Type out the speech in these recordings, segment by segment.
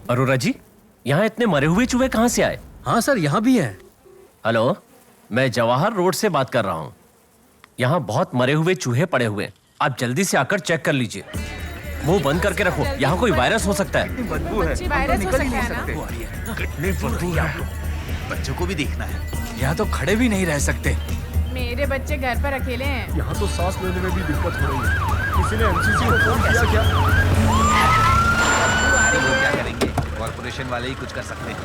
अरोरा जी, यहाँ इतने मरे हुए चूहे कहाँ से आए? हाँ सर, यहाँ भी है। हेलो, मैं जवाहर रोड से बात कर रहा हूँ। यहाँ बहुत मरे हुए चूहे पड़े हुए हैं, आप जल्दी से आकर चेक कर लीजिए। मुंह बंद करके रखो, यहाँ कोई वायरस हो सकता है। बदबू है, वायरस हो निकल ही नहीं सकता है सकते। कितनी बदबू है आप लोग। बच्चों को भी देखना है। यहाँ तो खड़े भी नहीं रह सकते। मेरे बच्चे घर पर अकेले हैं। यहाँ तो सांस लेने में भी दिक्कत हो रही है। किसी ने एमसीसी को फोन किया क्या? क्या करेंगे? कॉर्पोरेशन वाले ही कुछ कर सकते हैं।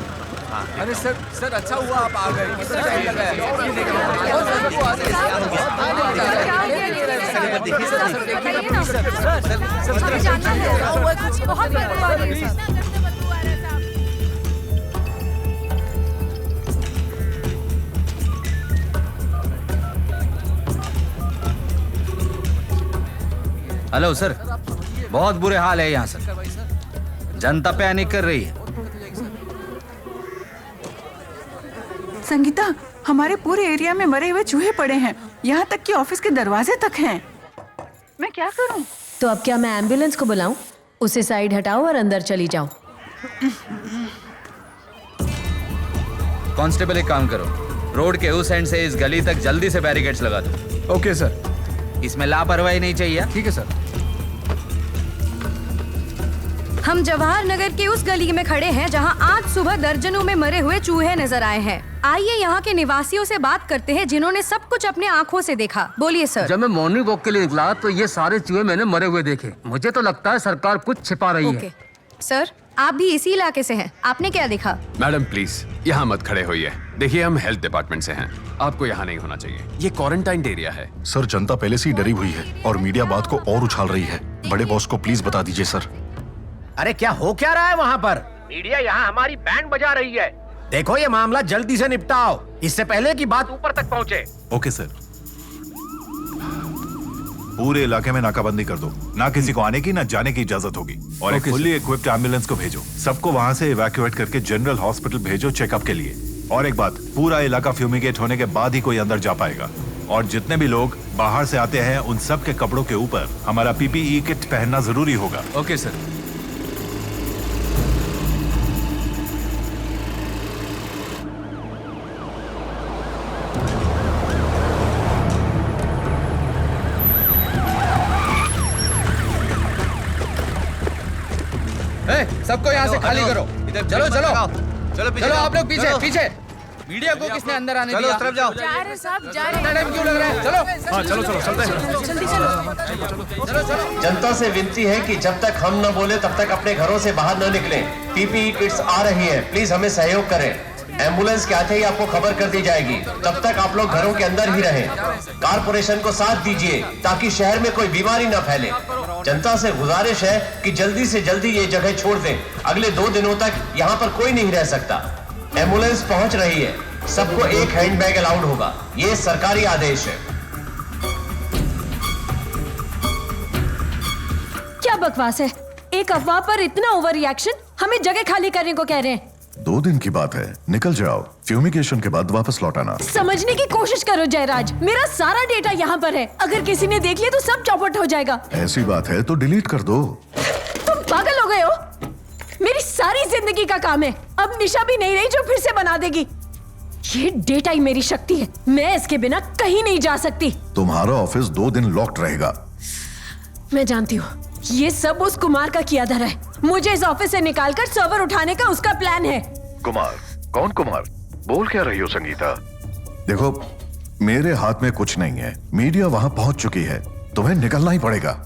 हाँ, अरे सर अच्छा हुआ आप आ गए। हेलो सर, बहुत बुरे हाल है यहाँ सर। जनता पैनिक कर रही है। संगीता, हमारे पूरे एरिया में मरे हुए चूहे पड़े हैं, यहाँ तक कि ऑफिस के दरवाजे तक हैं। मैं क्या करूँ? तो अब क्या मैं एम्बुलेंस को बुलाऊं? उसे साइड हटाओ और अंदर चली जाओ। कांस्टेबल एक काम करो, रोड के उस एंड से इस गली तक जल्दी से बैरिकेड्स लगा दो। Okay sir. इसमें लापरवाही नहीं चाहिए। ठीक है सर। हम जवाहर नगर के उस गली में खड़े हैं जहां आज सुबह दर्जनों में मरे हुए चूहे नजर आए हैं। आइए यहाँ के निवासियों से बात करते हैं जिन्होंने सब कुछ अपने आँखों से देखा। बोलिए सर। जब मैं मॉर्निंग वॉक के लिए निकला तो ये सारे चूहे मैंने मरे हुए देखे। मुझे तो लगता है सरकार कुछ छिपा रही है। सर, आप भी इसी इलाके से हैं, आपने क्या देखा? मैडम प्लीज यहाँ मत खड़े होइए। देखिए हम हेल्थ डिपार्टमेंट से हैं, आपको यहाँ नहीं होना चाहिए। ये क्वारंटाइन एरिया है। सर, जनता पहले से ही डरी हुई है और मीडिया बात को और उछाल रही है। बड़े बॉस को प्लीज बता दीजिए सर। अरे क्या हो क्या रहा है वहाँ पर? मीडिया यहाँ हमारी बैंड बजा रही है। देखो ये मामला जल्दी से निपटाओ, इससे पहले कि बात ऊपर तक पहुँचे। Okay sir. पूरे इलाके में नाकाबंदी कर दो। ना किसी को आने की ना जाने की इजाजत होगी। और एक फुल्ली इक्विप्ड एम्बुलेंस को भेजो। सबको वहाँ से इवैक्यूएट करके जनरल हॉस्पिटल भेजो चेकअप के लिए। और एक बात, पूरा इलाका फ्यूमिगेट होने के बाद ही कोई अंदर जा पाएगा। और जितने भी लोग बाहर से आते हैं उन सब के कपड़ों के ऊपर हमारा पीपीई किट पहनना जरूरी होगा। Okay sir. सबको यहाँ से खाली करो। चलो चलो चलो आप लोग पीछे पीछे। मीडिया को किसने अंदर आने दिया? जा रहे साहब, जा रहे हैं। टाइम क्यों लग रहा है? चलो। हाँ चलो चलते हैं। जल्दी चलो। जनता से विनती है कि जब तक हम न बोले तब तक अपने घरों से बाहर न निकलें। पीपीई किट्स आ रही हैं, प्लीज हमें सहयोग करें। एम्बुलेंस के आते ही आपको खबर कर दी जाएगी। तब तक आप लोग घरों के अंदर ही रहें। कारपोरेशन को साथ दीजिए ताकि शहर में कोई बीमारी न फैले। जनता से गुजारिश है कि जल्दी से जल्दी ये जगह छोड़ दें। अगले 2 दिनों तक यहाँ पर कोई नहीं रह सकता। एम्बुलेंस पहुँच रही है, सबको एक हैंडबैग अलाउड होगा। ये सरकारी आदेश है। क्या बकवास है? एक अफवाह पर इतना ओवर रिएक्शन। हमें जगह खाली करने को कह रहे हैं। 2 दिन की बात है, निकल जाओ। फ्यूमिगेशन के बाद वापस लौट आना। समझने की कोशिश करो जयराज, मेरा सारा डेटा यहाँ पर है। अगर किसी ने देख लिया तो सब चौपट हो जाएगा। ऐसी बात है तो डिलीट कर दो। तुम पागल हो गए हो? मेरी सारी जिंदगी का काम है, अब निशा भी नहीं रही जो फिर से बना देगी। ये डेटा ही मेरी शक्ति है, मैं इसके बिना कहीं नहीं जा सकती। तुम्हारा ऑफिस 2 दिन लॉक्ड रहेगा। मैं जानती हूँ ये सब उस कुमार का किया धरा है। मुझे इस ऑफिस से निकालकर सर्वर उठाने का उसका प्लान है। कुमार? कौन कुमार? बोल क्या रही हो संगीता? देखो, मेरे हाथ में कुछ नहीं है। मीडिया वहां पहुंच चुकी है, तुम्हें निकलना ही पड़ेगा।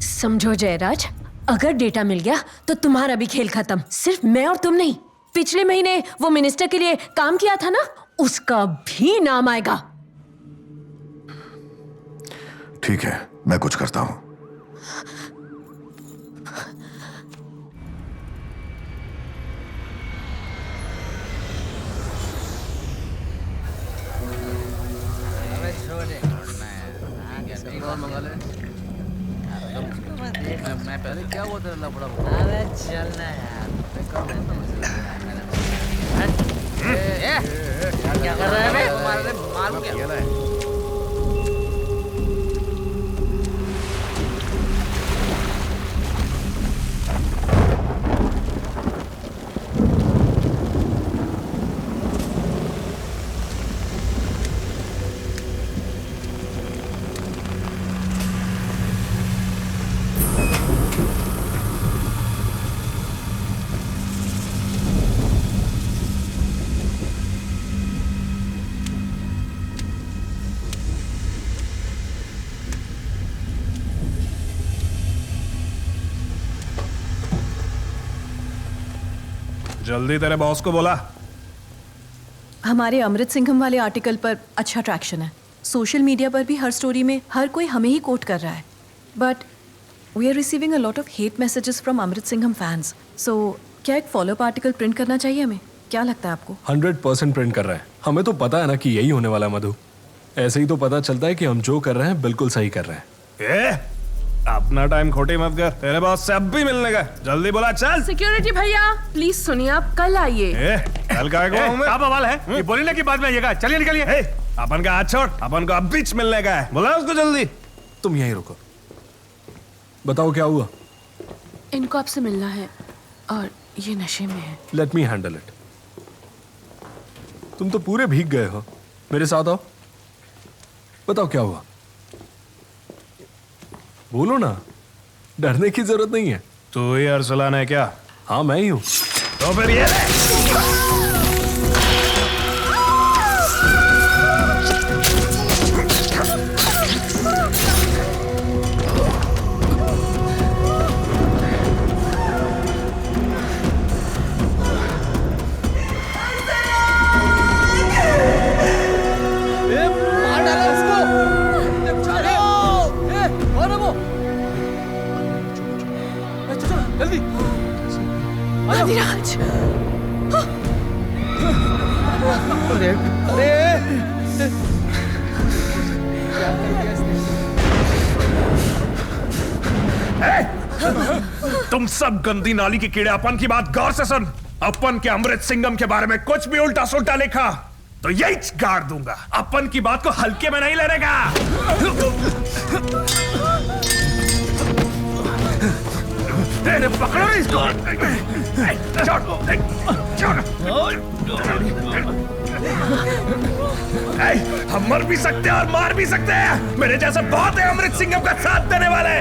समझो जयराज, अगर डेटा मिल गया तो तुम्हारा भी खेल खत्म। सिर्फ मैं और तुम नहीं, पिछले महीने वो मिनिस्टर के लिए काम किया था ना, उसका भी नाम आएगा। ठीक है, मैं कुछ करता हूं। मैं पहले क्या बोलता था लफड़ा चलना यार। क्या कर रहा है मारू क्या? जल्दी तेरे बॉस को बोला। हमारे अमृत सिंघम वाले आर्टिकल पर अच्छा ट्रैक्शन है। सोशल मीडिया पर भी हर स्टोरी में हर कोई हमें ही कोट कर रहा है। But we are receiving a lot of hate messages from Amrit Singham fans. So क्या एक फॉलोअप आर्टिकल प्रिंट करना चाहिए हमें? क्या लगता है आपको? 100% प्रिंट कर रहा है। हमें तो पता है ना कि यही होने वाला है मधु। ऐसे ही तो पता चलता है कि हम जो कर रहे हैं बिल्कुल सही कर रहे हैं। अपना टाइम खोटी मत कर, तेरे बॉस से अब भी मिलने का। जल्दी बोला चल। सिक्योरिटी भैया प्लीज सुनिए, आप कल आइए। कल का क्या बवाल है? ये बोलने की बात में आइएगा। चलिए निकलिए। अपन का हाथ छोड़, अपन को अब बीच मिलने का है। बोला उसको जल्दी। तुम यहीं रुको, बताओ क्या हुआ? इनको आपसे मिलना है और ये नशे में है। Let me handle it. तुम तो पूरे भीग गए हो, मेरे साथ आओ। बताओ क्या हुआ, बोलो ना, डरने की जरूरत नहीं है। तो ये अरसलान है क्या? हाँ मैं ही हूं। तो फिर ये अधिराज, तुम सब गंदी नाली की कीड़े अपन की बात गौर से सुन। अपन के अमृत सिंघम के बारे में कुछ भी उल्टा सुल्टा लिखा तो यही गाड़ दूंगा। अपन की बात को हल्के में नहीं लेने का। पकड़ो इसको। हम मर भी सकते हैं और मार भी सकते हैं। मेरे जैसे बहुत है अमृत सिंघम का साथ देने वाले।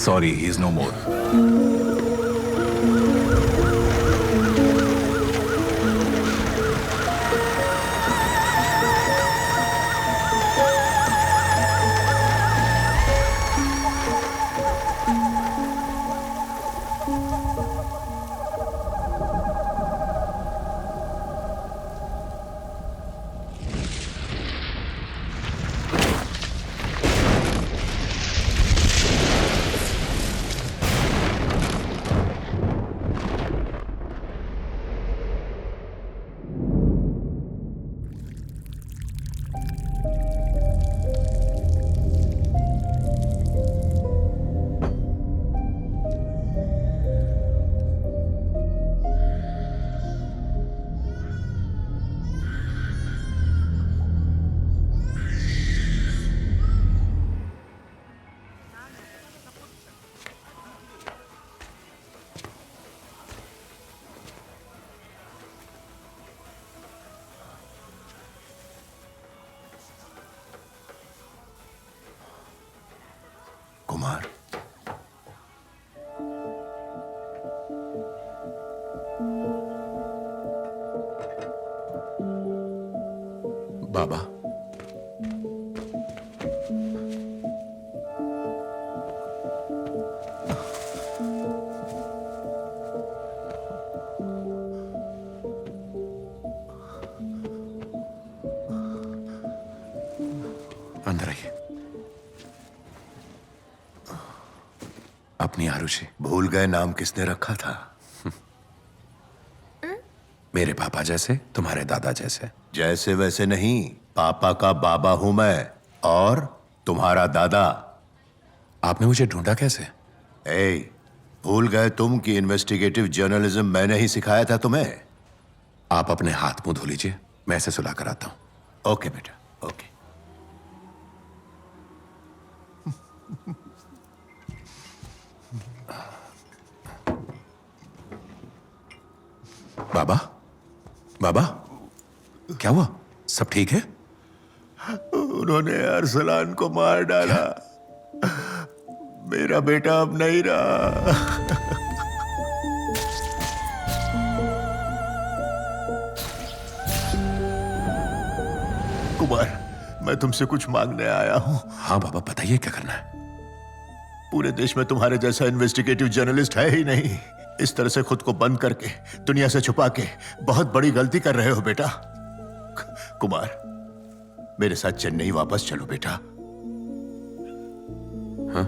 Sorry, he is no more. Kumar. बाबा, अंदर आइए। अपनी आरुषि। भूल गए नाम किसने रखा था? मेरे पापा जैसे, तुम्हारे दादा जैसे। जैसे वैसे नहीं, पापा का बाबा हूं मैं और तुम्हारा दादा। आपने मुझे ढूंढा कैसे? भूल गए तुम कि इन्वेस्टिगेटिव जर्नलिज्म मैंने ही सिखाया था तुम्हें? आप अपने हाथ मुंह धो लीजिए, मैं इसे सुला कर आता हूं। ओके बेटा, ओके। बाबा, बाबा, क्या हुआ? सब ठीक है? उन्होंने अरसलान को मार डाला। मेरा बेटा अब नहीं रहा। कुमार, मैं तुमसे कुछ मांगने आया हूं। हाँ बाबा, बताइए क्या करना है। पूरे देश में तुम्हारे जैसा इन्वेस्टिगेटिव जर्नलिस्ट है ही नहीं। इस तरह से खुद को बंद करके, दुनिया से छुपा के बहुत बड़ी गलती कर रहे हो बेटा। कुमार, मेरे साथ चेन्नई वापस चलो बेटा। हाँ?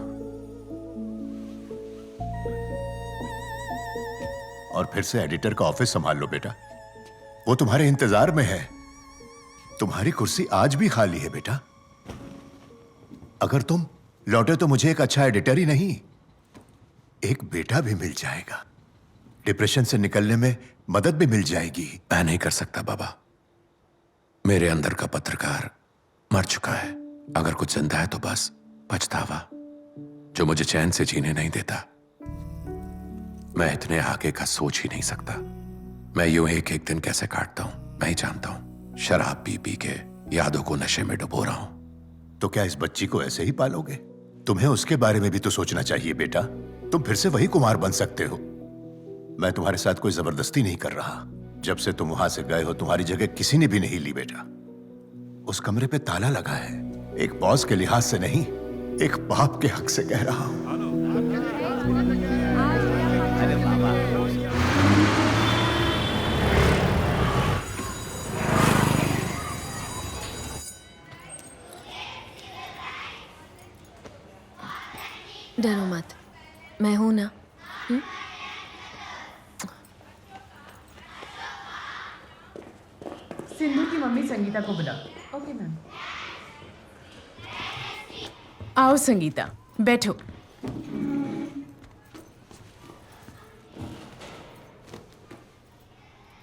और फिर से एडिटर का ऑफिस संभाल लो बेटा। वो तुम्हारे इंतजार में है। तुम्हारी कुर्सी आज भी खाली है बेटा। अगर तुम लौटे तो मुझे एक अच्छा एडिटर ही नहीं, एक बेटा भी मिल जाएगा। डिप्रेशन से निकलने में मदद भी मिल जाएगी। मैं नहीं कर सकता बाबा। मेरे अंदर का पत्रकार मर चुका है। अगर कुछ जिंदा है तो बस पछतावा, जो मुझे चैन से जीने नहीं देता। मैं इतने आगे का सोच ही नहीं सकता। मैं यूं एक एक दिन कैसे काटता हूं मैं ही जानता हूं। शराब पी पी के यादों को नशे में डुबो रहा हूं। तो क्या इस बच्ची को ऐसे ही पालोगे? तुम्हें उसके बारे में भी तो सोचना चाहिए बेटा। तुम फिर से वही कुमार बन सकते हो। मैं तुम्हारे साथ कोई जबरदस्ती नहीं कर रहा। जब से तुम वहां से गए हो तुम्हारी जगह किसी ने भी नहीं ली बेटा। उस कमरे पे ताला लगा है। एक बॉस के लिहाज से नहीं, एक बाप के हक से कह रहा हूं। डरो मत, मैं हूं ना। सिंधु की मम्मी संगीता को बुला। Okay ma'am. आओ संगीता, बैठो।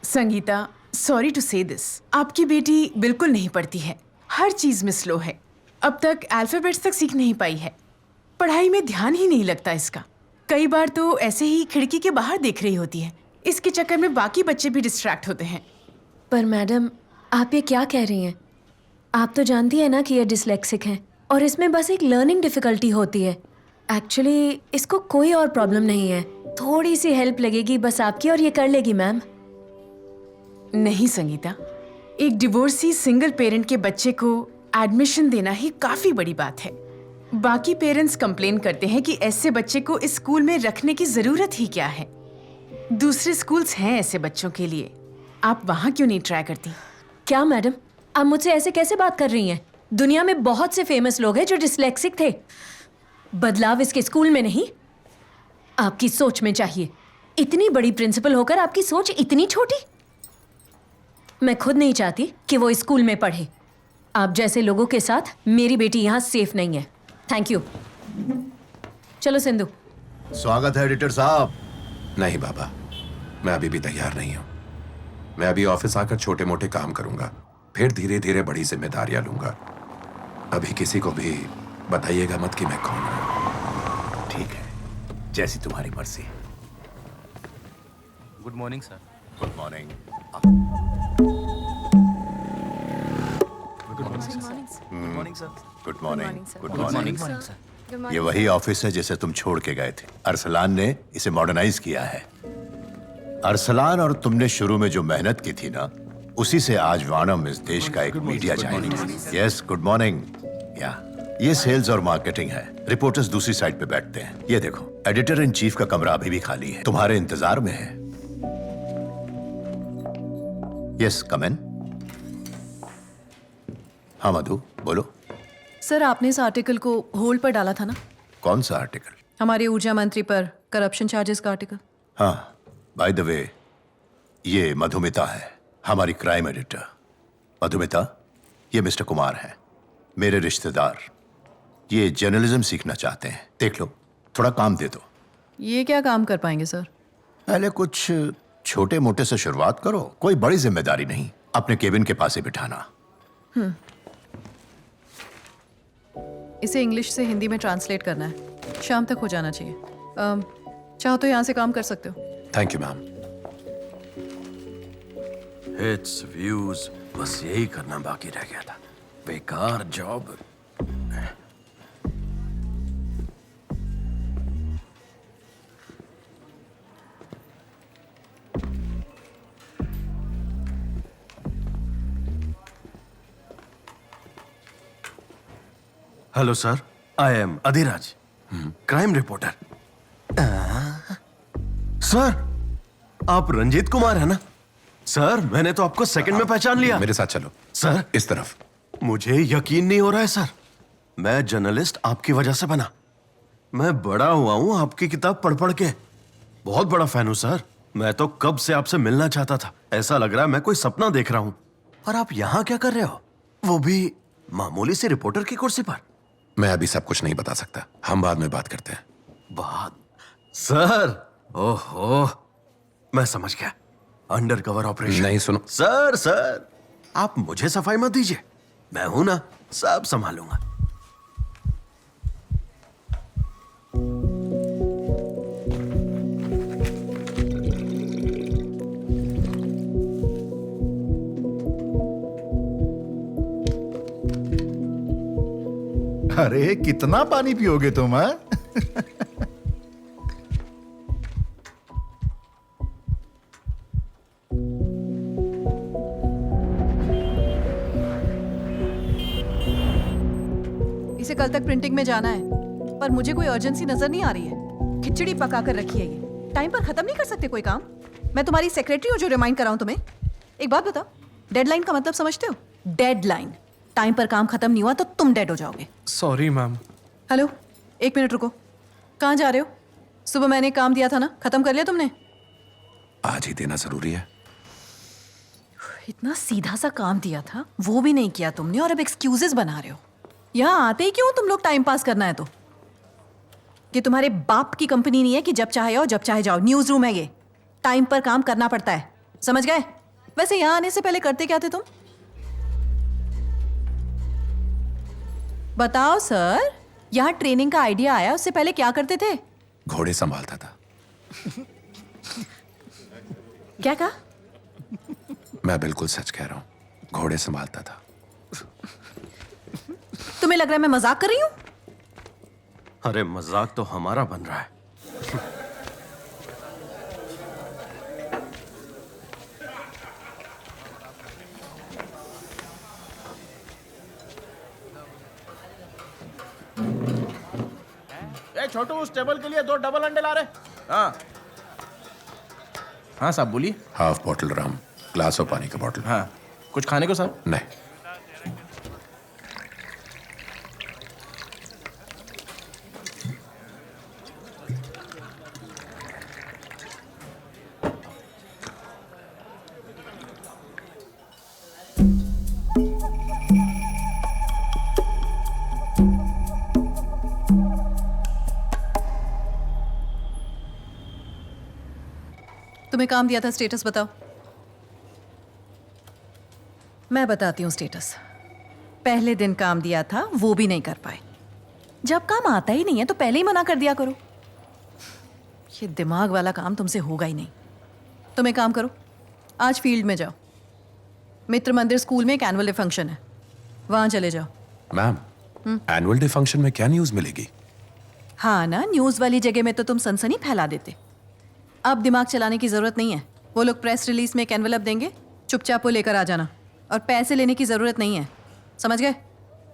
संगीता, सॉरी टू से दिस, आपकी बेटी बिल्कुल नहीं पढ़ती है। हर चीज में स्लो है। अब तक अल्फाबेट्स तक सीख नहीं पाई है। पढ़ाई में ध्यान ही नहीं लगता इसका। कई बार तो ऐसे ही खिड़की के बाहर देख रही होती है। इसके चक्कर में बाकी बच्चे भी डिस्ट्रैक्ट होते हैं। पर मैडम, आप ये क्या कह रही हैं? आप तो जानती हैं ना कि ये डिसलेक्सिक है और इसमें बस एक लर्निंग डिफिकल्टी होती है। एक्चुअली इसको कोई और प्रॉब्लम नहीं है। थोड़ी सी हेल्प लगेगी बस आपकी और ये कर लेगी मैम। नहीं संगीता, एक डिवोर्सी सिंगल पेरेंट के बच्चे को एडमिशन देना ही काफी बड़ी बात है। बाकी पेरेंट्स कंप्लेन करते हैं कि ऐसे बच्चे को इस स्कूल में रखने की जरूरत ही क्या है। दूसरे स्कूल्स हैं ऐसे बच्चों के लिए। आप वहां क्यों नहीं ट्राई करती? क्या मैडम, आप मुझसे ऐसे कैसे बात कर रही हैं? दुनिया में बहुत से फेमस लोग हैं जो डिसलेक्सिक थे। बदलाव इसके स्कूल में नहीं, आपकी सोच में चाहिए। इतनी बड़ी प्रिंसिपल होकर आपकी सोच इतनी छोटी। मैं खुद नहीं चाहती कि वो इस स्कूल में पढ़े। आप जैसे लोगों के साथ मेरी बेटी यहाँ सेफ नहीं है। Thank you. चलो सिंधु। स्वागत है एडिटर साहब। नहीं बाबा, मैं अभी भी तैयार नहीं हूं। मैं अभी ऑफिस आकर छोटे मोटे काम करूंगा, फिर धीरे धीरे बड़ी जिम्मेदारियां लूंगा। अभी किसी को भी बताइएगा मत कि मैं कौन हूं। ठीक है, जैसी तुम्हारी मर्जी। Good morning sir. Good morning. Good morning sir. Good morning. Good morning sir. ये वही ऑफिस है जिसे तुम छोड़ के गए थे। अरसलान ने इसे मॉडर्नाइज किया है। अरसलान और तुमने शुरू में जो मेहनत की थी ना, उसी से आज वानम इस देश का एक मीडिया जायंट है। Yes, good morning. या ये सेल्स और मार्केटिंग है। रिपोर्टर्स दूसरी साइड पे बैठते हैं। ये देखो, एडिटर इन चीफ का कमरा अभी भी खाली है, तुम्हारे इंतजार में है। यस, कम इन। हाँ मधु, बोलो। सर, आपने इस आर्टिकल को होल्ड पर डाला था ना? कौन सा आर्टिकल? हमारे ऊर्जा मंत्री पर करप्शन चार्जेस का आर्टिकल। हाँ, बाय द वे, ये मधुमिता है, हमारी क्राइम एडिटर। मधुमिता, ये मिस्टर कुमार हैं, मेरे रिश्तेदार। ये जर्नलिज्म सीखना चाहते हैं। देख लो, थोड़ा काम दे दो। ये क्या काम कर पाएंगे सर? पहले कुछ छोटे मोटे से शुरुआत करो, कोई बड़ी जिम्मेदारी नहीं। अपने केबिन के पास ही बिठाना। इसे इंग्लिश से हिंदी में ट्रांसलेट करना है, शाम तक हो जाना चाहिए। चाहो तो यहाँ से काम कर सकते हो। Thank you ma'am. Hits views बस यही करना बाकी रह गया था। बेकार job. Hello sir, I am Adhiraj, crime reporter. Sir, आप रंजीत कुमार है ना? सर, मैंने तो आपको सेकंड में पहचान लिया। मेरे साथ चलो। सर, इस तरफ। मुझे यकीन नहीं हो रहा है सर, मैं जर्नलिस्ट आपकी वजह से बना। मैं बड़ा हुआ हूं आपकी किताब पढ़ पढ़ के। बहुत बड़ा फैन हूं सर। मैं तो कब से आपसे मिलना चाहता था। ऐसा लग रहा है मैं कोई सपना देख रहा हूं। और आप यहां क्या कर रहे हो, वो भी मामूली से रिपोर्टर की कुर्सी पर? मैं अभी सब कुछ नहीं बता सकता, हम बाद में बात करते हैं। बात? सर, ओहो, मैं समझ गया, अंडर कवर ऑपरेशन। नहीं, सुनो सर, आप मुझे सफाई मत दीजिए, मैं हूं ना, सब संभालूंगा। अरे कितना पानी पियोगे तुम? हाँ, इसे कल तक प्रिंटिंग में जाना है, पर मुझे कोई अर्जेंसी नजर नहीं आ रही है। खिचड़ी पका कर रखी है ये। टाइम पर खत्म नहीं कर सकते कोई काम? मैं तुम्हारी सेक्रेटरी हूँ जो रिमाइंड कराऊं तुम्हें। एक बात बताओ, डेडलाइन का मतलब समझते हो? डेडलाइन। टाइम पर काम खत्म नहीं हुआ तो तुम डेड हो जाओगे। Sorry ma'am. हेलो, एक मिनट रुको। कहाँ जा रहे हो? सुबह मैंने काम दिया था ना, खत्म कर लिया तुमने? आज ही देना जरूरी है। इतना सीधा सा काम दिया था, वो भी नहीं किया तुमने, और अब एक्सक्यूजेस बना रहे हो। यहाँ आते ही क्यों तुम लोग टाइम पास करना है तो? ये तुम्हारे बाप की कंपनी नहीं है कि जब चाहे आओ जब चाहे जाओ। न्यूज रूम है ये, टाइम पर काम करना पड़ता है, समझ गए? वैसे यहाँ आने से पहले करते क्या थे तुम? बताओ सर, यहाँ ट्रेनिंग का आइडिया आया, उससे पहले क्या करते थे? घोड़े संभालता था। क्या कहा? मैं बिल्कुल सच कह रहा हूँ, घोड़े संभालता था। तुम्हें लग रहा है मैं मजाक कर रही हूँ? अरे मजाक तो हमारा बन रहा है। छोटू, उस टेबल के लिए 2 डबल अंडे ला रहे। हाँ साहब, बोलिए। हाफ बॉटल राम, ग्लास और पानी का बॉटल। हाँ, कुछ खाने को साहब? नहीं। तुम्हें काम दिया था, स्टेटस बताओ। मैं बताती हूँ स्टेटस। पहले दिन काम दिया था, वो भी नहीं कर पाए। जब काम आता ही नहीं है तो पहले ही मना कर दिया करो। ये दिमाग वाला काम तुमसे होगा ही नहीं। तुम एक काम करो, आज फील्ड में जाओ। मित्र मंदिर स्कूल में एक एनुअल डे फंक्शन है, वहां चले जाओ। मैम, एनुअल डे फंक्शन में क्या न्यूज मिलेगी? हाँ ना, न्यूज़ वाली जगह में तो तुम सनसनी फैला देते। अब दिमाग चलाने की ज़रूरत नहीं है। वो लोग प्रेस रिलीज में एक एनवेलप देंगे, चुपचाप वो लेकर आ जाना। और पैसे लेने की ज़रूरत नहीं है, समझ गए?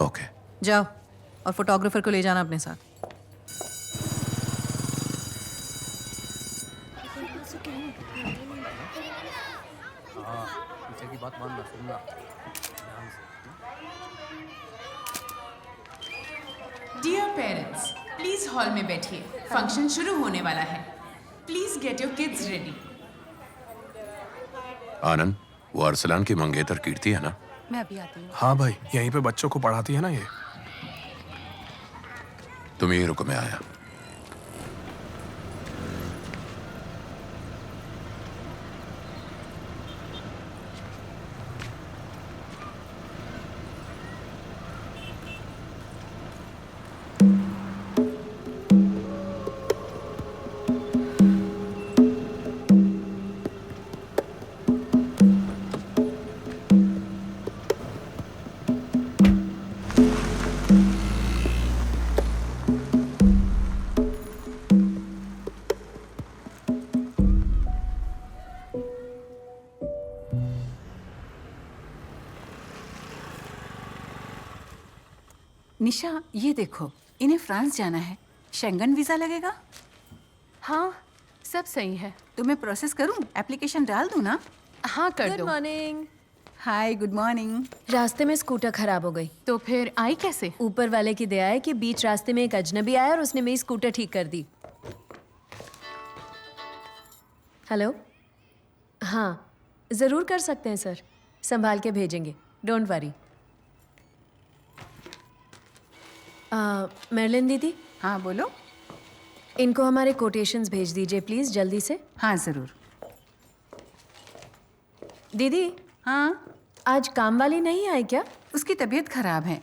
ओके। जाओ और फोटोग्राफर को ले जाना अपने साथ। पीछे की बात मानना, सुनना। डियर पेरेंट्स, प्लीज हॉल में बैठिए, फंक्शन शुरू होने वाला है। Please get your kids ready. Anand, वो अरसलान की मंगेतर कीर्ति है ना? मैं अभी आती हूँ। हाँ भाई, यहीं पे बच्चों को पढ़ाती है ना ये। तुम यहीं रुको, मैं आया। निशा, ये देखो, इन्हें फ्रांस जाना है। शेंगन वीजा लगेगा? हाँ, सब सही है। तुम्हें प्रोसेस करूं? एप्लीकेशन डाल दूं ना? हाँ, कर दो। Good morning. Hi, good morning. रास्ते में स्कूटर खराब हो गई। तो फिर आई कैसे? ऊपर वाले की दया है कि बीच रास्ते में एक अजनबी आया और उसने मेरी स्कूटर ठीक कर दी। हेलो, हाँ ज़रूर कर सकते हैं सर, संभाल के भेजेंगे, डोंट वरी। मेरलिन दीदी। हाँ बोलो। इनको हमारे कोटेशंस भेज दीजिए प्लीज़, जल्दी से। हाँ ज़रूर। दीदी। हाँ, आज काम वाली नहीं आई क्या? उसकी तबीयत खराब है,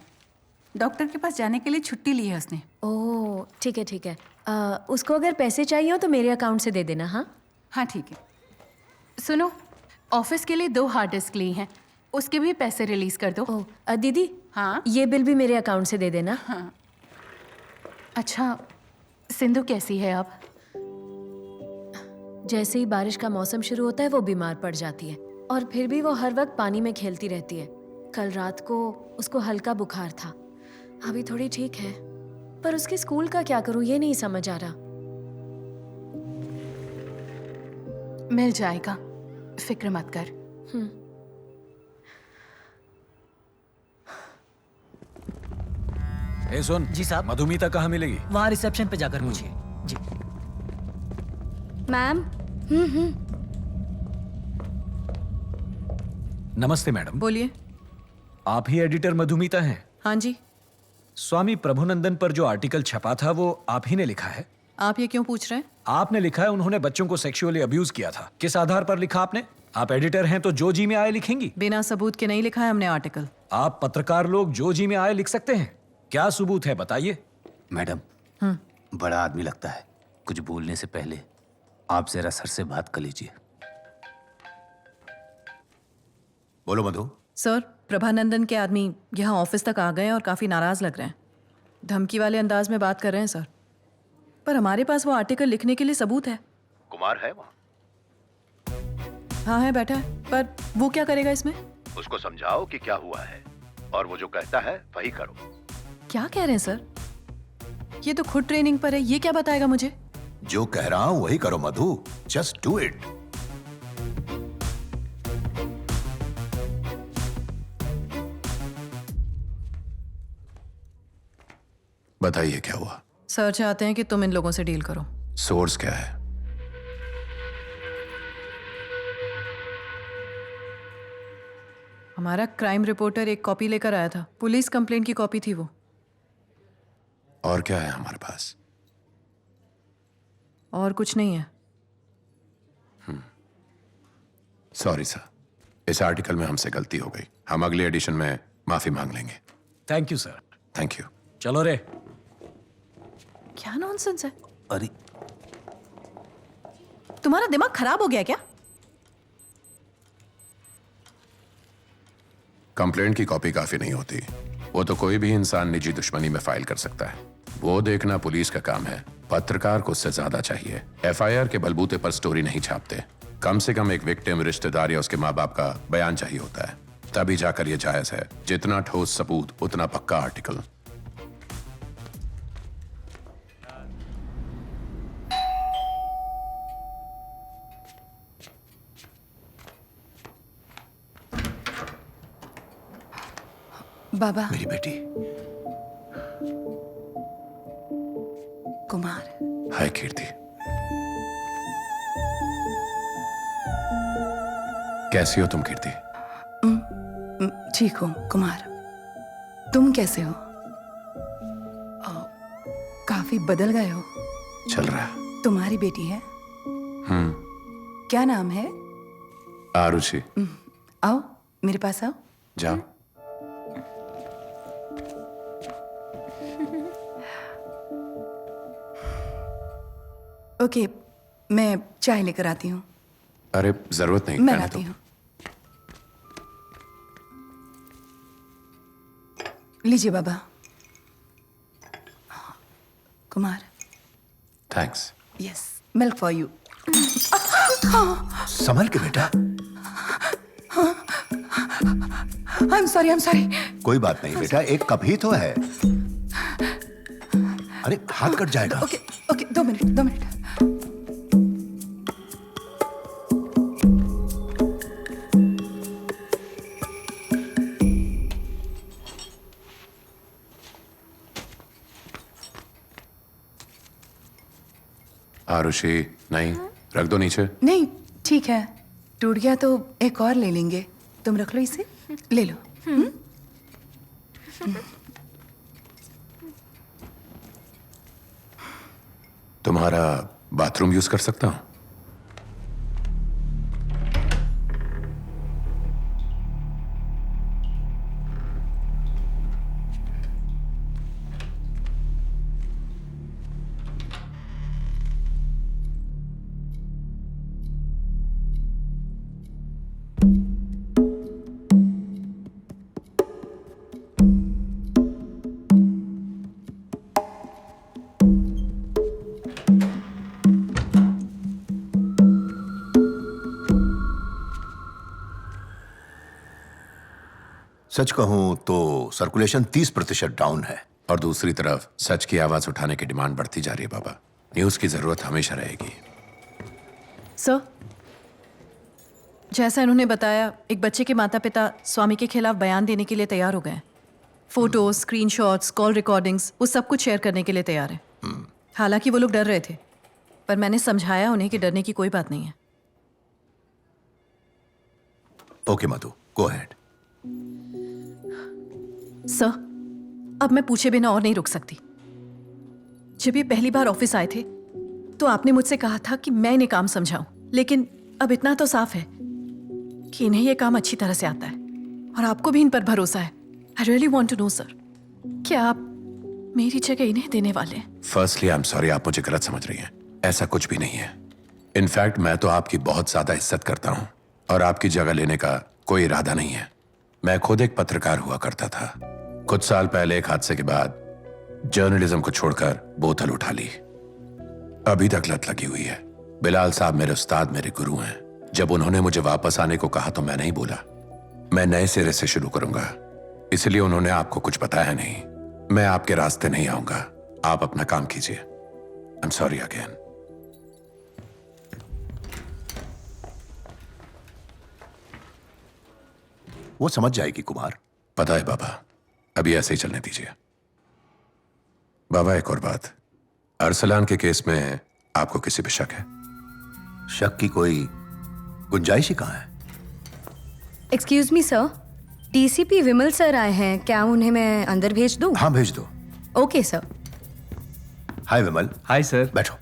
डॉक्टर के पास जाने के लिए छुट्टी ली है उसने। ओह ठीक है ठीक है। उसको अगर पैसे चाहिए हो तो मेरे अकाउंट से दे देना। हाँ हाँ ठीक है। सुनो, ऑफिस के लिए 2 हार्ड डिस्क ली हैं, उसके भी पैसे रिलीज कर दो। ओह दीदी। हाँ, ये बिल भी मेरे अकाउंट से दे देना। हाँ। अच्छा, सिंधु कैसी है अब? जैसे ही बारिश का मौसम शुरू होता है वो बीमार पड़ जाती है, और फिर भी वो हर वक्त पानी में खेलती रहती है। कल रात को उसको हल्का बुखार था, अभी थोड़ी ठीक है, पर उसके स्कूल का क्या करूं ये नहीं समझ आ रहा। मिल जाएगा, फिक्र मत कर। ए सुन जी साहब, मधुमिता कहाँ मिलेगी? वहाँ रिसेप्शन पे जाकर पूछिए। जी मैम। नमस्ते मैडम। बोलिए। आप ही एडिटर मधुमिता हैं? हाँ जी। स्वामी प्रभुनंदन पर जो आर्टिकल छपा था वो आप ही ने लिखा है? आप ये क्यों पूछ रहे हैं? आपने लिखा है उन्होंने बच्चों को सेक्सुअली अब्यूज किया था। किस आधार पर लिखा आपने? आप एडिटर हैं तो जो जी में आए लिखेंगी? बिना सबूत के नहीं लिखा है हमने आर्टिकल। आप पत्रकार लोग जो जी में आए लिख सकते हैं, क्या सबूत है बताइए। मैडम, बड़ा आदमी लगता है, कुछ बोलने से पहले आप जरा सर से बात कर लीजिए। बोलो मधु। सर, प्रभानंदन के आदमी यहाँ ऑफिस तक आ गए और काफी नाराज लग रहे हैं। धमकी वाले अंदाज में बात कर रहे हैं सर, पर हमारे पास वो आर्टिकल लिखने के लिए सबूत है। कुमार है वहाँ? हाँ है, बैठा है, पर वो क्या करेगा इसमें? उसको समझाओ कि क्या हुआ है, और वो जो कहता है वही करो। क्या कह रहे हैं सर? ये तो खुद ट्रेनिंग पर है, ये क्या बताएगा मुझे? जो कह रहा हूं वही करो मधु, जस्ट डू इट। बताइए क्या हुआ? सर चाहते हैं कि तुम इन लोगों से डील करो। सोर्स क्या है? हमारा क्राइम रिपोर्टर एक कॉपी लेकर आया था, पुलिस कंप्लेंट की कॉपी थी वो। और क्या है हमारे पास? और कुछ नहीं है। सॉरी सर, इस आर्टिकल में हमसे गलती हो गई, हम अगले एडिशन में माफी मांग लेंगे। Thank you sir. Thank you. चलो रे। क्या नॉनसेंस है? अरे तुम्हारा दिमाग खराब हो गया क्या? कंप्लेंट की कॉपी काफी नहीं होती, वो तो कोई भी इंसान निजी दुश्मनी में फाइल कर सकता है। वो देखना पुलिस का काम है। पत्रकार को उससे ज्यादा चाहिए। एफआईआर के बलबूते पर स्टोरी नहीं छापते। कम से कम एक विक्टिम, रिश्तेदार या उसके माँ बाप का बयान चाहिए होता है, तभी जाकर ये जायज है। जितना ठोस सबूत उतना पक्का आर्टिकल। बाबा। मेरी बेटी। कुमार। हाय कीर्ति, कैसी हो तुम कीर्ति? ठीक हूँ कुमार, तुम कैसे हो? काफी बदल गए हो। चल रहा है। तुम्हारी बेटी है? क्या नाम है? आरुषि। आओ मेरे पास आओ। जाओ। ओके, मैं चाय लेकर आती हूँ। अरे जरूरत नहीं, मैं रहने लाती दो। हूँ। लीजिए बाबा। Kumar. Thanks. Yes, milk for you. संभल के बेटा। I'm sorry। कोई बात नहीं बेटा, एक कप ही तो है। अरे हाथ कट जाएगा। Okay, 2 minute. आरुषि, नहीं, रख दो नीचे। नहीं, ठीक है। टूट गया तो एक और ले लेंगे। तुम रख लो इसे, ले लो। तुम्हारा बाथरूम यूज कर सकता हूं? सच कहूं तो सर्कुलेशन 30% डाउन है। और दूसरी तरफ सच की आवाज उठाने की डिमांड बढ़ती जा रही है बाबा। न्यूज की जरूरत हमेशा रहेगी। सर, जैसा इन्होंने बताया, एक बच्चे के माता पिता स्वामी के खिलाफ बयान देने के लिए तैयार हो गए हैं। फोटोज, स्क्रीनशॉट्स, कॉल रिकॉर्डिंग्स, वो सब कुछ शेयर करने के लिए तैयार है। हालांकि वो लोग डर रहे थे, पर मैंने समझाया उन्हें कि डरने की कोई बात नहीं है। ओके मधु, गो अहेड। सर, अब मैं पूछे बिना और नहीं रुक सकती। जब ये पहली बार ऑफिस आए थे तो आपने मुझसे कहा था कि मैं इन्हें काम समझाऊं, लेकिन अब इतना तो साफ है कि इन्हें ये काम अच्छी तरह से आता है और आपको भी इन पर भरोसा है। I really want to know sir, क्या आप मेरी जगह इन्हें देने वाले हैं? फर्स्टली आई एम सॉरी, आप मुझे गलत समझ रही हैं। ऐसा कुछ भी नहीं है। इनफैक्ट मैं तो आपकी बहुत ज्यादा इज्जत करता हूं और आपकी जगह लेने का कोई इरादा नहीं है। मैं खुद एक पत्रकार हुआ करता था। कुछ साल पहले एक हादसे के बाद जर्नलिज्म को छोड़कर बोतल उठा ली। अभी तक लत लगी हुई है। बिलाल साहब मेरे उस्ताद, मेरे गुरु हैं। जब उन्होंने मुझे वापस आने को कहा तो मैं नहीं बोला। मैं नए सिरे से शुरू करूंगा, इसलिए उन्होंने आपको कुछ बताया नहीं। मैं आपके रास्ते नहीं आऊंगा। आप अपना काम कीजिए। I am sorry again. वो समझ जाएगी कुमार। पता है बाबा, अभी ऐसे ही चलने दीजिए। बाबा एक और बात, अरसलान के केस में आपको किसी पे शक है? शक की कोई गुंजाइश ही कहाँ है? एक्सक्यूज मी सर, डीसीपी विमल सर आए हैं, क्या उन्हें मैं अंदर भेज दूं? हाँ भेज दो। Okay sir. Hi Vimal. Hi sir. बैठो।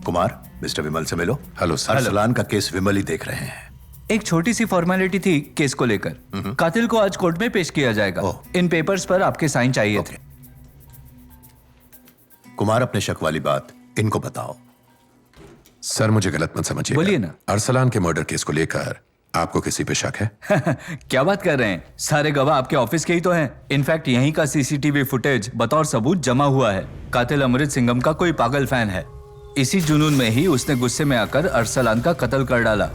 कुमार, मिस्टर विमल से मिलो। Hello sir. अरसलान का केस विमल ही देख रहे हैं। एक छोटी सी फॉर्मेलिटी थी केस को लेकर। कातिल को आज कोर्ट में पेश किया जाएगा। इन पेपर्स पर आपके साइन चाहिए थे। कुमार, अपने शक वाली बात इनको बताओ। सर मुझे गलत मत समझिए। बोलिए ना। अरसलान के मर्डर केस को लेकर आपको किसी पे शक है? क्या बात कर रहे हैं? सारे गवाह आपके ऑफिस के ही तो हैं। इनफैक्ट यहीं का सीसीटीवी फुटेज बतौर सबूत जमा हुआ है। कातिल अमृत सिंघम का कोई पागल फैन है। इसी जुनून में ही उसने गुस्से में आकर अरसलान का कत्ल कर डाला।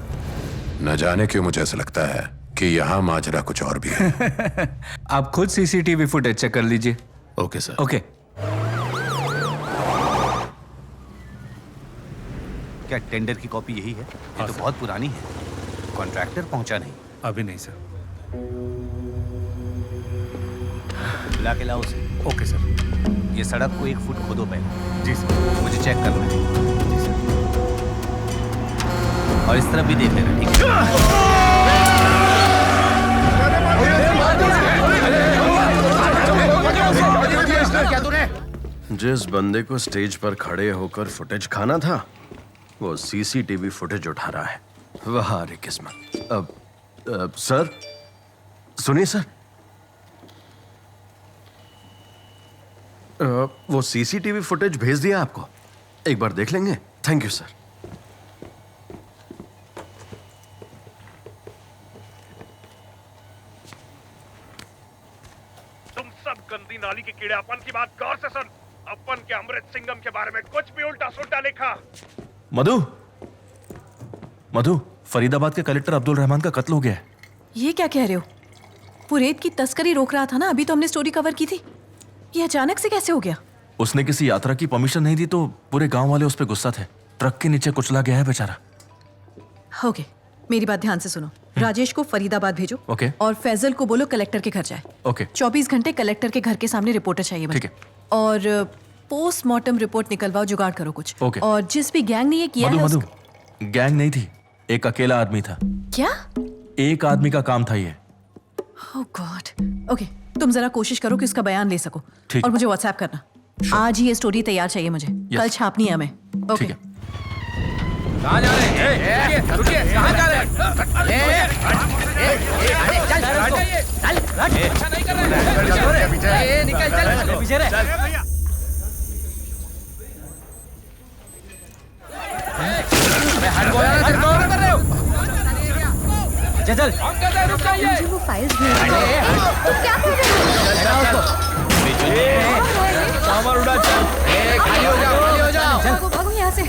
न जाने क्यों मुझे ऐसा लगता है कि यहाँ माजरा कुछ और भी है। आप खुद सीसीटीवी फुटेज चेक कर लीजिए। Okay sir. ओके। क्या टेंडर की कॉपी यही है? ये तो बहुत पुरानी है। कॉन्ट्रैक्टर पहुंचा नहीं। अभी नहीं सर। बुला के लाओ उसे। Okay sir. ये सड़क को 1 फुट खोदो पहले। जी सर। मुझे चेक करना है। जी सर। और इस तरफ भी देख लेना, ठीक है? जिस बंदे को स्टेज पर खड़े होकर फुटेज खाना था, वो सीसीटीवी फुटेज उठा रहा है। वाह रे किस्मत। अब सर सुनिए सर, वो सीसीटीवी फुटेज भेज दिया आपको, एक बार देख लेंगे? Thank you sir. तुम सब गंदी नाली के कीड़े अपन की बात गौर से सुन। अपन के अमृत सिंघम के बारे में कुछ भी उल्टा सुल्टा लिखा। मधु, फरीदाबाद के कलेक्टर अब्दुल रहमान का कत्ल हो गया है। ये क्या कह रहे हो? पुरेत की तस्करी रोक रहा था ना, अभी तो हमने स्टोरी कवर की थी। ये अचानक से कैसे हो गया? उसने किसी यात्रा की परमिशन नहीं दी तो पूरे गांव वाले उस पर गुस्सा थे। ट्रक के नीचे कुचला गया है बेचारा। ओके, मेरी बात ध्यान से सुनो। राजेश को फरीदाबाद भेजो। ओके। और फैजल को बोलो कलेक्टर के घर जाए। ओके। 24 घंटे कलेक्टर के घर के सामने रिपोर्टर चाहिए मुझे। ठीक है। और पोस्टमार्टम रिपोर्ट निकलवाओ, जुगाड़ करो कुछ। ओके। और जिस भी गैंग ने ये किया है मधु, गैंग नहीं थी, एक अकेला आदमी था। क्या? एक आदमी का काम था ये। ओह गॉड। ओके, तुम जरा कोशिश करो कि उसका बयान ले सको। ठीक। और मुझे व्हाट्सएप करना। आज ही ये स्टोरी तैयार चाहिए मुझे। कल छापनी है हमें। ओके। ठीक है। कहाँ जा रहे हैं? रुकिए, कहाँ जा रहे हैं? चल मुझे वो फाइल्स भेज दो। तुम क्या कर रहे हो? सामान उड़ा, चल। खाली हो जाओ। भागो भागो यहाँ से।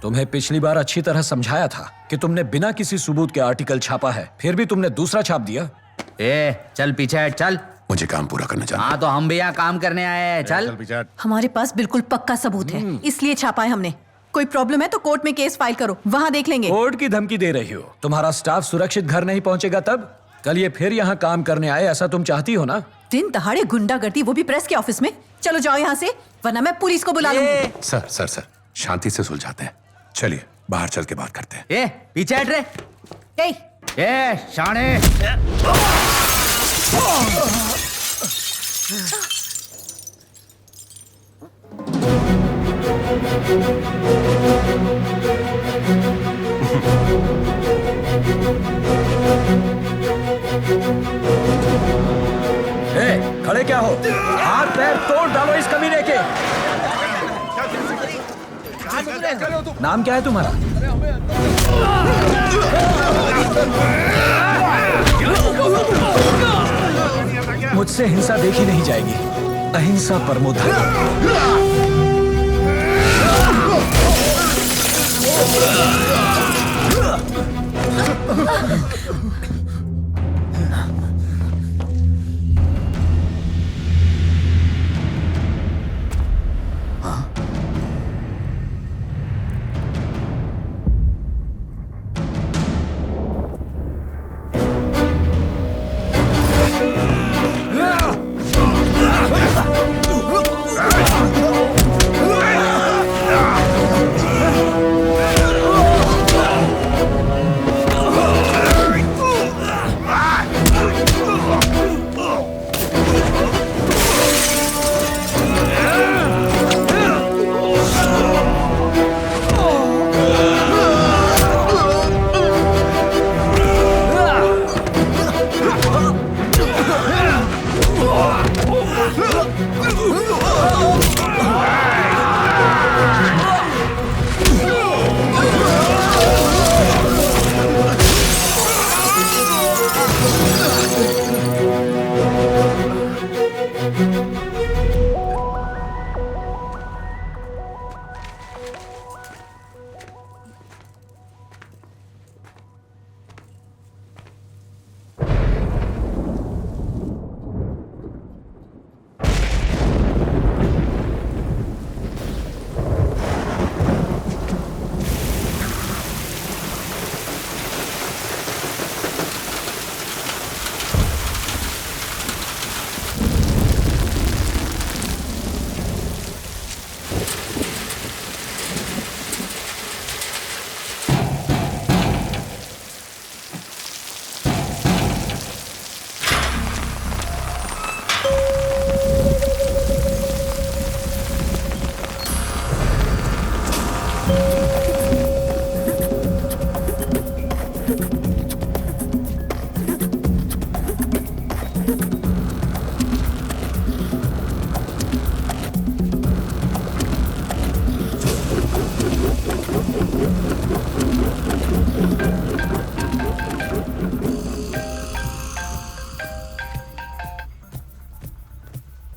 तुम्हें पिछली बार अच्छी तरह समझाया था कि तुमने बिना किसी सबूत के आर्टिकल छापा है, फिर भी तुमने दूसरा छाप दिया। चल पीछे हट, चल। मुझे काम पूरा करना चाहिए। हाँ तो हम भी यहाँ काम करने आए हैं। चल। हमारे पास बिल्कुल पक्का सबूत है, इसलिए छापा है हमने। कोई प्रॉब्लम है तो कोर्ट में केस फाइल करो, वहाँ देख लेंगे। कोर्ट की धमकी दे रही हो? तुम्हारा स्टाफ सुरक्षित घर नहीं पहुंचेगा तब? कल ये फिर यहाँ काम करने आए, ऐसा तुम चाहती हो ना? दिन दहाड़े गुंडागर्दी, वो भी प्रेस के ऑफिस में। चलो जाओ यहाँ से, वरना मैं पुलिस को बुला लूंगी। सर शांति से सुलझाते हैं। चलिए बाहर चल के बात करते हैं। पीछे हट रे। शाणे। खड़े क्या हो? हाथ पैर तोड़ डालो इस कमीने के। नाम क्या है तुम्हारा? मुझसे हिंसा देखी नहीं जाएगी। अहिंसा परमो धर्म।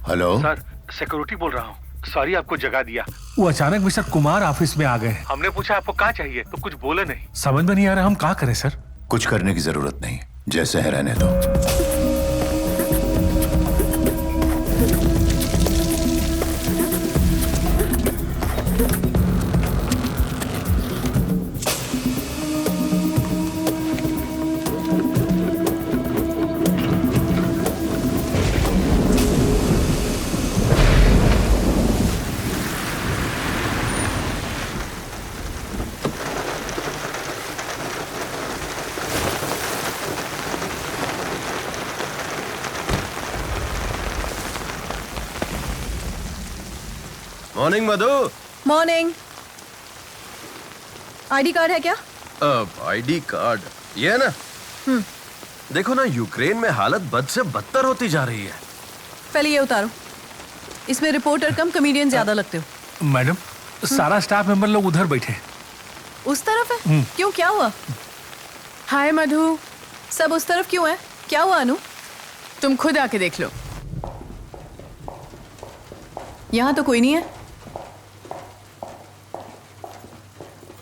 हेलो सर, सिक्योरिटी बोल रहा हूँ। सॉरी आपको जगा दिया। वो अचानक मिस्टर कुमार ऑफिस में आ गए। हमने पूछा आपको क्या चाहिए तो कुछ बोले नहीं। समझ में नहीं आ रहा हम क्या करें सर। कुछ करने की जरूरत नहीं, जैसे है रहने दो। मॉर्निंग मधु। मॉर्निंग। आईडी कार्ड है क्या? आईडी कार्ड ये है ना। देखो ना, यूक्रेन में हालत बद से बदतर होती जा रही है। पहले ये उतारो। इसमें रिपोर्टर कम कॉमेडियन ज्यादा लगते हो। मैडम, सारा स्टाफ मेंबर लोग उधर बैठे। उस तरफ है? क्यों, क्या हुआ? हाय मधु। सब उस तरफ क्यों है? क्या हुआ अनु? तुम खुद आके देख लो। यहाँ तो कोई नहीं है।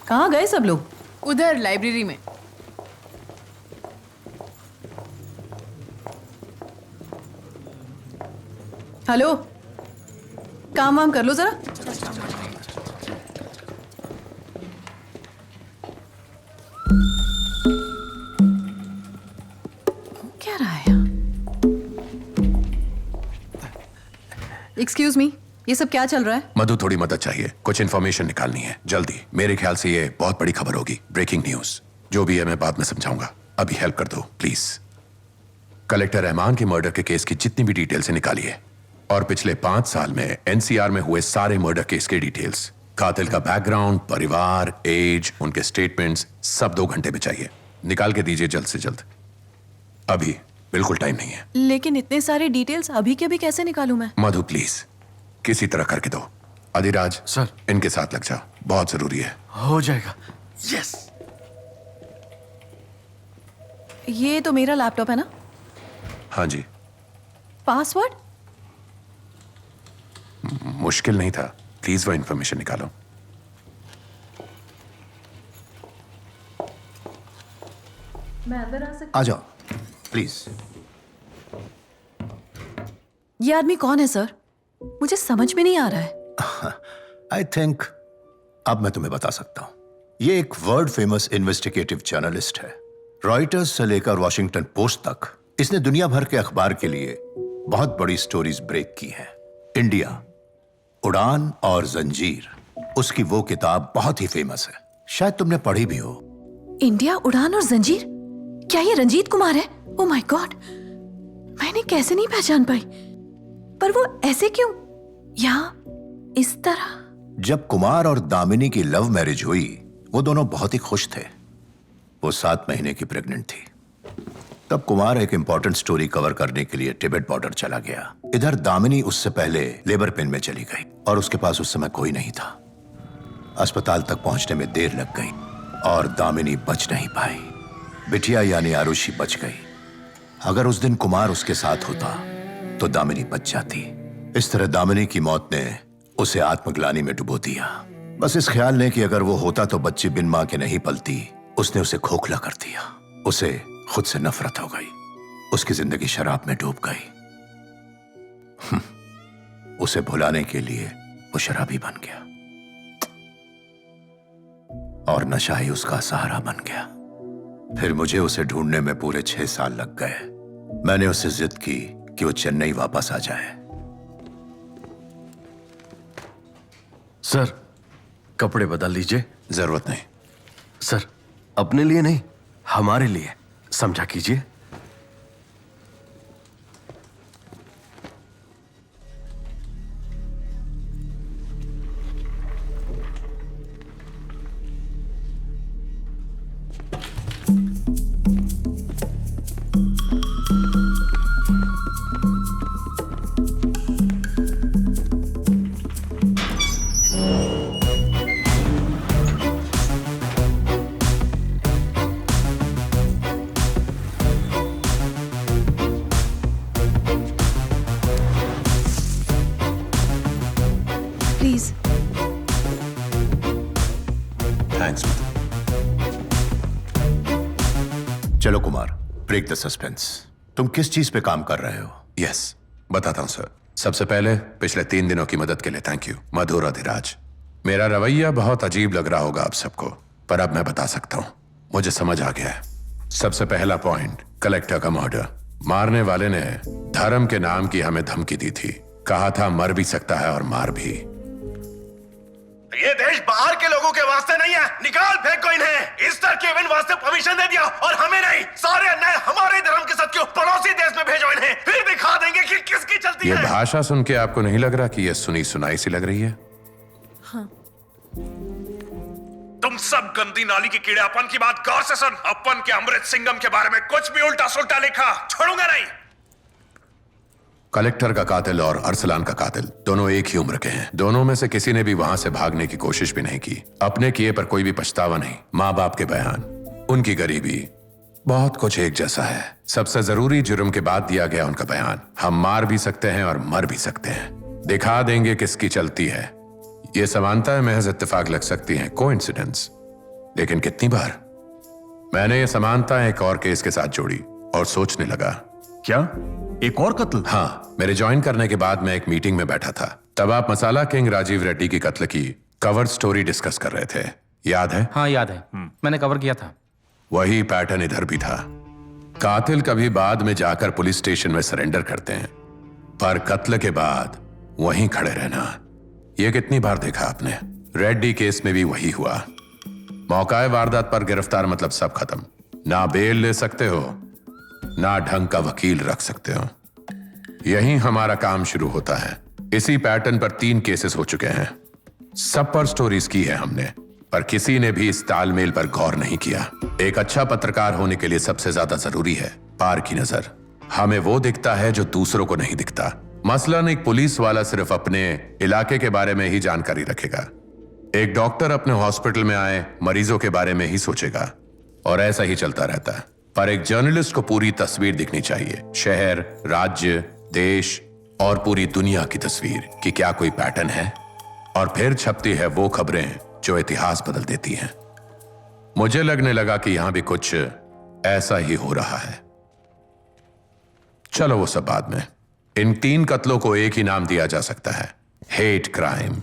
कहाँ गए सब लोग? उधर लाइब्रेरी में। हेलो, काम वाम कर लो जरा। क्या रहा है? एक्सक्यूज मी, ये सब क्या चल रहा है? मधु, थोड़ी मदद चाहिए, कुछ इन्फॉर्मेशन निकालनी है जल्दी। मेरे ख्याल से ये बहुत बड़ी खबर होगी, ब्रेकिंग न्यूज। जो भी है मैं बाद में समझाऊंगा, अभी हेल्प कर दो प्लीज। कलेक्टर रहमान के मर्डर के केस की जितनी भी डिटेल्स निकालिए, और पिछले 5 साल में एनसीआर में हुए सारे मर्डर केस के डिटेल्स, कातिल का बैकग्राउंड, परिवार, एज, उनके स्टेटमेंट्स, सब 2 घंटे में चाहिए। निकाल के दीजिए जल्द से जल्द, अभी बिल्कुल टाइम नहीं है। लेकिन इतने सारे डिटेल्स अभी के भी कैसे निकालूं मैं? मधु प्लीज किसी तरह करके दो। अधिराज सर, इनके साथ लग जा, बहुत जरूरी है। हो जाएगा। यस। ये तो मेरा लैपटॉप है ना? हाँ जी। पासवर्ड? मुश्किल नहीं था, प्लीज वो इंफॉर्मेशन निकालो। मैं अंदर आ सकती? आ जाओ प्लीज। ये आदमी कौन है सर? मुझे समझ में नहीं आ रहा है। आई थिंक अब मैं तुम्हें बता सकता हूं। ये एक वर्ल्ड फेमस इन्वेस्टिगेटिव जर्नलिस्ट है। रॉयटर्स से लेकर वॉशिंगटन पोस्ट तक इसने दुनिया भर के अखबार के लिए बहुत बड़ी स्टोरीज ब्रेक की हैं। इंडिया, उड़ान और जंजीर, उसकी वो किताब बहुत ही फेमस है, शायद तुमने पढ़ी भी हो। इंडिया, उड़ान और जंजीर? क्या ये रंजीत कुमार है? ओह माय गॉड, मैंने कैसे नहीं पहचान पाई। पर वो ऐसे क्यों यहाँ इस तरह? जब कुमार और दामिनी की लव मैरिज हुई, वो दोनों बहुत ही खुश थे। वो 7 महीने की प्रेग्नेंट थी। तब कुमार एक इंपॉर्टेंट स्टोरी कवर करने के लिए तिब्बत बॉर्डर चला गया। इधर दामिनी उससे पहले लेबर पेन में चली गई और उसके पास उस समय कोई नहीं था। अस्पताल तक पहुंचने में देर लग गई और दामिनी बच नहीं पाई। बिटिया यानी आरुषि बच गई। अगर उस दिन कुमार उसके साथ होता तो दामिनी बच जाती। इस तरह दामिनी की मौत ने उसे आत्मग्लानि में डुबो दिया। बस इस ख्याल ने कि अगर वो होता तो बच्ची बिन मां के नहीं पलती, उसने उसे खोखला कर दिया। उसे खुद से नफरत हो गई। उसकी जिंदगी शराब में डूब गई। उसे भुलाने के लिए वो शराबी बन गया और नशा ही उसका सहारा बन गया। फिर मुझे उसे ढूंढने में पूरे 6 साल लग गए। मैंने उससे जिद की कि वो चेन्नई वापस आ जाए। सर, कपड़े बदल लीजिए। जरूरत नहीं सर, अपने लिए नहीं, हमारे लिए समझा कीजिए। चलो कुमार, ब्रेक द सस्पेंस। तुम किस चीज पे काम कर रहे हो? यस, बताता हूं सर। सबसे पहले पिछले 3 दिनों की मदद के लिए थैंक यू, मधुर अधिराज। मेरा रवैया बहुत अजीब लग रहा होगा आप सबको, पर अब मैं बता सकता हूं, मुझे समझ आ गया है। सबसे पहला पॉइंट, कलेक्टर का मर्डर। मारने वाले ने धर्म के नाम की हमें धमकी दी थी, कहा था मर भी सकता है और मार भी। ये देश बाहर के लोगों के वास्ते नहीं है, निकाल फेंको इन्हें। ईस्टर के इवेंट वास्ते परमिशन दे दिया और हमें नहीं। सारे अन्याय हमारे धर्म के साथ क्यों? पड़ोसी देश में भेजो इन्हें, फिर दिखा देंगे कि किसकी चलती ये है। भाषा सुन के आपको नहीं लग रहा कि ये सुनी सुनाई सी लग रही है? हाँ। तुम सब गंदी नाली की कीड़े, अपन की बात गौर से सुन। अपन के अमृत सिंघम के बारे में कुछ भी उल्टा सुल्टा लिखा छोड़ूंगा नहीं। कलेक्टर का कातिल और अरसलान का कातिल दोनों एक ही उम्र के हैं। दोनों में से किसी ने भी वहां से भागने की कोशिश भी नहीं की। अपने किए पर कोई भी पछतावा नहीं। माँ बाप के बयान, उनकी गरीबी, बहुत कुछ एक जैसा है। सबसे जरूरी जुर्म के बाद दिया गया उनका बयान, हम मार भी सकते हैं और मर भी सकते हैं। दिखा देंगे किसकी चलती है। ये समानताएं महज इत्तेफाक लग सकती हैं, कोइंसिडेंस, लेकिन कितनी बार मैंने ये समानताएं एक और केस के साथ जोड़ी और सोचने लगा, क्या एक और कत्ल? हाँ, मेरे ज्वाइन करने के बाद मैं एक मीटिंग में बैठा था। तब आप मसाला किंग राजीव रेड्डी की कत्ल की कवर स्टोरी डिस्कस कर रहे थे, याद है? हाँ याद है, मैंने कवर किया था। वही पैटर्न इधर भी था। कातिल कभी बाद में जाकर पुलिस स्टेशन में सरेंडर करते हैं, पर कत्ल के बाद वहीं खड़े रहना, यह कितनी बार देखा आपने? रेड्डी केस में भी वही हुआ। मौकाए वारदात पर गिरफ्तार मतलब सब खत्म। ना बेल ले सकते हो, ना ढंग का वकील रख सकते हो। यहीं हमारा काम शुरू होता है। इसी पैटर्न पर 3 केसेस हो चुके हैं। सब पर स्टोरीज की है हमने, पर किसी ने भी इस तालमेल पर गौर नहीं किया। एक अच्छा पत्रकार होने के लिए सबसे ज्यादा जरूरी है पार की नजर। हमें वो दिखता है जो दूसरों को नहीं दिखता। मसलन एक पुलिस वाला सिर्फ अपने इलाके के बारे में ही जानकारी रखेगा। एक डॉक्टर अपने हॉस्पिटल में आए मरीजों के बारे में ही सोचेगा, और ऐसा ही चलता रहता है। पर एक जर्नलिस्ट को पूरी तस्वीर दिखनी चाहिए, शहर, राज्य, देश और पूरी दुनिया की तस्वीर कि क्या कोई पैटर्न है, और फिर छपती है वो खबरें जो इतिहास बदल देती हैं। मुझे लगने लगा कि यहां भी कुछ ऐसा ही हो रहा है। चलो वो सब बाद में। इन 3 कत्लों को एक ही नाम दिया जा सकता है, हेट क्राइम।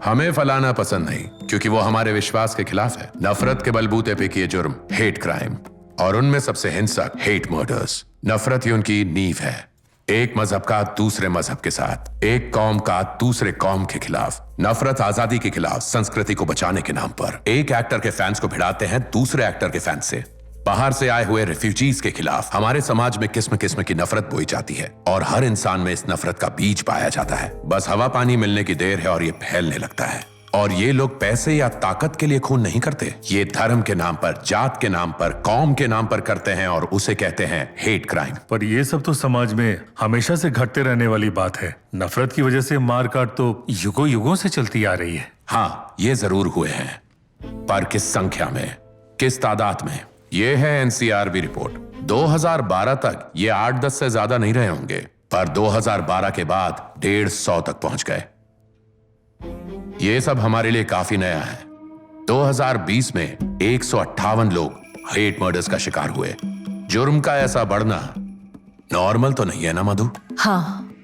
हमें फलाना पसंद नहीं क्योंकि वो हमारे विश्वास के खिलाफ है। नफरत के बलबूते पे किए जुर्म हेट क्राइम, और उनमें सबसे हिंसक हेट मर्डर्स। नफरत ही उनकी नींव है। एक मजहब का दूसरे मजहब के साथ, एक कौम का दूसरे कौम के खिलाफ। नफरत आजादी के खिलाफ, संस्कृति को बचाने के नाम पर। एक एक्टर के फैंस को भिड़ाते हैं दूसरे एक्टर के फैंस से। बाहर से आए हुए रिफ्यूजीज के खिलाफ हमारे समाज में किस्म किस्म की नफरत बोई जाती है, और हर इंसान में इस नफरत का बीज पाया जाता है। बस हवा पानी मिलने की देर है और ये फैलने लगता है। और ये लोग पैसे या ताकत के लिए खून नहीं करते, ये धर्म के नाम पर, जात के नाम पर, कौम के नाम पर करते हैं, और उसे कहते हैं हेट क्राइम। पर ये सब तो समाज में हमेशा से घटते रहने वाली बात है। नफरत की वजह से मारकाट तो युगों युगों से चलती आ रही है। हाँ, ये जरूर हुए हैं, पर किस संख्या में, किस तादाद में? ये है एनसीआरबी रिपोर्ट। 2012 तक ये 8-10 से ज्यादा नहीं रहे होंगे, पर 2012 के बाद 150 तक पहुंच गए। ये सब हमारे लिए काफी नया है। 2020 में 158 लोग हेट मर्डर्स का शिकार हुए। जुर्म का ऐसा बढ़ना नॉर्मल तो नहीं है ना मधु? हाँ,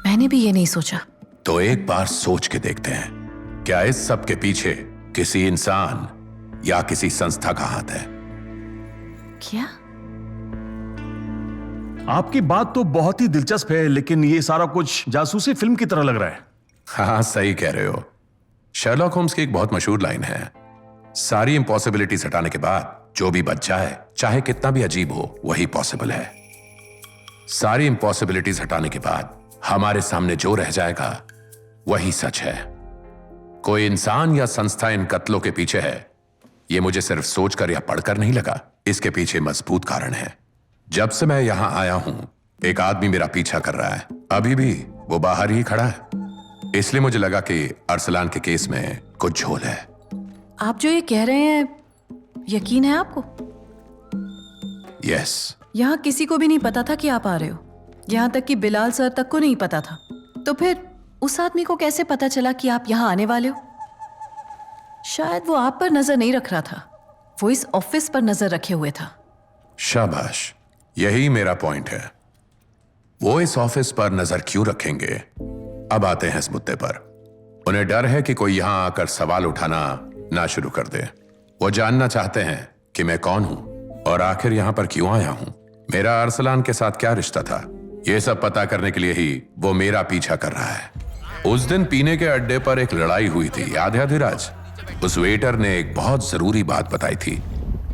मैंने भी ये नहीं सोचा। तो एक बार सोच के देखते हैं, क्या इस सब के पीछे किसी इंसान या किसी संस्था का हाथ है? क्या? आपकी बात तो बहुत ही दिलचस्प है, लेकिन ये सारा कुछ जासूसी फिल्म की तरह लग रहा है। हाँ, सही कह रहे हो। शर्लॉक होम्स की एक बहुत मशहूर लाइन है, सारी इम्पॉसिबिलिटीज हटाने के बाद जो भी बच जाए, चाहे कितना भी अजीब हो, वही पॉसिबल है। सारी इम्पॉसिबिलिटीज हटाने के बाद हमारे सामने जो रह जाएगा वही सच है। कोई इंसान या संस्था इन कत्लों के पीछे है, ये मुझे सिर्फ सोचकर या पढ़कर नहीं लगा। इसके पीछे मजबूत कारण है। जब से मैं यहां आया हूं, एक आदमी मेरा पीछा कर रहा है। अभी भी वो बाहर ही खड़ा है। इसलिए मुझे लगा कि अरसलान के केस में कुछ झोल है। आप जो ये कह रहे हैं, यकीन है आपको? यस। यहाँ किसी को भी नहीं पता था कि आप आ रहे हो। यहाँ तक कि बिलाल सर तक को नहीं पता था। तो फिर उस आदमी को कैसे पता चला कि आप यहाँ आने वाले हो? शायद वो आप पर नजर नहीं रख रहा था, वो इस ऑफिस पर नजर रखे हुए था। शाबाश, यही मेरा पॉइंट है। वो इस ऑफिस पर नजर क्यों रखेंगे? अब आते हैं इस मुद्दे पर। उन्हें डर है कि कोई यहां आकर सवाल उठाना ना शुरू कर दे। वो जानना चाहते हैं कि मैं कौन हूं और आखिर यहां पर क्यों आया हूं। मेरा अरसलान के साथ क्या रिश्ता था, ये सब पता करने के लिए ही वो मेरा पीछा कर रहा है। उस दिन पीने के अड्डे पर एक लड़ाई हुई थी, याद है धीराज? उस वेटर ने एक बहुत जरूरी बात बताई थी।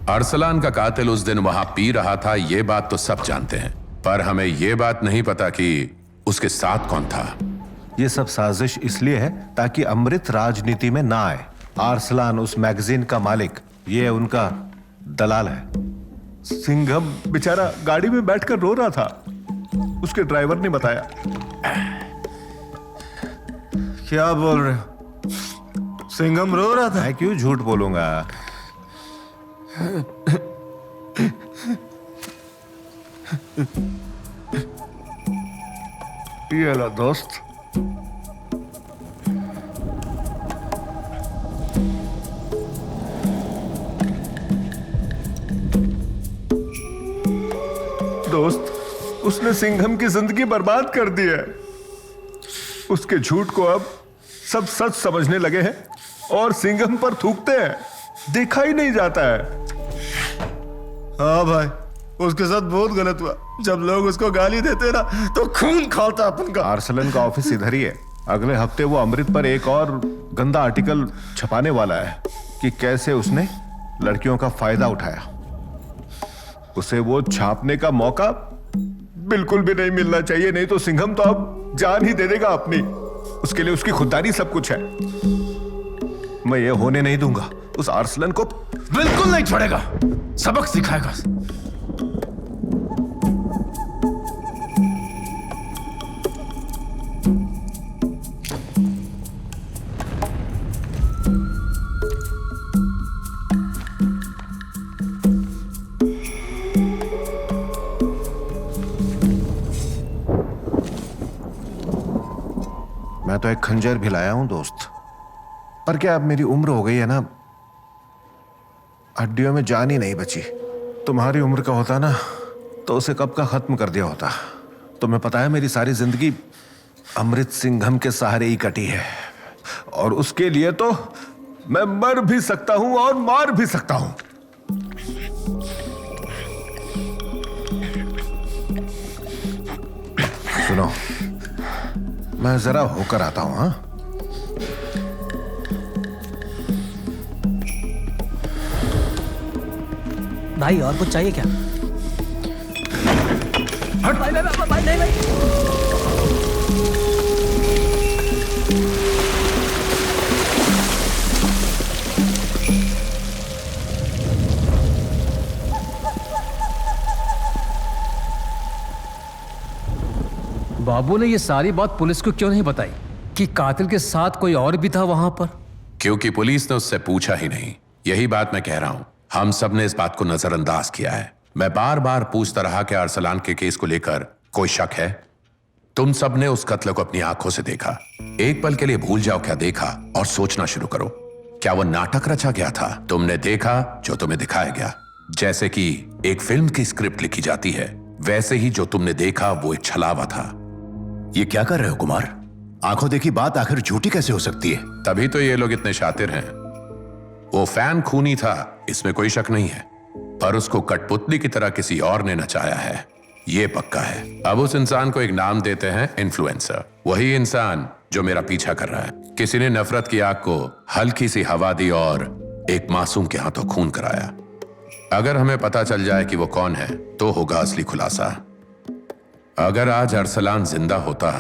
अरसलान का कातिल उस दिन वहां पी रहा था, ये बात तो सब जानते हैं, पर हमें ये बात नहीं पता कि उसके साथ कौन था। ये सब साजिश इसलिए है ताकि अमृत राजनीति में ना आए। अरसलान उस मैगजीन का मालिक, ये उनका दलाल है। सिंघम बेचारा गाड़ी में बैठकर रो रहा था, उसके ड्राइवर ने बताया। क्या बोल रहे हो? सिंघम रो रहा था? मैं क्यों झूठ बोलूंगा? ये लो दोस्त। दोस्त, उसने सिंघम की जिंदगी बर्बाद कर दी है। उसके झूठ को अब सब सच समझने लगे हैं और सिंघम पर थूकते हैं। देखा ही नहीं जाता है। हाँ भाई, उसके साथ बहुत गलत हुआ। जब लोग उसको गाली देते ना तो खून खौलता अपन का। अरसलन का ऑफिस इधर ही है। अगले हफ्ते वो अमृत पर एक और गंदा आर्टिकल छपाने वाला है कि कैसे उसने लड़कियों का फायदा उठाया। उसे वो छापने का मौका बिल्कुल भी नहीं मिलना चाहिए, नहीं तो सिंघम तो अब जान ही दे देगा अपनी। उसके लिए उसकी खुददारी सब कुछ है। मैं ये होने नहीं दूंगा। उस अरसलन को बिल्कुल नहीं छोड़ेगा, सबक सिखाएगा। मैं तो एक खंजर भी लाया हूं दोस्त, पर क्या अब मेरी उम्र हो गई है ना, हड्डियों में जान ही नहीं बची। तुम्हारी उम्र का होता ना तो उसे कब का खत्म कर दिया होता। तुम्हें पता है मेरी सारी जिंदगी अमृत सिंघम के सहारे ही कटी है, और उसके लिए तो मैं मर भी सकता हूं और मार भी सकता हूं। सुनो, मैं जरा होकर आता हूं। हाँ, भाई और कुछ चाहिए क्या? हट भाई, भाई, नहीं भाई। बाबू ने ये सारी बात पुलिस को क्यों नहीं बताई कि कातिल के साथ कोई और भी था वहां पर? क्योंकि पुलिस ने उससे पूछा ही नहीं। यही बात मैं कह रहा हूं, हम सब ने इस बात को नजरअंदाज किया है। मैं बार बार पूछता रहा कि अरसलान के केस को लेकर कोई शक है। तुम सब ने उस कत्ल को अपनी आंखों से देखा। एक पल के लिए भूल जाओ क्या देखा और सोचना शुरू करो। क्या वो नाटक रचा गया था? तुमने देखा जो तुम्हें दिखाया गया। जैसे कि एक फिल्म की स्क्रिप्ट लिखी जाती है, वैसे ही जो तुमने देखा वो एक छलावा था। ये क्या कर रहे हो कुमार? आंखों देखी बात आखिर झूठी कैसे हो सकती है? तभी तो ये लोग इतने शातिर हैं। वो फैन खूनी था, इसमें कोई शक नहीं है, पर उसको कठपुतली की तरह किसी और ने नचाया है, ये पक्का है। अब उस इंसान को एक नाम देते हैं इन्फ्लुएंसर। वही इंसान जो मेरा पीछा कर रहा है। किसी ने नफरत की आग को हल्की सी हवा दी और एक मासूम के हाथों खून कराया। अगर हमें पता चल जाए कि वो कौन है तो होगा असली खुलासा। अगर आज अरसलान जिंदा होता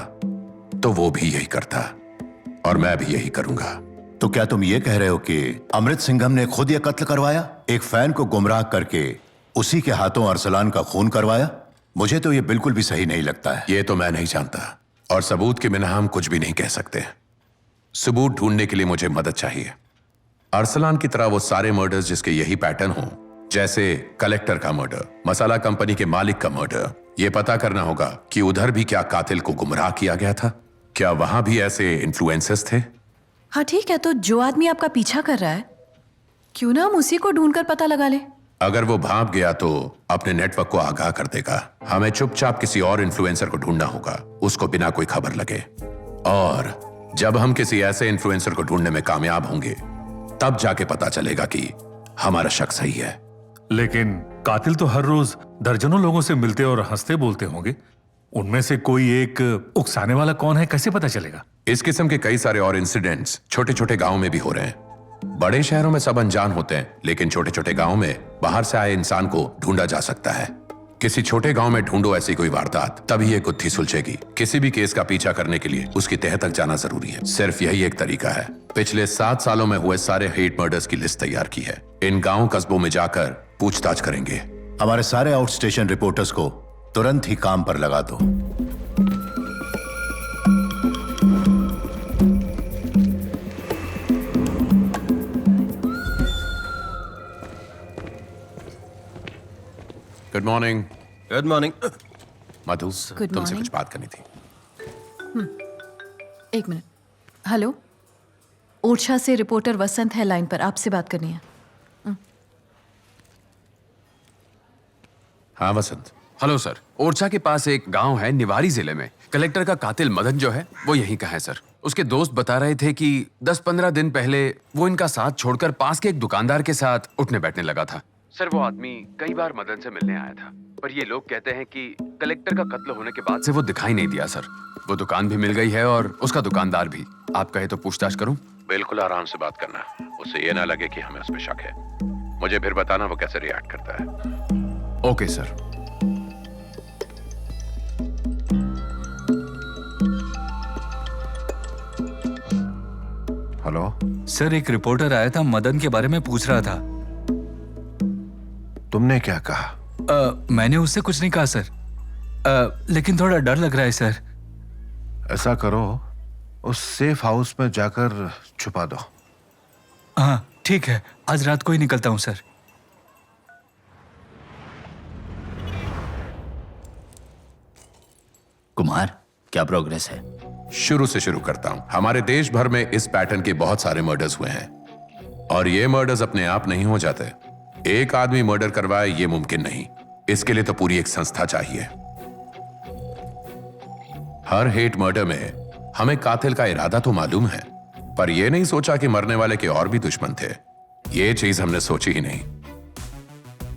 तो वो भी यही करता और मैं भी यही करूंगा। तो क्या तुम ये कह रहे हो कि अमृत सिंघम ने खुद ये कत्ल करवाया, एक फैन को गुमराह करके उसी के हाथों अरसलान का खून करवाया? मुझे तो ये बिल्कुल भी सही नहीं लगता है। ये तो मैं नहीं जानता, और सबूत के बिना हम कुछ भी नहीं कह सकते। सबूत ढूंढने के लिए मुझे मदद चाहिए। अरसलान की तरह वो सारे मर्डर्स जिसके यही पैटर्न हो, जैसे कलेक्टर का मर्डर, मसाला कंपनी के मालिक का मर्डर, ये पता करना होगा कि उधर भी क्या कातिल को गुमराह किया गया था। क्या वहां भी ऐसे इन्फ्लुएंसर्स थे? हाँ ठीक है, तो जो आदमी आपका पीछा कर रहा है, क्यों ना हम उसी को ढूंढकर पता लगा ले। अगर वो भाग गया तो अपने नेटवर्क को आगाह कर देगा। हमें चुपचाप किसी और इन्फ्लुएंसर को ढूंढना होगा, उसको बिना कोई खबर लगे। और जब हम किसी ऐसे इन्फ्लुएंसर को ढूंढने में कामयाब होंगे, तब जाके पता चलेगा कि हमारा शक सही है। लेकिन कातिल तो हर रोज दर्जनों लोगों से मिलते और हंसते बोलते होंगे। उनमें से कोई एक उकसाने वाला कौन है, कैसे पता चलेगा? इस किस्म के कई सारे और इंसिडेंट्स छोटे छोटे गांव में भी हो रहे हैं। बड़े शहरों में सब अनजान होते हैं, लेकिन छोटे छोटे गांव में बाहर से आए इंसान को ढूंढा जा सकता है। किसी छोटे गांव में ढूंढो ऐसी कोई वारदात, तभी ये गुत्थी सुलझेगी। किसी भी केस का पीछा करने के लिए उसकी तह तक जाना जरूरी है। सिर्फ यही एक तरीका है। पिछले 7 सालों में हुए सारे हेट मर्डर्स की लिस्ट तैयार की है। इन गांव कस्बों में जाकर पूछताछ करेंगे। हमारे सारे आउट स्टेशन रिपोर्टर्स को तुरंत ही काम पर लगा दो। Good morning. Good morning. Madhu, Good तुमसे morning. कुछ बात करनी थी। एक मिनट। हेलो, ओरछा से रिपोर्टर वसंत है लाइन पर, आपसे बात करनी है। हाँ वसंत। हेलो सर, ओरछा के पास एक गांव है निवारी जिले में। कलेक्टर का कातिल मदन जो है वो यहीं का है सर। उसके दोस्त बता रहे थे कि 10-15 दिन पहले वो इनका साथ छोड़कर पास के एक दुकानदार के साथ उठने बैठने लगा था। सर वो आदमी कई बार मदन से मिलने आया था, पर ये लोग कहते हैं कि कलेक्टर का कत्ल होने के बाद से वो दिखाई नहीं दिया सर। वो दुकान भी मिल गई है और उसका दुकानदार भी। आप कहे तो पूछताछ करूं? बिल्कुल आराम से बात करना, उससे ये ना लगे कि हमें उस पर शक है। मुझे फिर बताना वो कैसे रिएक्ट करता है। Okay sir. हेलो सर, एक रिपोर्टर आया था, मदन के बारे में पूछ रहा था। तुमने क्या कहा? मैंने उससे कुछ नहीं कहा सर, लेकिन थोड़ा डर लग रहा है सर। ऐसा करो, उस सेफ हाउस में जाकर छुपा दो। हाँ ठीक है, आज रात को ही निकलता हूँ सर। कुमार, क्या प्रोग्रेस है? शुरू से शुरू करता हूं। हमारे देश भर में इस पैटर्न के बहुत सारे मर्डर्स हुए हैं, और ये मर्डर्स अपने आप नहीं हो जाते। एक आदमी मर्डर करवाए ये मुमकिन नहीं। इसके लिए तो पूरी एक संस्था चाहिए। हर हेट मर्डर में हमें कातिल का इरादा तो मालूम है, पर यह नहीं सोचा कि मरने वाले के और भी दुश्मन थे। ये चीज हमने सोची ही नहीं,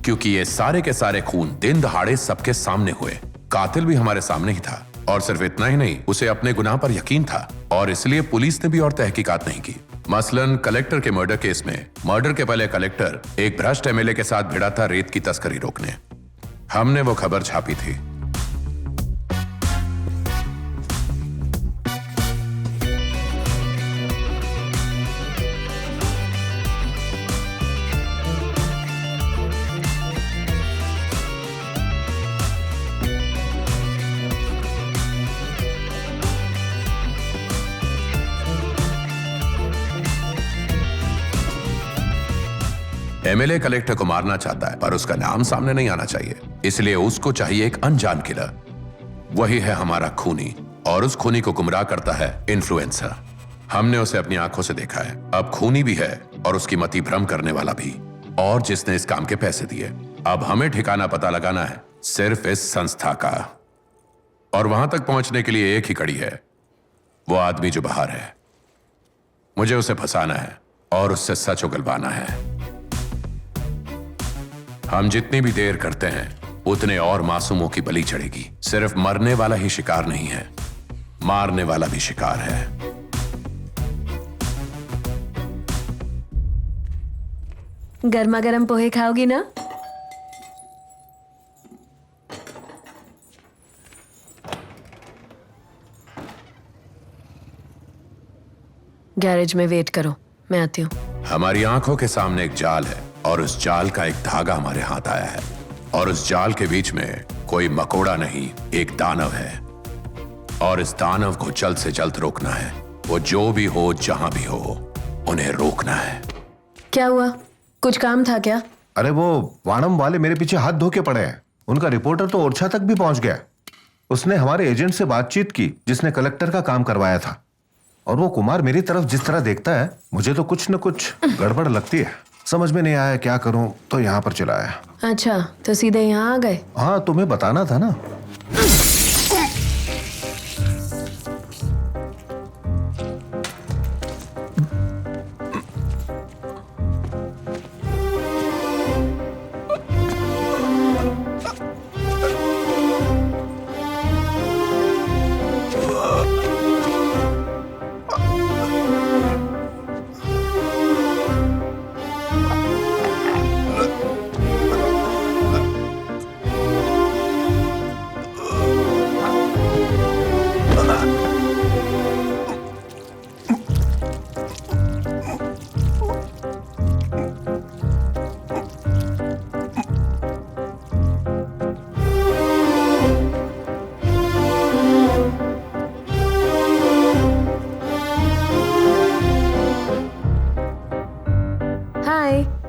क्योंकि ये सारे के सारे खून दिन दहाड़े सबके सामने हुए। कातिल भी हमारे सामने ही था, और सिर्फ इतना ही नहीं, उसे अपने गुनाह पर यकीन था, और इसलिए पुलिस ने भी और तहकीकात नहीं की। मसलन कलेक्टर के मर्डर केस में, मर्डर के पहले कलेक्टर एक भ्रष्ट एमएलए के साथ भिड़ा था रेत की तस्करी रोकने। हमने वो खबर छापी थी। एमएलए कलेक्टर को मारना चाहता है, पर उसका नाम सामने नहीं आना चाहिए, इसलिए उसको चाहिए एक अनजान किलर। वही है हमारा खूनी, और उस खूनी को गुमराह करता है इन्फ्लुएंसर। हमने उसे अपनी आंखों से देखा है। अब खूनी भी है और उसकी मति भ्रम करने वाला भी, और जिसने इस काम के पैसे दिए। अब हमें ठिकाना पता लगाना है सिर्फ इस संस्था का, और वहां तक पहुंचने के लिए एक ही कड़ी है, वो आदमी जो बाहर है। मुझे उसे फंसाना है और उससे सच उगलवाना है। हम जितनी भी देर करते हैं उतने और मासूमों की बलि चढ़ेगी। सिर्फ मरने वाला ही शिकार नहीं है, मारने वाला भी शिकार है। गर्मा गर्म पोहे खाओगी ना? गैरेज में वेट करो, मैं आती हूँ। हमारी आंखों के सामने एक जाल है, और उस जाल का एक धागा हमारे हाथ आया है, और उस जाल के बीच में कोई मकोड़ा नहीं, एक दानव है, और इस दानव को जल्द से जल्द रोकना है। वो जो भी हो, जहां भी हो, उन्हें रोकना है। क्या हुआ? कुछ काम था क्या? अरे वो वाणम वाले मेरे पीछे हाथ धो के पड़े हैं। उनका रिपोर्टर तो ओरछा तक भी पहुंच गया। उसने हमारे एजेंट से बातचीत की जिसने कलेक्टर का काम करवाया था, और वो कुमार मेरी तरफ जिस तरह देखता है, मुझे तो कुछ न कुछ गड़बड़ लगती है। समझ में नहीं आया क्या करूं, तो यहाँ पर चला आया। अच्छा, तो सीधे यहाँ आ गए? हाँ, तुम्हें बताना था ना।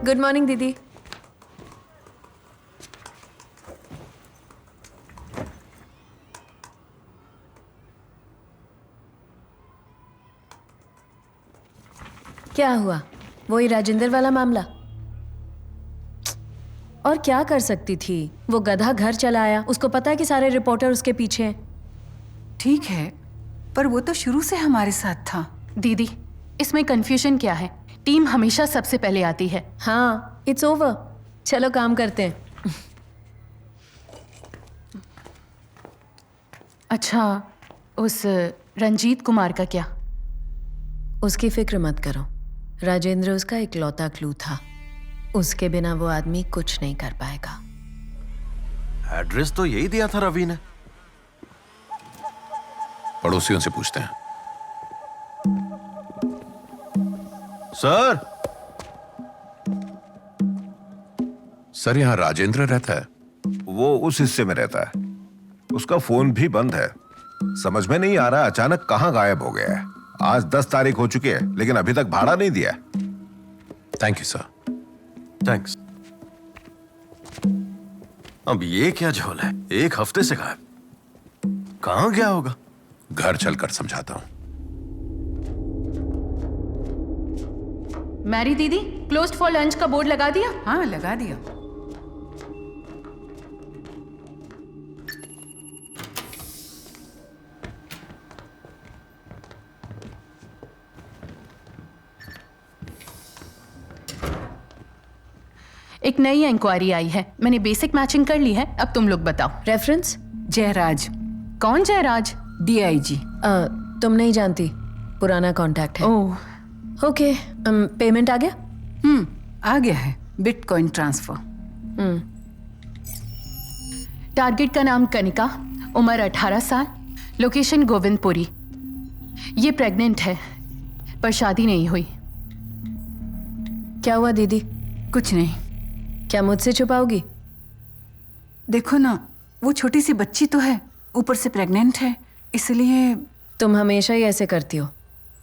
गुड मॉर्निंग दीदी। क्या हुआ? वही राजेंद्र वाला मामला? और क्या कर सकती थी? वो गधा घर चला आया, उसको पता है कि सारे रिपोर्टर उसके पीछे हैं। ठीक है, पर वो तो शुरू से हमारे साथ था। दीदी, इसमें कंफ्यूजन क्या है? टीम हमेशा सबसे पहले आती है। हाँ, इट्स ओवर, चलो काम करते हैं। अच्छा, उस रंजीत कुमार का क्या? उसकी फिक्र मत करो, राजेंद्र उसका इकलौता क्लू था। उसके बिना वो आदमी कुछ नहीं कर पाएगा। एड्रेस तो यही दिया था रवि ने। पड़ोसियों से पूछते हैं। सर सर, यहाँ राजेंद्र रहता है? वो उस हिस्से में रहता है। उसका फोन भी बंद है। समझ में नहीं आ रहा अचानक कहां गायब हो गया है। आज 10 तारीख हो चुकी है, लेकिन अभी तक भाड़ा नहीं दिया। Thank you sir. थैंक्स। अब ये क्या झोल है? 1 हफ्ते से गायब। कहां गया होगा? घर चलकर समझाता हूं। मैरी दीदी, क्लोज्ड फॉर लंच का बोर्ड लगा दिया? हाँ, लगा दिया। एक नई इंक्वायरी आई है, मैंने बेसिक मैचिंग कर ली है। अब तुम लोग बताओ। रेफरेंस? जयराज। कौन जयराज? DIG। तुम नहीं जानती, पुराना कांटेक्ट है। ओह, ओके। पेमेंट आ गया? आ गया है, बिटकॉइन ट्रांसफर। टारगेट का नाम कनिका, उम्र 18 साल, लोकेशन गोविंदपुरी। ये प्रेग्नेंट है पर शादी नहीं हुई। क्या हुआ दीदी? कुछ नहीं। क्या मुझसे छुपाओगी? देखो ना, वो छोटी सी बच्ची तो है, ऊपर से प्रेग्नेंट है, इसलिए। तुम हमेशा ही ऐसे करती हो।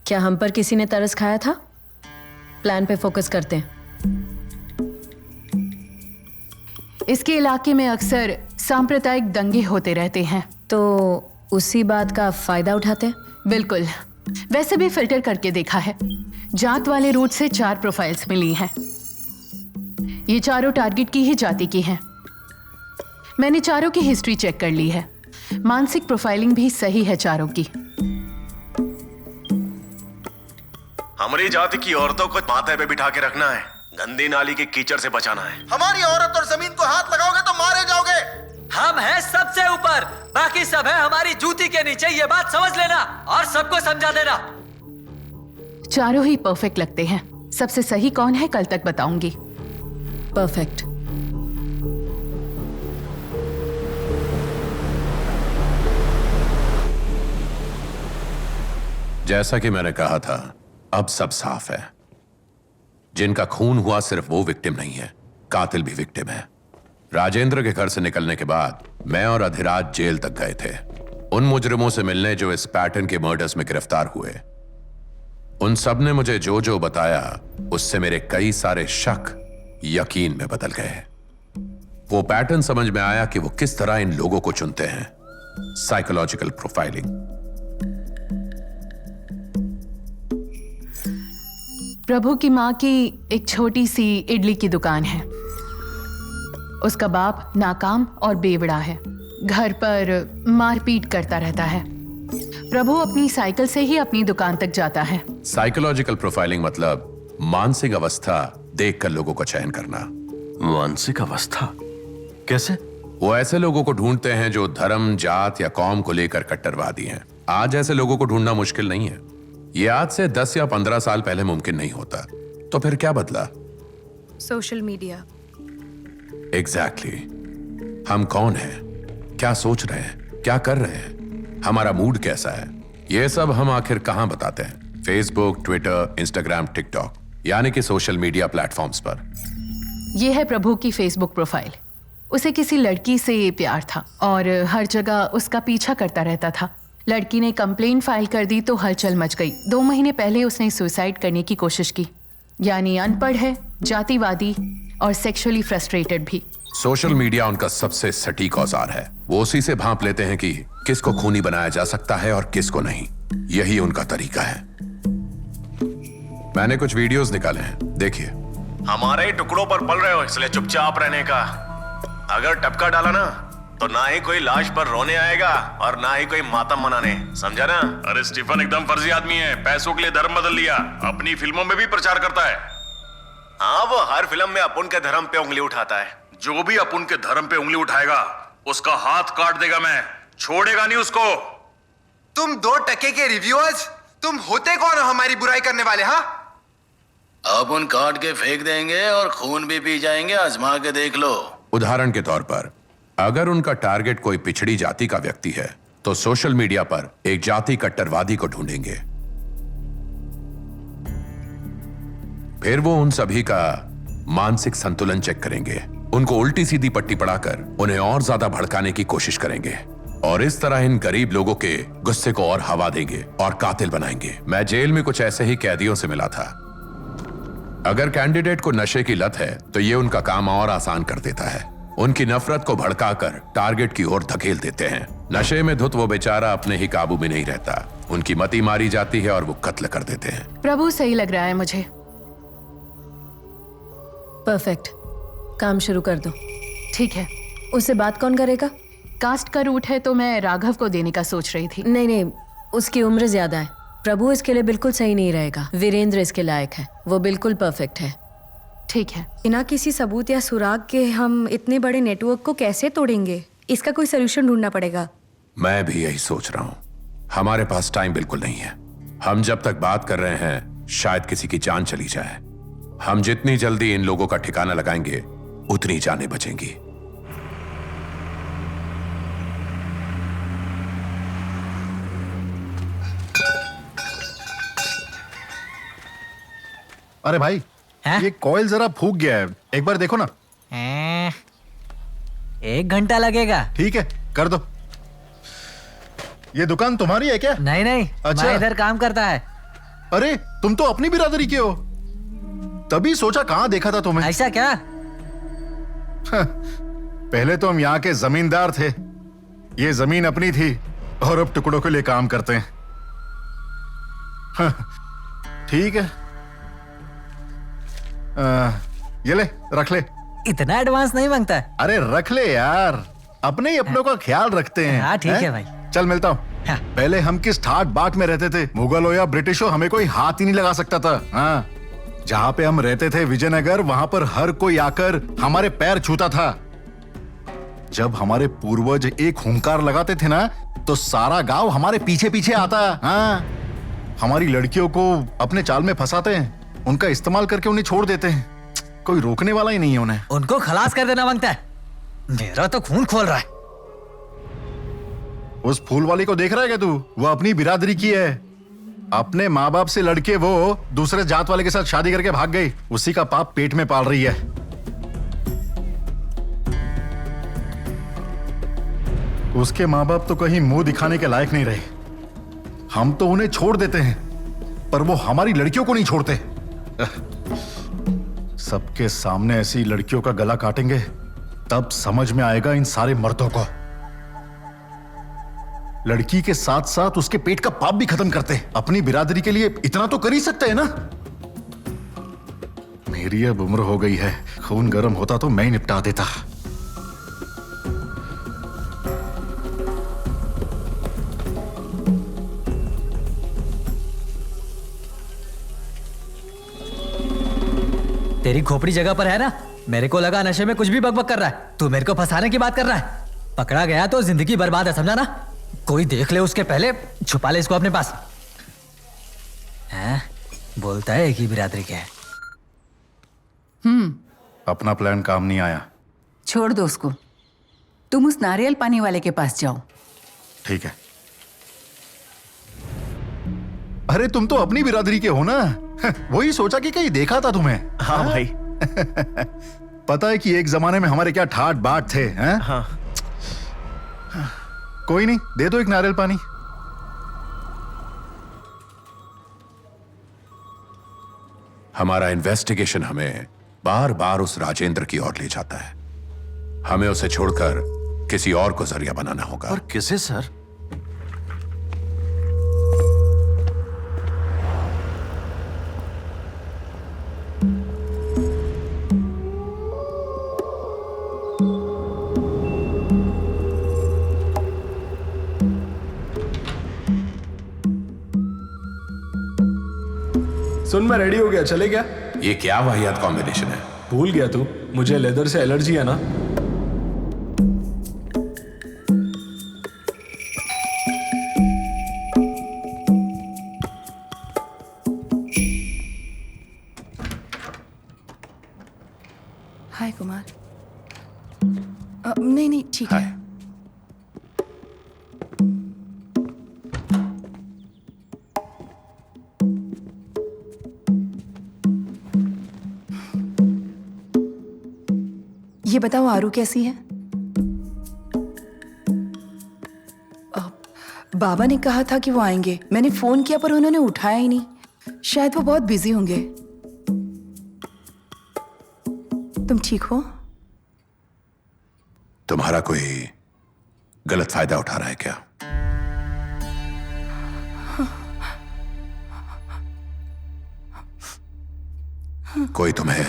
क्या हम पर किसी ने तरस खाया था? प्लान पे फोकस करते हैं। इसके इलाके में अक्सर सांप्रदायिक दंगे होते रहते हैं। तो उसी बात का फायदा उठाते हैं? बिल्कुल। वैसे भी फिल्टर करके देखा है, जात वाले रूट से 4 प्रोफाइल्स मिली हैं। ये चारों टारगेट की ही जाति की हैं। मैंने चारों की हिस्ट्री चेक कर ली है। मानसिक प्रोफाइलिंग भी सही है चारों की। हमारी जाति की औरतों को माथे पे बिठा के रखना है, गंदी नाली के कीचड़ से बचाना है। हमारी औरत और जमीन को हाथ लगाओगे तो मारे जाओगे। हम हैं सबसे ऊपर, बाकी सब है हमारी जूती के नीचे। ये बात समझ लेना और सबको समझा देना। चारों ही परफेक्ट लगते हैं। सबसे सही कौन है कल तक बताऊंगी। परफेक्ट। जैसा कि मैंने कहा था, अब सब साफ है। जिनका खून हुआ सिर्फ वो विक्टिम नहीं है, कातिल भी विक्टिम है। राजेंद्र के घर से निकलने के बाद मैं और अधिराज जेल तक गए थे, उन मुजरिमों से मिलने जो इस पैटर्न के मर्डर्स में गिरफ्तार हुए। उन सब ने मुझे जो जो बताया, उससे मेरे कई सारे शक यकीन में बदल गए। वो पैटर्न समझ में आया कि वो किस तरह इन लोगों को चुनते हैं। Psychological profiling. प्रभु की माँ की एक छोटी सी इडली की दुकान है। उसका बाप नाकाम और बेवड़ा है। घर पर मारपीट करता रहता है। प्रभु अपनी साइकिल से ही अपनी दुकान तक जाता है। साइकोलॉजिकल प्रोफाइलिंग मतलब मानसिक अवस्था देखकर लोगों को चयन करना। मानसिक अवस्था कैसे? वो ऐसे लोगों को ढूंढते हैं जो धर्म, जात या कौम को लेकर कट्टरवादी हैं। आज ऐसे लोगों को ढूंढना मुश्किल नहीं है। ये आज से 10 या 15 साल पहले मुमकिन नहीं होता। तो फिर क्या बदला? Social media. एग्जैक्टली। हम कौन हैं, क्या सोच रहे हैं, क्या कर रहे हैं, हमारा मूड कैसा है, ये सब हम आखिर कहां बताते हैं? फेसबुक, ट्विटर, इंस्टाग्राम, टिकटॉक, यानी कि सोशल मीडिया प्लेटफॉर्म्स पर। यह है प्रभु की फेसबुक प्रोफाइल। उसे किसी लड़की से प्यार था और हर जगह उसका पीछा करता रहता था। लड़की ने कंप्लेन फाइल कर दी तो हलचल मच गई। 2 महीने पहले उसने सुसाइड करने की कोशिश की। यानी अनपढ़ है, जातिवादी और सेक्सुअली फ्रस्ट्रेटेड भी। सोशल मीडिया उनका सबसे सटीक औजार है। वो उसी से भांप लेते हैं कि किसको खूनी बनाया जा सकता है और किसको नहीं। यही उनका तरीका है। मैंने कुछ वीडियोस निकाले हैं, देखिए। हमारे ही टुकड़ों पर पल रहे हो, इसलिए चुपचाप रहने का। अगर टपका डाला ना तो ना ही कोई लाश पर रोने आएगा और ना ही कोई मातम मनाने, समझा ना? अरे स्टीफन एकदम फर्जी आदमी है। पैसों के लिए धर्म बदल लिया। अपनी फिल्मों में भी प्रचार करता है। हाँ, वो हर फिल्म में अपुन के धर्म पे उंगली उठाता है। जो भी अपुन के धर्म पे उंगली उठाएगा उसका हाथ काट देगा मैं, छोड़ेगा नहीं उसको। तुम 2 टके के रिव्यूअर्स, तुम होते कौन हो हमारी बुराई करने वाले? हाँ, अब उन काट के फेंक देंगे और खून भी पी जाएंगे, आजमा के देख लो। उदाहरण के तौर पर, अगर उनका टारगेट कोई पिछड़ी जाति का व्यक्ति है तो सोशल मीडिया पर एक जाति कट्टरवादी को ढूंढेंगे। फिर वो उन सभी का मानसिक संतुलन चेक करेंगे, उनको उल्टी सीधी पट्टी पढ़ाकर उन्हें और ज्यादा भड़काने की कोशिश करेंगे और इस तरह इन गरीब लोगों के गुस्से को और हवा देंगे और कातिल बनाएंगे। मैं जेल में कुछ ऐसे ही कैदियों से मिला था। अगर कैंडिडेट को नशे की लत है तो ये उनका काम और आसान कर देता है। उनकी नफरत को भड़काकर टारगेट की ओर धकेल देते हैं। नशे में धुत वो बेचारा अपने ही काबू में नहीं रहता। उनकी मति मारी जाती है और वो कत्ल कर देते हैं। प्रभु सही लग रहा है मुझे। परफेक्ट, काम शुरू कर दो। ठीक है। उससे बात कौन करेगा? कास्ट का रूट है तो मैं राघव को देने का सोच रही थी। नहीं, उसकी उम्र ज्यादा है। प्रभु इसके लिए बिल्कुल सही नहीं रहेगा। वीरेंद्र इसके लायक है, वो बिल्कुल परफेक्ट है। ठीक है। बिना किसी सबूत या सुराग के हम इतने बड़े नेटवर्क को कैसे तोड़ेंगे? इसका कोई सलूशन ढूंढना पड़ेगा। मैं भी यही सोच रहा हूं। हमारे पास टाइम बिल्कुल नहीं है। हम जब तक बात कर रहे हैं शायद किसी की जान चली जाए। हम जितनी जल्दी इन लोगों का ठिकाना लगाएंगे उतनी जानें बचेंगी। अरे भाई, ये कॉइल जरा फूक गया है, एक बार देखो ना। 1 घंटा लगेगा। ठीक है, कर दो। ये दुकान तुम्हारी है क्या? नहीं, अच्छा, मैं इधर काम करता है। अरे तुम तो अपनी बिरादरी के हो, तभी सोचा कहां देखा था तुम्हें। ऐसा क्या? पहले तो हम यहाँ के जमींदार थे, ये जमीन अपनी थी और अब टुकड़ों के लिए काम करते हैं। ठीक है, ये ले, रख ले। इतना एडवांस नहीं मांगता है। अरे रख ले यार, अपने ही अपनों का ख्याल रखते हैं। हाँ ठीक है भाई। चल मिलता हूँ। पहले हम किस ठाट बाट में रहते थे, मुगल हो या ब्रिटिश हो, हमें कोई हाथ ही नहीं लगा सकता था। हाँ, जहाँ पे हम रहते थे विजयनगर, वहां पर हर कोई आकर हमारे पैर छूता था। जब हमारे पूर्वज एक हुंकार लगाते थे ना तो सारा गांव हमारे पीछे पीछे आता। हाँ, हमारी लड़कियों को अपने चाल में फंसाते हैं, उनका इस्तेमाल करके उन्हें छोड़ देते हैं। कोई रोकने वाला ही नहीं है उन्हें। उनको खलास कर देना मांगता है। मेरा तो खून खोल रहा है। उस फूल वाली को देख रहा है क्या तू? वो अपनी बिरादरी की है। अपने माँ बाप से लड़के वो दूसरे जात वाले के साथ शादी करके भाग गई। उसी का पाप पेट में पाल रही है। उसके माँ बाप तो कहीं मुंह दिखाने के लायक नहीं रहे। हम तो उन्हें छोड़ देते हैं, पर वो हमारी लड़कियों को नहीं छोड़ते। सबके सामने ऐसी लड़कियों का गला काटेंगे, तब समझ में आएगा इन सारे मर्दों को। लड़की के साथ साथ उसके पेट का पाप भी खत्म करते। अपनी बिरादरी के लिए इतना तो कर ही सकते हैं ना। मेरी अब उम्र हो गई है, खून गर्म होता तो मैं ही निपटा देता। तेरी खोपड़ी जगह पर है ना? मेरे को लगा नशे में कुछ भी बकबक कर रहा है। तू मेरे को फंसाने की बात कर रहा है। पकड़ा गया तो जिंदगी बर्बाद है, समझा ना? कोई देख ले उसके पहले छुपा ले इसको अपने पास। हैं? बोलता है एक ही बिरादरी के है। अपना प्लान काम नहीं आया। छोड़ दो उसको, तुम उस नारियल पानी वाले के पास जाओ। ठीक है। अरे तुम तो अपनी बिरादरी के हो ना। वही सोचा कि कहीं देखा था तुम्हें। हाँ भाई। पता है कि एक जमाने में हमारे क्या ठाट बाट थे, हैं? हाँ। कोई नहीं, दे दो एक नारियल पानी। हमारा इन्वेस्टिगेशन हमें बार बार उस राजेंद्र की ओर ले जाता है। हमें उसे छोड़कर किसी और को जरिया बनाना होगा। और किसे सर? सुन, मैं रेडी हो गया, चले क्या? ये क्या वाहियात कॉम्बिनेशन है? भूल गया तू? मुझे लेदर से एलर्जी है ना। हाय कुमार। नहीं नहीं ठीक है। ये बताओ आरू कैसी है? बाबा ने कहा था कि वो आएंगे। मैंने फोन किया पर उन्होंने उठाया ही नहीं। शायद वो बहुत बिजी होंगे। तुम ठीक हो? तुम्हारा कोई गलत फायदा उठा रहा है क्या? कोई तुम्हें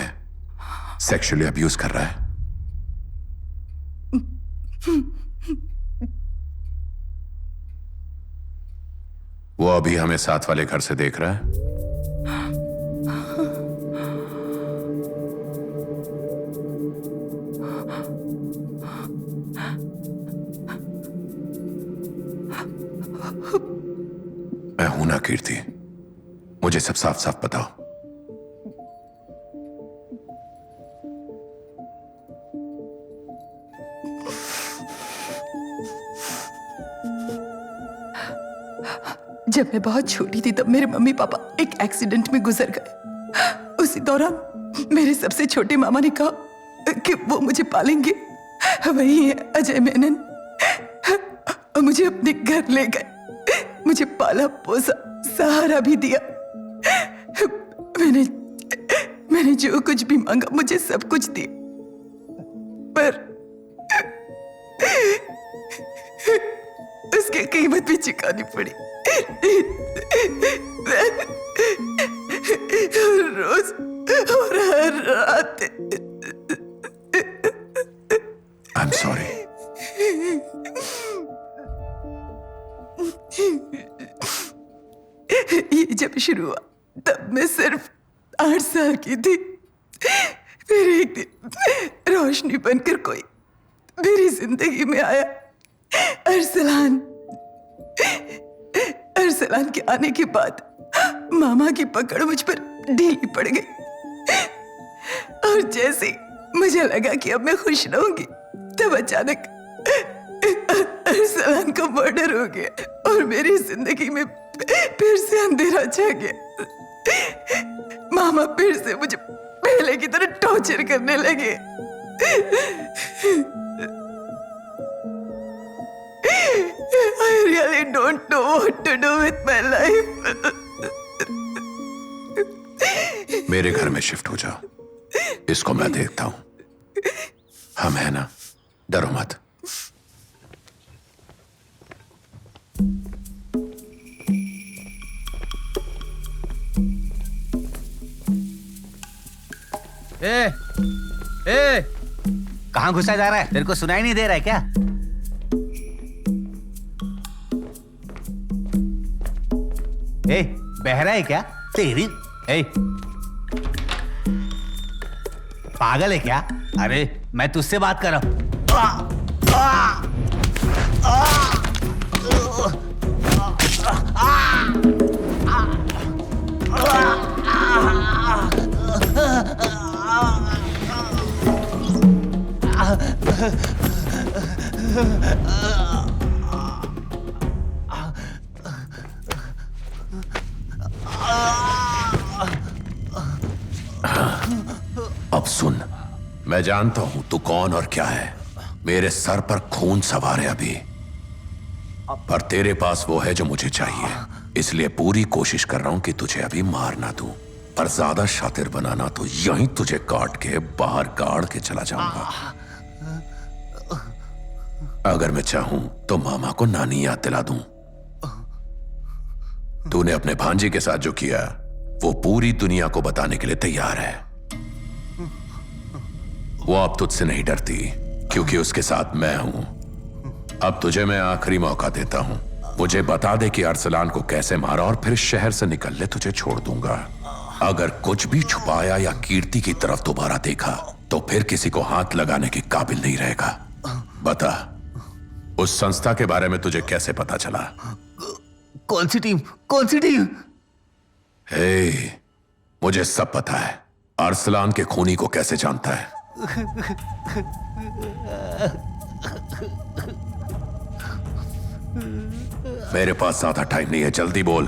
सेक्सुअली अब्यूज कर रहा है? वो अभी हमें साथ वाले घर से देख रहा है। मैं हूं ना कीर्ति, मुझे सब साफ साफ बताओ। जब मैं बहुत छोटी थी तब मेरे मम्मी पापा एक एक्सीडेंट में गुजर गए। उसी दौरान मेरे सबसे छोटे मामा ने कहा कि वो मुझे पालेंगे। वही है अजय मेनन। मुझे अपने घर ले गए, मुझे पाला पोसा, सहारा भी दिया। मैंने जो कुछ भी मांगा मुझे सब कुछ दिया, पर उसकी कीमत भी चुकानी पड़ी। रोज और हर रात। I am sorry. ये जब शुरू हुआ तब मैं सिर्फ 8 साल की थी। फिर एक दिन रोशनी बनकर कोई मेरी जिंदगी में आया। अरसलान के आने के बाद मामा की पकड़ मुझ पर ढीली पड़ गई और जैसे मुझे लगा कि अब मैं खुश रहूंगी तब अचानक अरसलान का मर्डर हो गया और मेरी जिंदगी में फिर से अंधेरा छा गया। मामा फिर से मुझे पहले की तरह टॉर्चर करने लगे। I really don't know what to do with my life. मेरे घर में शिफ्ट हो जाओ, इसको मैं देखता हूं। हम है ना, डरो मत। ए, कहाँ घुसा जा रहा है? तेरे को सुनाई नहीं दे रहा है क्या? ए, बहरा है क्या? तेरी ए, पागल है क्या? अरे मैं तुझसे बात कर रहा हूं। अब सुन, मैं जानता हूं तू कौन और क्या है। मेरे सर पर खून सवार है अभी, पर तेरे पास वो है जो मुझे चाहिए। इसलिए पूरी कोशिश कर रहा हूं कि तुझे अभी मार ना दूं, पर ज्यादा शातिर बनाना तो यहीं तुझे काट के बाहर गाड़ के चला जाऊंगा। अगर मैं चाहूं तो मामा को नानी याद दिला दूं। तूने अपने भांजे के साथ जो किया वो पूरी दुनिया को बताने के लिए तैयार है। वो अब तुझसे नहीं डरती क्योंकि उसके साथ मैं हूं। अब तुझे मैं आखिरी मौका देता हूं। मुझे बता दे कि अरसलान को कैसे मारा और फिर शहर से निकल ले, तुझे छोड़ दूंगा। अगर कुछ भी छुपाया या कीर्ति की तरफ दोबारा देखा तो फिर किसी को हाथ लगाने के काबिल नहीं रहेगा। बता, उस संस्था के बारे में तुझे कैसे पता चला? कौन सी टीम? कौन सी टीम? हे, मुझे सब पता है। अरसलान के खूनी को कैसे जानता है? मेरे पास ज्यादा टाइम नहीं है, जल्दी बोल।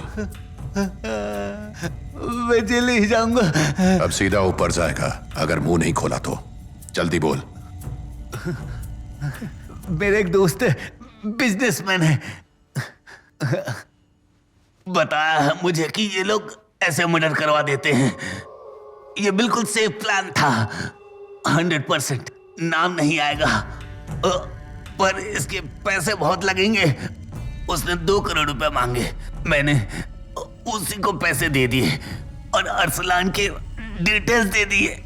मैं जेल ही जाऊंगा। अब सीधा ऊपर जाएगा अगर मुंह नहीं खोला तो। जल्दी बोल। मेरा एक दोस्त है, बिजनेसमैन है, बताया मुझे कि ये लोग ऐसे मर्डर करवा देते हैं। ये बिल्कुल सेफ प्लान था। 100% नाम नहीं आएगा, पर इसके पैसे बहुत लगेंगे। उसने 2 करोड़ रुपए मांगे, मैंने उसी को पैसे दे दिए और अरसलान के डिटेल्स दे दिए।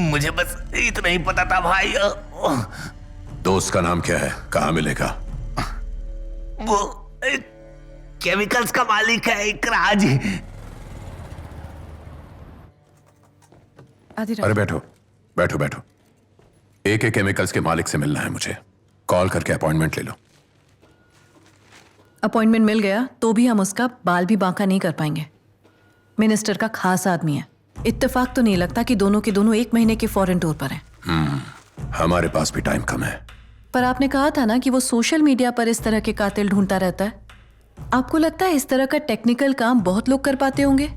मुझे बस इतना ही पता था भाई। दोस्त का नाम क्या है? कहाँ मिलेगा? वो केमिकल्स का मालिक है, एक राज। अरे बैठो बैठो बैठो। AK केमिकल्स के मालिक से मिलना है मुझे। कॉल करके अपॉइंटमेंट ले लो। अपॉइंटमेंट मिल गया तो भी हम उसका बाल भी बांका नहीं कर पाएंगे। मिनिस्टर का खास आदमी है। इत्तेफाक तो नहीं लगता कि दोनों के दोनों 1 महीने के फॉरेन टूर पर हैं। हमारे पास भी टाइम कम है। पर आपने कहा था ना कि वो सोशल मीडिया पर इस तरह के कातिल ढूंढता रहता है। आपको लगता है इस तरह का टेक्निकल काम बहुत लोग कर पाते होंगे?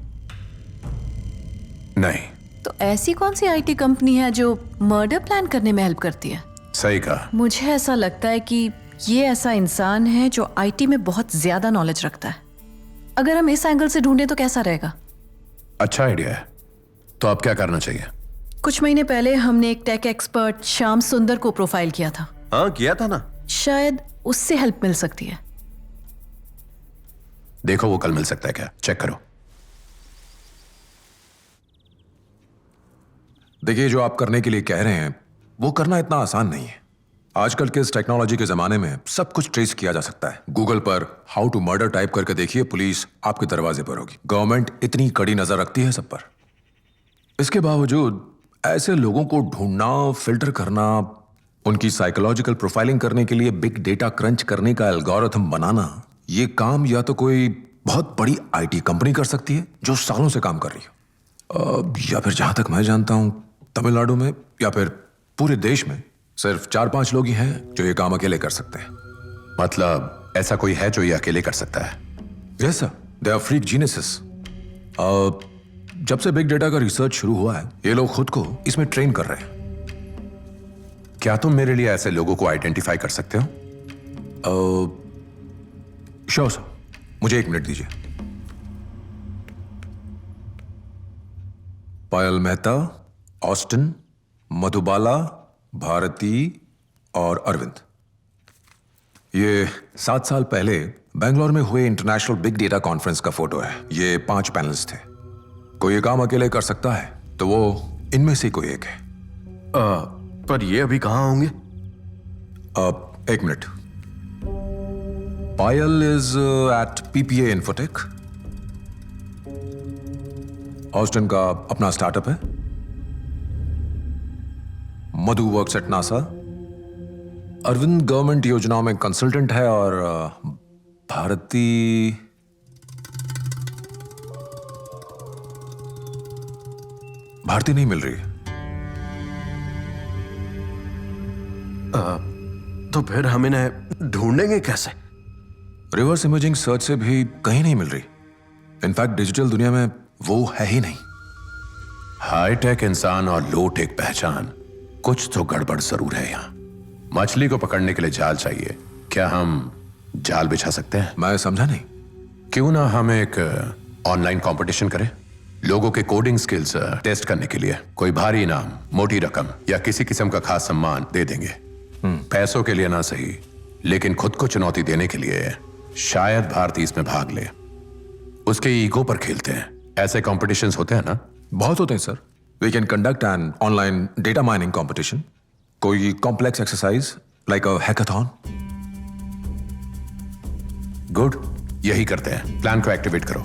नहीं। तो ऐसी कौन सी IT कंपनी है जो मर्डर प्लान करने में हेल्प करती है? सही कहा। मुझे ऐसा लगता है कि ये ऐसा इंसान है जो IT में बहुत ज्यादा नॉलेज रखता है। अगर हम इस एंगल से ढूंढें तो कैसा रहेगा? अच्छा आइडिया है। तो अब क्या करना चाहिए? कुछ महीने पहले हमने एक टेक एक्सपर्ट श्याम सुंदर को प्रोफाइल किया था। हाँ किया था ना। शायद उससे हेल्प मिल सकती है। देखो वो कल मिल सकता है क्या? चेक करो। देखिए, जो आप करने के लिए कह रहे हैं वो करना इतना आसान नहीं है। आजकल के इस टेक्नोलॉजी के जमाने में सब कुछ ट्रेस किया जा सकता है। गूगल पर हाउ टू मर्डर टाइप करके देखिए, पुलिस आपके दरवाजे पर होगी। गवर्नमेंट इतनी कड़ी नजर रखती है सब पर। इसके बावजूद ऐसे लोगों को ढूंढना, फिल्टर करना, उनकी साइकोलॉजिकल प्रोफाइलिंग करने के लिए बिग डेटा क्रंच करने का एल्गोरिथम बनाना, ये काम या तो कोई बहुत बड़ी IT कंपनी कर सकती है जो सालों से काम कर रही है, या फिर जहां तक मैं जानता हूं तमिलनाडु में या फिर पूरे देश में सिर्फ 4-5 लोग ही हैं जो ये काम अकेले कर सकते हैं। मतलब ऐसा कोई है जो ये अकेले कर सकता है? Yes sir, they are freak geniuses. जब से बिग डेटा का रिसर्च शुरू हुआ है ये लोग खुद को इसमें ट्रेन कर रहे हैं। क्या तुम मेरे लिए ऐसे लोगों को आइडेंटिफाई कर सकते हो? श्योर सर, मुझे 1 मिनट दीजिए। पायल मेहता, ऑस्टिन, मधुबाला, भारती और अरविंद। ये 7 साल पहले बेंगलोर में हुए इंटरनेशनल बिग डेटा कॉन्फ्रेंस का फोटो है। ये 5 पैनलिस्ट थे। कोई ये काम अकेले कर सकता है तो वो इनमें से कोई एक है। पर ये अभी कहाँ होंगे? एक minute. Payal is at PPA Infotech. Austin का अपना स्टार्टअप है। Madhu works at NASA. Arvind government योजनाओं में कंसल्टेंट है। और भारती नहीं मिल रही। तो फिर हम इन्हें ढूंढेंगे कैसे? रिवर्स इमेजिंग सर्च से भी कहीं नहीं मिल रही। इनफैक्ट डिजिटल दुनिया में वो है ही नहीं। हाईटेक इंसान और लो टेक पहचान, कुछ तो गड़बड़ जरूर है यहाँ। मछली को पकड़ने के लिए जाल चाहिए, क्या हम जाल बिछा सकते हैं? मैं समझा नहीं। क्यों ना हम एक ऑनलाइन कंपटीशन करें, लोगों के कोडिंग स्किल्स टेस्ट करने के लिए। कोई भारी इनाम, मोटी रकम या किसी किस्म का खास सम्मान दे देंगे। पैसों के लिए ना सही, लेकिन खुद को चुनौती देने के लिए शायद भारती इसमें भाग ले। उसके ईगो पर खेलते हैं। ऐसे कॉम्पिटिशन्स होते हैं ना? बहुत होते हैं sir. We can conduct an online data mining competition. कोई complex exercise like a hackathon. Good, यही करते हैं। प्लान को एक्टिवेट करो।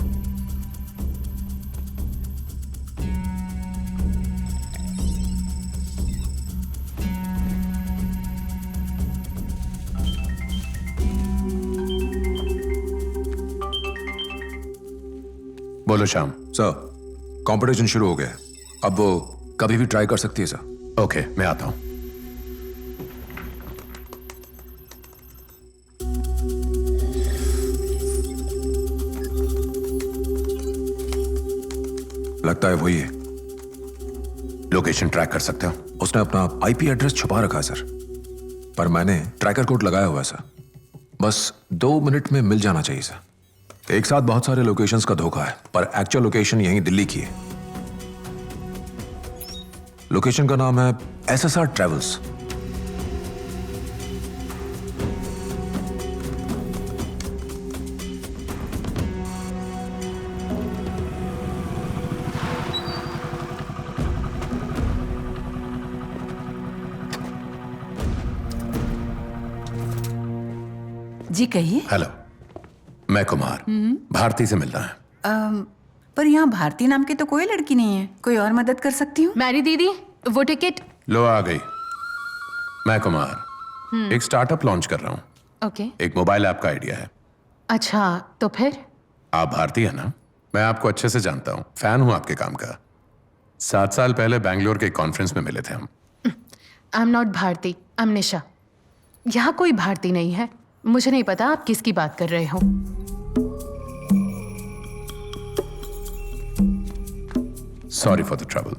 बोलो श्याम। सर, कंपटीशन शुरू हो गया है। अब वो कभी भी ट्राई कर सकती है सर। ओके, मैं आता हूं। लगता है वही है। लोकेशन ट्रैक कर सकते हो? उसने अपना आईपी एड्रेस छुपा रखा है सर, पर मैंने ट्रैकर कोड लगाया हुआ है सर। बस 2 मिनट में मिल जाना चाहिए सर। एक साथ बहुत सारे लोकेशंस का धोखा है, पर एक्चुअल लोकेशन यहीं दिल्ली की है। लोकेशन का नाम है SSR ट्रैवल्स। जी कहिए। हेलो, मैं कुमार। भारती से मिलना है। पर यहाँ भारती नाम की तो कोई लड़की नहीं है। कोई और मदद कर सकती हूँ? मैरी दीदी, वो टिकट। लो आ गई। मैं कुमार एक स्टार्टअप लॉन्च कर रहा हूँ। ओके। एक मोबाइल ऐप का आइडिया है। अच्छा, तो फिर? आप भारती है ना? मैं आपको अच्छे से जानता हूँ, फैन हूँ आपके काम का। 7 साल पहले बैंगलोर के कॉन्फ्रेंस में मिले थे हम। I am not Bharti, I am Nisha. यहाँ कोई भारती नहीं है। मुझे नहीं पता आप किसकी बात कर रहे हो। Sorry for the trouble.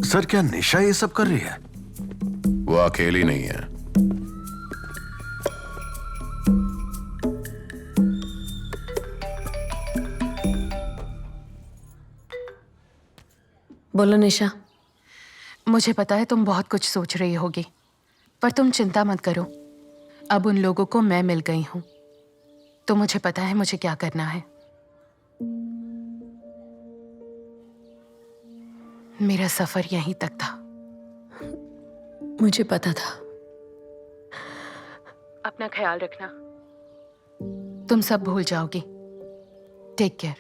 Sir, क्या निशा ये सब कर रही है? वो अकेली नहीं है। बोलो निशा। मुझे पता है तुम बहुत कुछ सोच रही होगी, पर तुम चिंता मत करो। अब उन लोगों को मैं मिल गई हूं, तो मुझे पता है मुझे क्या करना है। मेरा सफर यहीं तक था। मुझे पता था। अपना ख्याल रखना। तुम सब भूल जाओगी। Take care.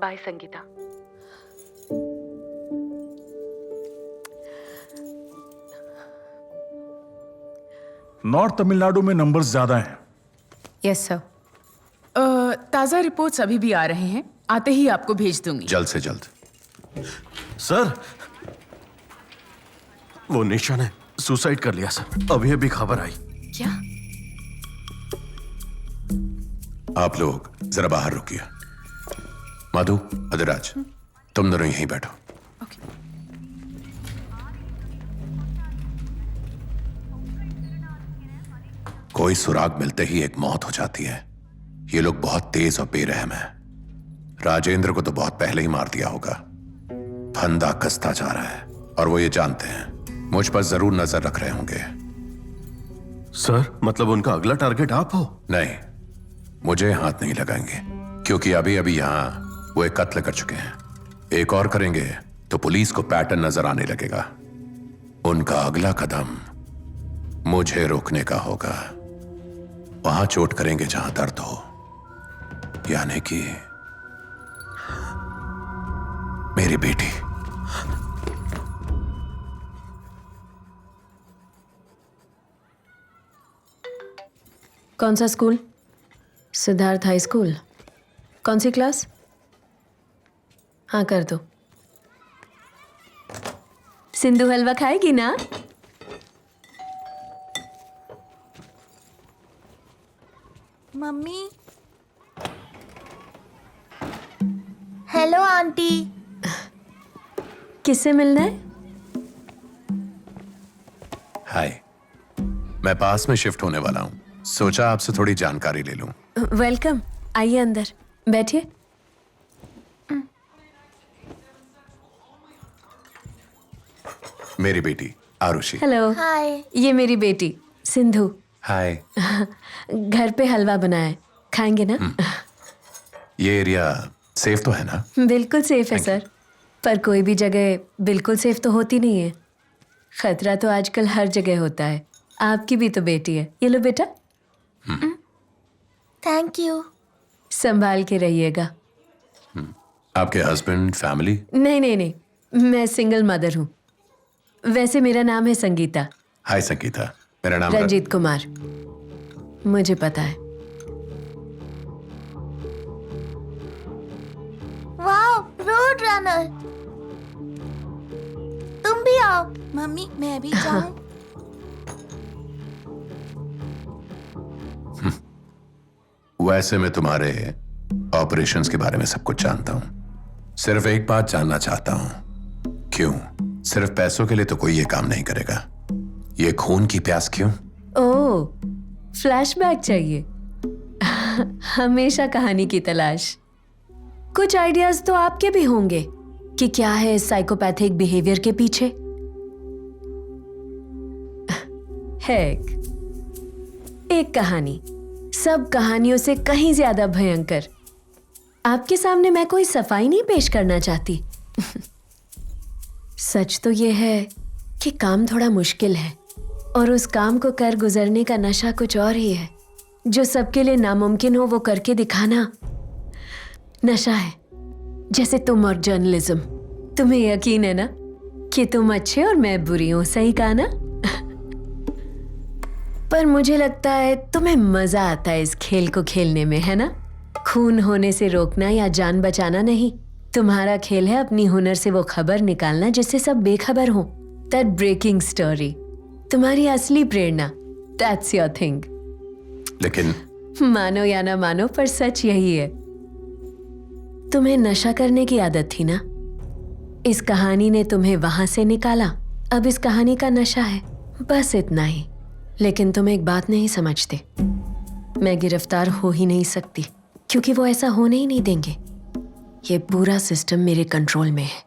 Bye Sangeeta. North Tamil Nadu में नंबर्स ज्यादा हैं। Yes sir. ताज़ा रिपोर्ट्स अभी भी आ रहे हैं, आते ही आपको भेज दूंगी। जल्द से जल्द। सर, वो निशा ने सुसाइड कर लिया सर। अभी अभी खबर आई। क्या? आप लोग जरा बाहर रुकिए। मधु, अधिराज, तुम दोनों यहीं बैठो। कोई सुराग मिलते ही एक मौत हो जाती है। ये लोग बहुत तेज और बेरहम है। राजेंद्र को तो बहुत पहले ही मार दिया होगा। फंदा कसता जा रहा है और वो ये जानते हैं। मुझ पर जरूर नजर रख रहे होंगे। सर, मतलब उनका अगला टारगेट आप हो? नहीं, मुझे हाथ नहीं लगाएंगे, क्योंकि अभी अभी यहां वो एक कत्ल कर चुके हैं। एक और करेंगे तो पुलिस को पैटर्न नजर आने लगेगा। उनका अगला कदम मुझे रोकने का होगा। वहां चोट करेंगे जहां दर्द हो, यानी कि मेरी बेटी। कौन सा स्कूल? Siddharth high school. कौन सी क्लास? हाँ कर दो। सिंधु हलवा खाएगी ना? मम्मी। Hello aunty. किससे मिलना है? हाय, मैं पास में शिफ्ट होने वाला हूं, सोचा आपसे थोड़ी जानकारी ले लूं। वेलकम, आइए अंदर बैठिए। मेरी बेटी आरुषि। हेलो। हाय। ये मेरी बेटी सिंधु। हाय। घर पे हलवा बनाया है, खाएंगे ना? ये एरिया सेफ तो है ना? बिल्कुल सेफ है सर, पर कोई भी जगह बिल्कुल सेफ तो होती नहीं है। खतरा तो आजकल हर जगह होता है। आपकी भी तो बेटी है। ये लो बेटा। Thank you. संभाल के रहिएगा। आपके हस्बैंड, फैमिली? नहीं नहीं नहीं, मैं सिंगल मदर हूँ। वैसे मेरा नाम है संगीता। हाय संगीता, मेरा नाम रंजीत कुमार। मुझे पता है। Wow, road runner. तुम भी आओ। मम्मी मैं भी जाऊं? वैसे मैं तुम्हारे ऑपरेशंस के बारे में सब कुछ जानता हूं। सिर्फ एक बात जानना चाहता हूं, क्यों? सिर्फ पैसों के लिए तो कोई ये काम नहीं करेगा। ये खून की प्यास क्यों? ओह, फ्लैशबैक चाहिए? हमेशा कहानी की तलाश। कुछ आइडियाज तो आपके भी होंगे कि क्या है इस साइकोपैथिक बिहेवियर के पीछे। है एक कहानी, सब कहानियों से कहीं ज्यादा भयंकर। आपके सामने मैं कोई सफाई नहीं पेश करना चाहती। सच तो यह है कि काम थोड़ा मुश्किल है, और उस काम को कर गुजरने का नशा कुछ और ही है। जो सबके लिए नामुमकिन हो वो करके दिखाना नशा है। जैसे तुम और जर्नलिज्म। तुम्हें यकीन है ना कि तुम अच्छे और मैं बुरी हूं, सही कहा ना? पर मुझे लगता है तुम्हें मजा आता है इस खेल को खेलने में, है ना? खून होने से रोकना या जान बचाना नहीं। तुम्हारा खेल है अपनी हुनर से वो खबर निकालना जिससे सब बेखबर हो। दैट ब्रेकिंग स्टोरी, तुम्हारी असली प्रेरणा। That's your thing. लेकिन मानो या ना मानो, पर सच यही है। तुम्हें नशा करने की आदत थी ना? इस कहानी ने तुम्हें वहां से निकाला। अब इस कहानी का नशा है, बस इतना ही। लेकिन तुम एक बात नहीं समझते, मैं गिरफ्तार हो ही नहीं सकती, क्योंकि वो ऐसा होने ही नहीं देंगे। ये पूरा सिस्टम मेरे कंट्रोल में है।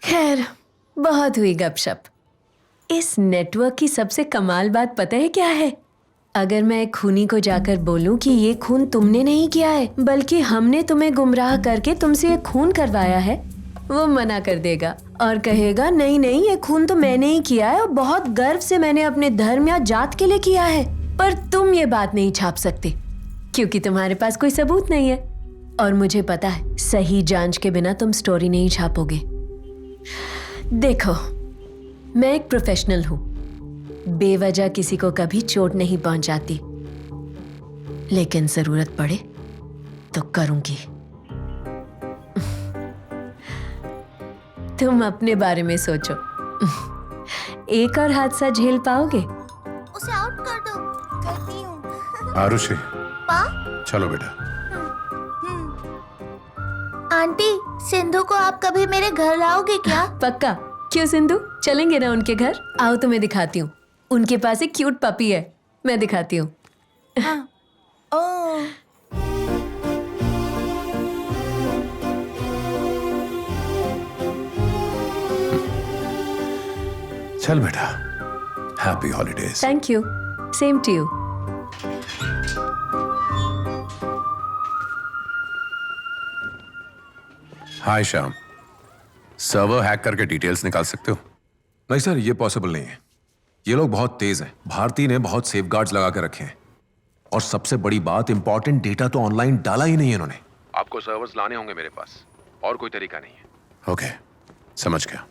खैर, बहुत हुई गपशप। इस नेटवर्क की सबसे कमाल बात पता है क्या है? अगर मैं एक खूनी को जाकर बोलूं कि ये खून तुमने नहीं किया है, बल्कि हमने तुम्हें गुमराह करके तुमसे ये खून करवाया है, वो मना कर देगा और कहेगा नहीं नहीं, ये खून तो मैंने ही किया है और बहुत गर्व से मैंने अपने धर्म या जात के लिए किया है। पर तुम ये बात नहीं छाप सकते, क्योंकि तुम्हारे पास कोई सबूत नहीं है। और मुझे पता है, सही जांच के बिना तुम स्टोरी नहीं छापोगे। देखो, मैं एक प्रोफेशनल हूं, बेवजह किसी को कभी चोट नहीं पहुंचाती, लेकिन जरूरत पड़े तो करूंगी। तुम अपने बारे में सोचो। एक और हादसा झेल पाओगे? उसे आउट कर दो। करती हूँ। आरुषि, पा? चलो बेटा। आंटी, सिंधु को आप कभी मेरे घर लाओगे क्या? पक्का। क्यों सिंधु, चलेंगे ना उनके घर। आओ तुम्हें दिखाती हूँ। उनके पास एक क्यूट पपी है, मैं दिखाती हूँ। हाँ। ओह। चल बेटा, happy holidays. Thank you, same to you. Hi Shyam, server hack करके डिटेल्स निकाल सकते हो? नहीं सर, ये पॉसिबल नहीं है। ये लोग बहुत तेज हैं। भारती ने बहुत सेफगार्ड्स लगा के रखे हैं, और सबसे बड़ी बात, इंपॉर्टेंट डेटा तो ऑनलाइन डाला ही नहीं है इन्होंने। आपको सर्वर्स लाने होंगे मेरे पास, और कोई तरीका नहीं है। ओके, समझ गया।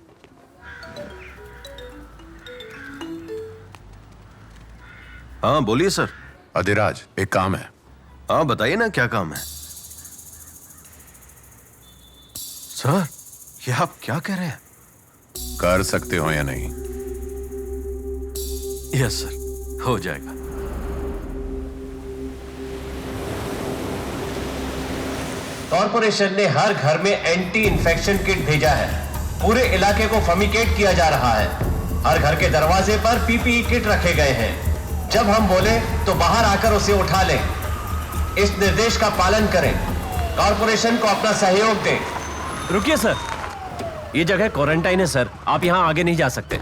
हाँ बोलिए सर। अधिराज, एक काम है। हाँ बताइए ना, क्या काम है? सर, ये आप क्या कह रहे हैं? कर सकते हो या नहीं? यस सर, हो जाएगा। कॉर्पोरेशन ने हर घर में एंटी इन्फेक्शन किट भेजा है। पूरे इलाके को फमिकेट किया जा रहा है। हर घर के दरवाजे पर पीपीई किट रखे गए हैं। जब हम बोले तो बाहर आकर उसे उठा लें। इस निर्देश का पालन करें। कॉर्पोरेशन को अपना सहयोग दें। रुकिए सर, ये जगह क्वारंटाइन है सर, आप यहाँ आगे नहीं जा सकते।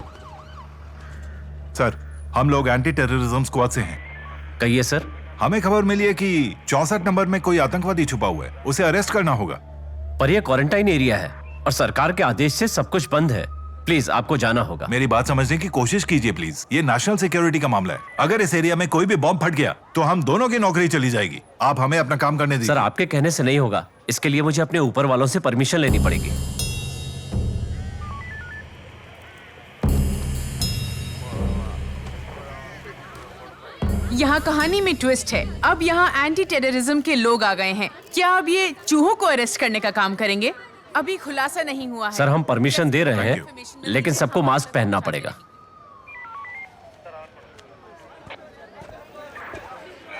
सर, हम लोग एंटी टेररिज्म स्क्वाड से हैं। कहिए सर। हमें खबर मिली है कि 64 नंबर में कोई आतंकवादी छुपा हुआ है, उसे अरेस्ट करना होगा। पर यह क्वारंटाइन एरिया है और सरकार के आदेश से सब कुछ बंद है। प्लीज आपको जाना होगा। मेरी बात समझने की कोशिश कीजिए प्लीज। ये नेशनल सिक्योरिटी का मामला है। अगर इस एरिया में कोई भी बॉम्ब फट गया तो हम दोनों की नौकरी चली जाएगी। आप हमें अपना काम करने दीजिए। सर, आपके कहने से नहीं होगा। इसके लिए मुझे अपने ऊपर वालों से परमिशन लेनी पड़ेगी। यहाँ कहानी में ट्विस्ट है। अब यहाँ एंटी टेररिज्म के लोग आ गए हैं। क्या अब ये चूहों को अरेस्ट करने का काम करेंगे? अभी खुलासा नहीं हुआ है। सर, हम परमिशन दे रहे हैं, लेकिन सबको मास्क पहनना पड़ेगा।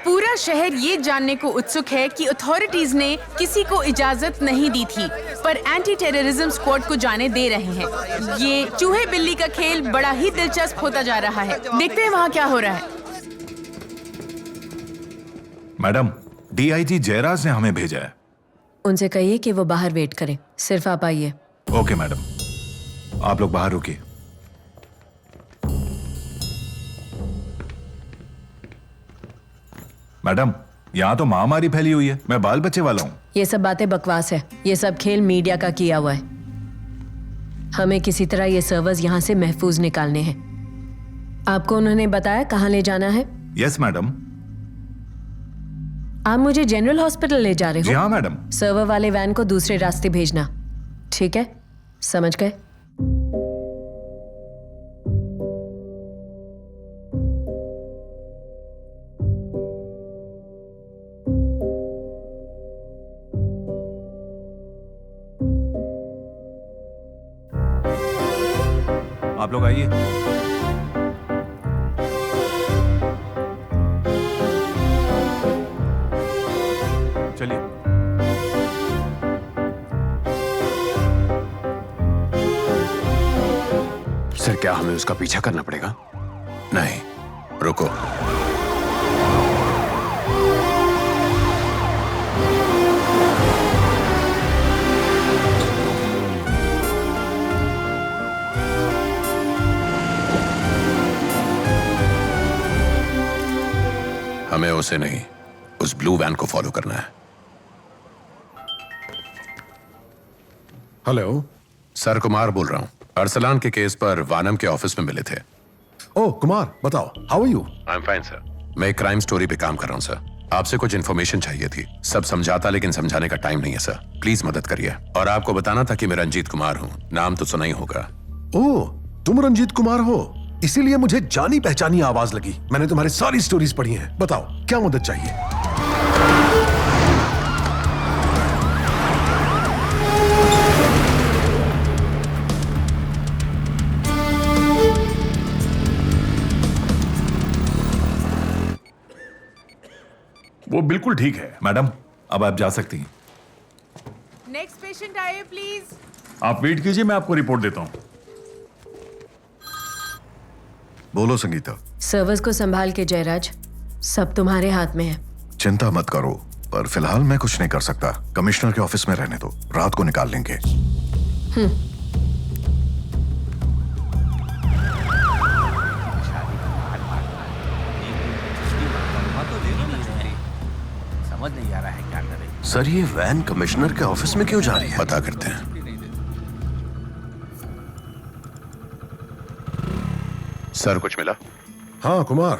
पूरा शहर ये जानने को उत्सुक है कि अथॉरिटीज ने किसी को इजाजत नहीं दी थी, पर एंटी टेररिज्म स्क्वाड को जाने दे रहे हैं। ये चूहे बिल्ली का खेल बड़ा ही दिलचस्प होता जा रहा है। देखते हैं वहाँ क्या हो रहा है। मैडम, डीआईजी जयराज ने हमें भेजा है। उनसे कहिए कि वो बाहर वेट करें। सिर्फ आप आइए। ओके मैडम, आप लोग बाहर रुकिए। मैडम, यहाँ तो महामारी फैली हुई है। मैं बाल बच्चे वाला हूँ। ये सब बातें बकवास है। ये सब खेल मीडिया का किया हुआ है। हमें किसी तरह ये सर्वर्स यहाँ से महफूज निकालने हैं। आपको उन्होंने बताया कहाँ ले जाना है? Yes madam. आप मुझे जनरल हॉस्पिटल ले जा रहे हो? जी हाँ मैडम। सर्वर वाले वैन को दूसरे रास्ते भेजना। ठीक है, समझ गए? आप लोग आइए। चलिए। सर, क्या हमें उसका पीछा करना पड़ेगा? नहीं, रुको। हमें उसे नहीं, उस ब्लू वैन को फॉलो करना है। हेलो सर, कुमार बोल रहा हूँ। अरसलान के केस पर वानम के ऑफिस में मिले थे। ओह कुमार, बताओ, how are you? I am fine sir. मैं एक क्राइम स्टोरी पे काम कर रहा हूँ सर। आपसे कुछ इन्फॉर्मेशन चाहिए थी। सब समझाता, लेकिन समझाने का टाइम नहीं है सर। प्लीज मदद करिए। और आपको बताना था कि मैं रंजीत कुमार हूँ। नाम तो सुना ही होगा। ओह, तुम रंजीत कुमार हो? इसीलिए मुझे जानी पहचानी आवाज लगी। मैंने तुम्हारी सारी स्टोरीज पढ़ी हैं। बताओ, क्या मदद चाहिए? वो बिल्कुल ठीक है। मैडम, अब आप जा सकती हैं। नेक्स्ट पेशेंट आइए प्लीज। आप वेट कीजिए, मैं आपको रिपोर्ट देता हूँ। बोलो संगीता। सर्वर्स को संभाल के जयराज, सब तुम्हारे हाथ में है। चिंता मत करो, पर फिलहाल मैं कुछ नहीं कर सकता। कमिश्नर के ऑफिस में रहने दो, रात को निकाल लेंगे। समझ नहीं आ रहा है क्या करें। सर ये वैन कमिश्नर के ऑफिस में क्यों जा रही है? पता करते हैं। सर कुछ मिला? हाँ कुमार,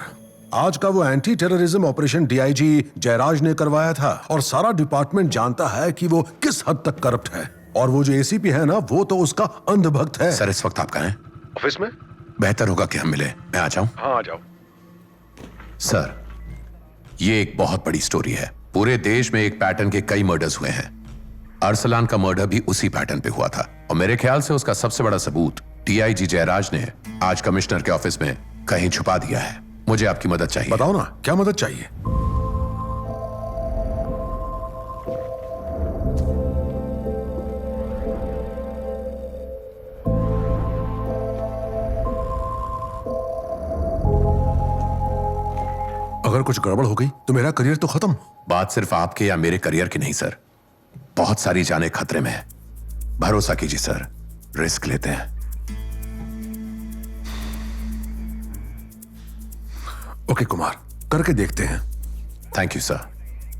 आज का वो anti terrorism operation DIG Jayraj ने करवाया था और सारा डिपार्टमेंट जानता है कि वो किस हद तक करप्ट है। और वो जो एसीपी है ना, वो तो उसका अंधभक्त है। सर इस वक्त आप कहाँ हैं? ऑफिस में। बेहतर होगा कि हम मिले। मैं आ जाऊं? हाँ आ जाओ। सर ये एक बहुत बड़ी स्टोरी है। पूरे देश में एक पैटर्न के कई मर्डर्स हुए हैं। अरसलान का मर्डर भी उसी पैटर्न पे हुआ था और मेरे ख्याल से उसका सबसे बड़ा सबूत डीआईजी जयराज ने आज कमिश्नर के ऑफिस में कहीं छुपा दिया है। मुझे आपकी मदद चाहिए। बताओ ना, क्या मदद चाहिए? अगर कुछ गड़बड़ हो गई तो मेरा करियर तो खत्म। बात सिर्फ आपके या मेरे करियर की नहीं सर, बहुत सारी जानें खतरे में है। भरोसा कीजिए सर, रिस्क लेते हैं। ओके कुमार, करके देखते हैं। Thank you sir.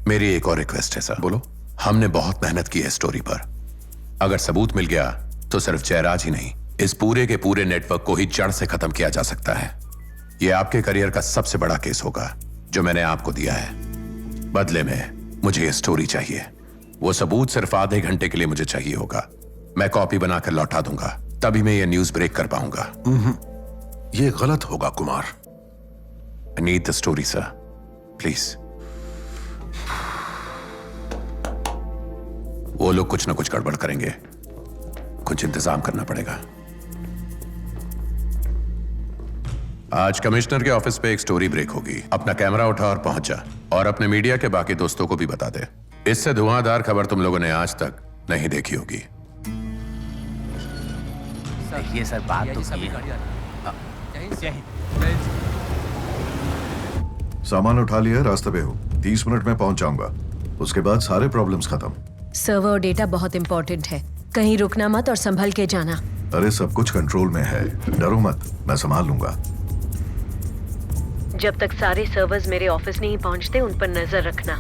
मेरी एक और रिक्वेस्ट है सर। बोलो। हमने बहुत मेहनत की है स्टोरी पर। अगर सबूत मिल गया तो सिर्फ जयराज ही नहीं, इस पूरे के पूरे नेटवर्क को ही जड़ से खत्म किया जा सकता है। यह आपके करियर का सबसे बड़ा केस होगा जो मैंने आपको दिया है। बदले में मुझे यह स्टोरी चाहिए। वो सबूत सिर्फ आधे घंटे के लिए मुझे चाहिए होगा। मैं कॉपी बनाकर लौटा दूंगा, तभी मैं ये न्यूज ब्रेक कर पाऊंगा। ये गलत होगा Kumar. I need the story, sir. Please. वो लोग कुछ ना कुछ गड़बड़ करेंगे, कुछ इंतजाम करना पड़ेगा। आज कमिश्नर के ऑफिस पे एक स्टोरी ब्रेक होगी। अपना कैमरा उठा और पहुंच जा और अपने मीडिया के बाकी दोस्तों को भी बता दे। इससे धुआंधार खबर तुम लोगों ने आज तक नहीं देखी होगी। ये सर बात तो सही है। सामान उठा लिया, रास्ते पे हो। 30 मिनट में पहुंच जाऊंगा। उसके बाद सारे प्रॉब्लम्स खत्म। सर्वर और डेटा बहुत इंपॉर्टेंट है, कहीं रुकना मत और संभल के जाना। अरे सब कुछ कंट्रोल में है, डरो मत, मैं संभाल लूंगा। जब तक सारे सर्वर्स मेरे ऑफिस नहीं पहुंचते उन पर नजर रखना।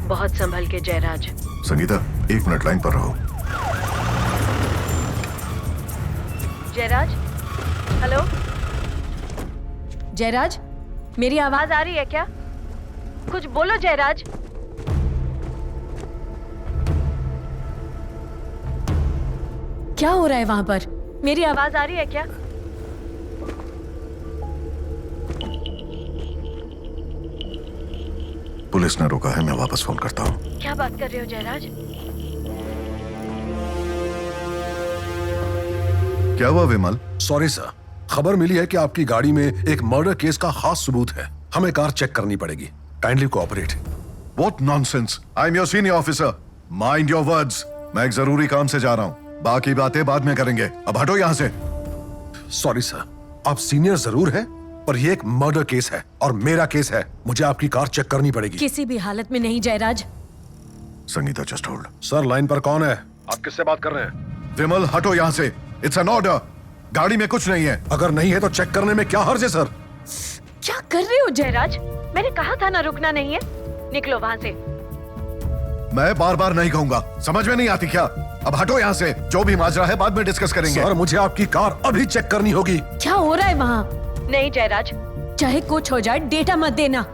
बहुत संभल के जयराज। संगीता 1 मिनट लाइन पर रहो। जयराज, हेलो जयराज, मेरी आवाज आ रही है क्या? कुछ बोलो जयराज। क्या हो रहा है वहां पर? मेरी आवाज आ रही है क्या? पुलिस ने रोका है, मैं वापस फोन करता हूँ। क्या बात कर रहे हो जयराज? क्या हुआ विमल? सॉरी सर, खबर मिली है कि आपकी गाड़ी में एक मर्डर केस का खास सबूत है। हमें कार चेक करनी पड़ेगी। Kindly cooperate. What nonsense! I'm your senior officer. Mind your words. मैं एक जरूरी काम से जा रहा हूँ, बाकी बातें बाद में करेंगे। अब हटो यहाँ से। सॉरी सर, आप सीनियर जरूर हैं, पर यह एक मर्डर केस है और मेरा केस है। मुझे आपकी कार चेक करनी पड़ेगी। किसी भी हालत में नहीं Jayraj. Sangeeta just hold. Sir line पर कौन है? आप किससे बात कर रहे हैं? विमल हटो यहाँ से। It's an order. गाड़ी में कुछ नहीं है। अगर नहीं है तो चेक करने में क्या हर्ज है सर? क्या कर रहे हो जयराज? मैंने कहा था ना रुकना नहीं है। निकलो वहां से। मैं बार बार नहीं कहूंगा, समझ में नहीं आती क्या? अब हटो यहाँ से। जो भी माजरा है बाद में डिस्कस करेंगे। सर मुझे आपकी कार अभी चेक करनी होगी। क्या हो रहा है वहाँ? नहीं जयराज, चाहे कुछ हो जाए डेटा मत देना।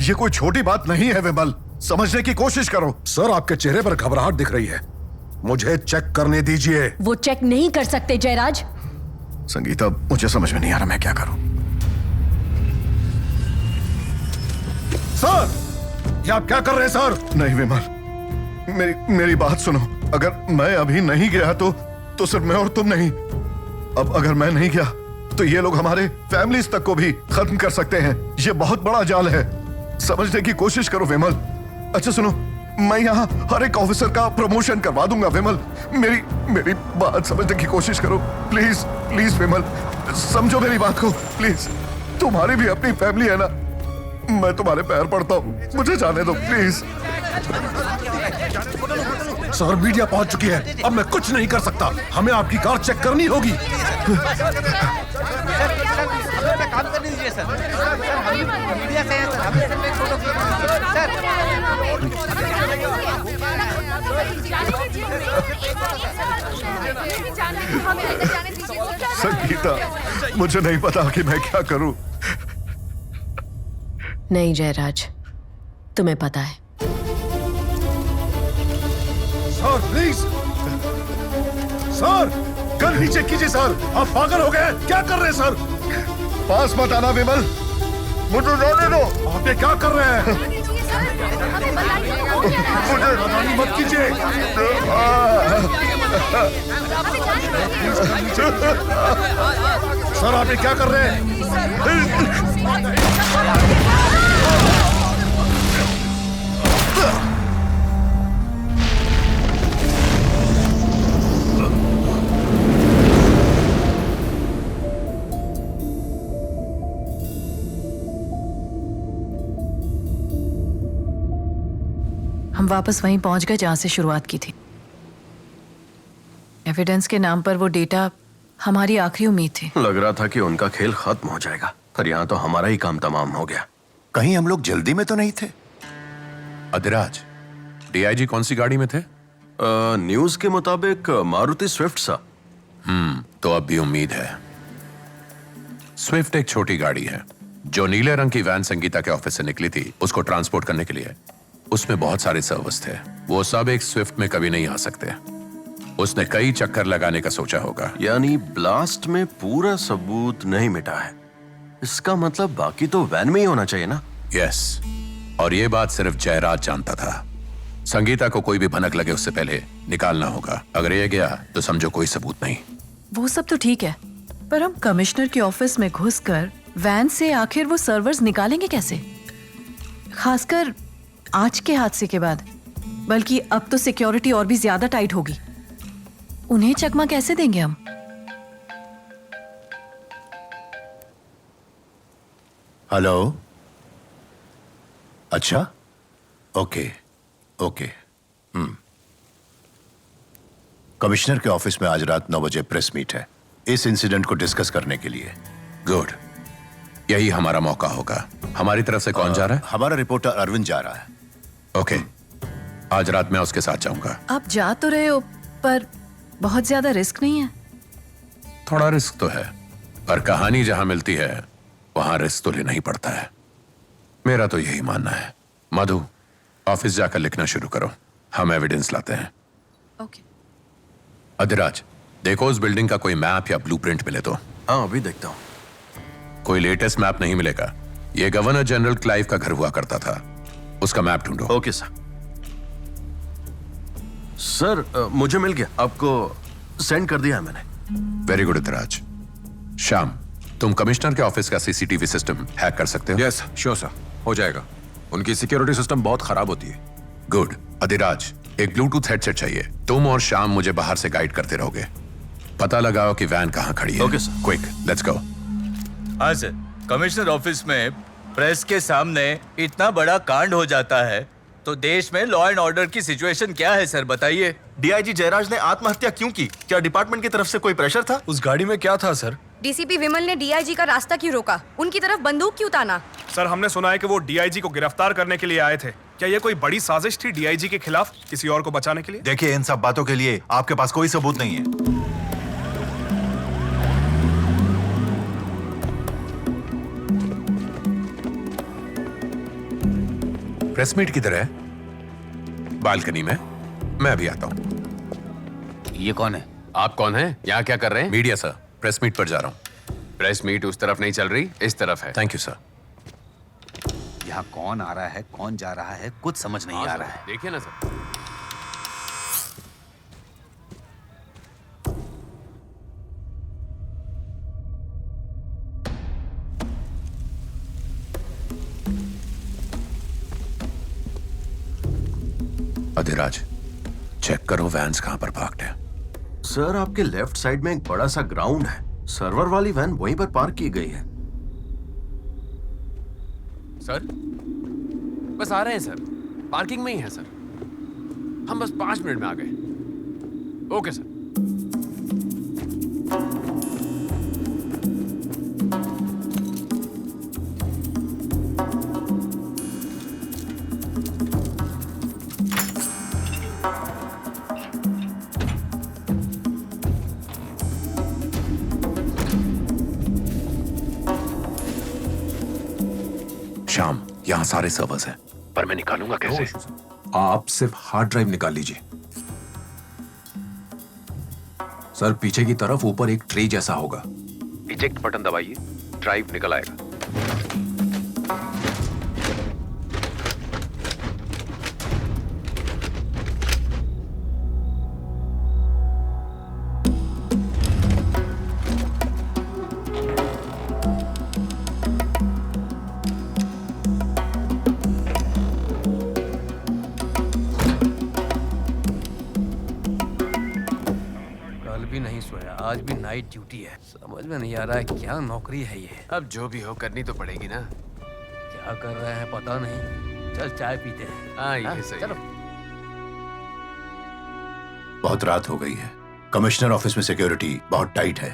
ये कोई छोटी बात नहीं है विमल, समझने की कोशिश करो। सर आपके चेहरे पर घबराहट दिख रही है, मुझे चेक करने दीजिए। वो चेक नहीं कर सकते जयराज। संगीता मुझे समझ में नहीं आ रहा मैं क्या करूं। सर ये आप क्या कर रहे हैं सर? नहीं विमल, मेरी बात सुनो। अगर मैं अभी नहीं गया तो सिर्फ मैं और तुम नहीं, अब अगर मैं नहीं गया तो ये लोग हमारे फैमिलीज तक को भी खत्म कर सकते हैं। ये बहुत बड़ा जाल है, समझने की कोशिश करो विमल। अच्छा सुनो, मैं यहाँ हर एक ऑफिसर का प्रमोशन करवा दूंगा विमल। मेरी बात समझने की कोशिश करो प्लीज। प्लीज विमल, समझो मेरी बात को प्लीज। तुम्हारी भी अपनी फैमिली है ना, मैं तुम्हारे पैर पड़ता हूँ, मुझे जाने दो प्लीज। सर मीडिया पहुंच चुकी है, अब मैं कुछ नहीं कर सकता। हमें आपकी कार चेक करनी होगी। काम करने दीजिए सर। मीडिया से है सर, हमें फोटो सर। संगीता, मुझे नहीं पता कि मैं क्या करूं। नहीं जयराज, तुम्हें पता है। सर प्लीज, सर गन नीचे कीजिए सर, आप पागल हो गए, क्या कर रहे हैं सर? पास मत आना विमल, मुझे जाने दो। आप ये क्या कर रहे हैं? मुझे नादानी मत कीजिए। सर आप ये क्या कर रहे हैं? हम वापस वहीं पहुंच गए जहां से शुरुआत की थी। एविडेंस के नाम पर वो डेटा हमारी आखिरी उम्मीद थी। लग रहा था कि उनका खेल खत्म हो जाएगा, पर यहाँ तो हमारा ही काम तमाम हो गया। कहीं हम लोग जल्दी में तो नहीं थे? अधिराज, डीआईजी कौन सी गाड़ी में थे? न्यूज के मुताबिक मारुति स्विफ्ट सा। तो अब भी उम्मीद है। स्विफ्ट एक छोटी गाड़ी है जो नीले रंग की वैन संगीता के ऑफिस से निकली थी उसको ट्रांसपोर्ट करने के लिए। उसमें बहुत सारे सर्वर्स थे, वो सब एक स्विफ्ट में कभी नहीं आ सकते। उसने कई चक्कर लगाने का सोचा होगा। यानी ब्लास्ट में पूरा सबूत नहीं मिटा है, इसका मतलब बाकी तो वैन में ही होना चाहिए ना? यस, और ये बात सिर्फ जयराज जानता था। संगीता को कोई भी भनक लगे उससे पहले निकालना होगा। अगर ये गया तो समझो कोई सबूत नहीं। वो सब तो ठीक है, पर हम कमिश्नर के ऑफिस में घुसकर वैन से आखिर वो सर्वर्स निकालेंगे कैसे? खासकर आज के हादसे के बाद। बल्कि अब तो सिक्योरिटी और भी ज्यादा टाइट होगी। उन्हें चकमा कैसे देंगे हम? हेलो, अच्छा, ओके ओके। कमिश्नर के ऑफिस में आज रात 9 बजे प्रेस मीट है इस इंसिडेंट को डिस्कस करने के लिए। गुड, यही हमारा मौका होगा। हमारी तरफ से कौन जा रहा है? हमारा रिपोर्टर अरविंद जा रहा है। ओके, आज रात मैं उसके साथ जाऊंगा। आप जा तो रहे हो, पर बहुत ज्यादा रिस्क नहीं है? थोड़ा रिस्क तो है, पर कहानी जहां मिलती है वहां रिस्क तो लेना ही पड़ता है। मेरा तो यही मानना है। मधु, ऑफिस जाकर लिखना शुरू करो, हम एविडेंस लाते हैं। ओके। अधिराज, देखो उस बिल्डिंग का कोई मैप या ब्लूप्रिंट मिले तो। हाँ, अभी देखता हूँ। कोई लेटेस्ट मैप नहीं मिलेगा। ये गवर्नर जनरल क्लाइव का घर हुआ करता था, उसका मैप ढूंढो। Okay sir. सर मुझे मिल गया, आपको सेंड कर दिया है मैंने। Very good Adhiraj. श्याम, तुम कमिश्नर के ऑफिस का सीसीटीवी सिस्टम हैक कर सकते हो? यस श्योर सर, हो जाएगा। उनकी सिक्योरिटी सिस्टम बहुत खराब होती है। गुड। अधिराज, एक ब्लूटूथ हेडसेट चाहिए। तुम और श्याम मुझे बाहर से गाइड करते रहोगे। पता लगाओ कि वैन कहां खड़ी है। Okay sir. Quick, let's go. हाँ सर, कमिश्नर ऑफिस में प्रेस के सामने इतना बड़ा कांड हो जाता है तो देश में लॉ एंड ऑर्डर की सिचुएशन क्या है सर, बताइए। डीआईजी जयराज ने आत्महत्या क्यों की? क्या डिपार्टमेंट की तरफ से कोई प्रेशर था? उस गाड़ी में क्या था सर? डीसीपी विमल ने डीआईजी का रास्ता क्यों रोका? उनकी तरफ बंदूक क्यों ताना? सर, हमने सुना है कि वो डीआईजी को गिरफ्तार करने के लिए आए थे। क्या ये कोई बड़ी साजिश थी डीआईजी के खिलाफ, किसी और को बचाने के लिए? देखिए, इन सब बातों के लिए आपके पास कोई सबूत नहीं है। प्रेस मीट किधर है? बालकनी में। मैं भी आता हूं। ये कौन है? आप कौन हैं? यहाँ क्या कर रहे हैं? मीडिया सर, प्रेस मीट पर जा रहा हूं। प्रेस मीट उस तरफ नहीं चल रही, इस तरफ है। Thank you sir. यहाँ कौन आ रहा है, कौन जा रहा है, कुछ समझ नहीं आ रहा है। देखिए ना सर। अधिराज, चेक करो वैन्स कहां पर पार्क्ड है। सर, आपके लेफ्ट साइड में एक बड़ा सा ग्राउंड है, सर्वर वाली वैन वहीं पर पार्क की गई है। सर, बस आ रहे हैं सर, पार्किंग में ही है सर। हम बस 5 मिनट में आ गए। Okay sir. यहाँ सारे सर्वर्स हैं, पर मैं निकालूंगा कैसे? आप सिर्फ हार्ड ड्राइव निकाल लीजिए। सर पीछे की तरफ ऊपर एक ट्रे जैसा होगा। इजेक्ट बटन दबाइए, ड्राइव निकल आएगा। आज भी नाइट ड्यूटी है। समझ में नहीं आ रहा है क्या नौकरी है ये। अब जो भी हो करनी तो पड़ेगी ना। क्या कर रहे हैं पता नहीं। चल चाय पीते हैं। हाँ ये सही। चलो। बहुत रात हो गई है। कमिश्नर ऑफिस में सिक्योरिटी बहुत टाइट है।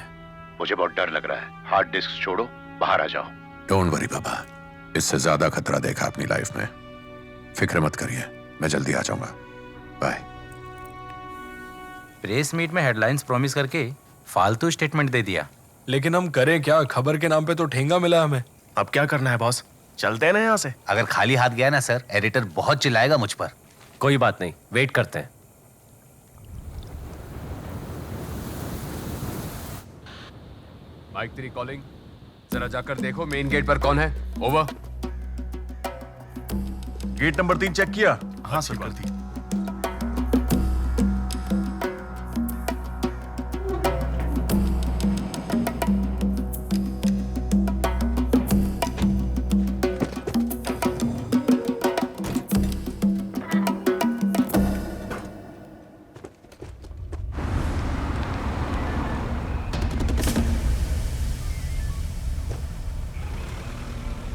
मुझे बहुत डर लग रहा है। हार्ड डिस्क छोड़ो, बाहर आ जाओ। डोंट वरी बाबा, इससे ज्यादा खतरा देखा अपनी लाइफ में। फिक्र मत करिए, मैं जल्दी आ जाऊंगा। बाय। प्रेस मीट में हेडलाइंस प्रॉमिस करके फालतू स्टेटमेंट दे दिया। लेकिन हम करें क्या? खबर के नाम पे तो ठेंगा मिला हमें। अब क्या करना है बॉस? चलते हैं ना यहाँ से। अगर खाली हाथ गया ना सर, एडिटर बहुत चिल्लाएगा मुझ पर। कोई बात नहीं, वेट करते हैं। Mike 3 calling. जरा जाकर देखो मेन गेट पर कौन है। ओवर। गेट नंबर 3 चेक किया? हाँ सर, कर दी।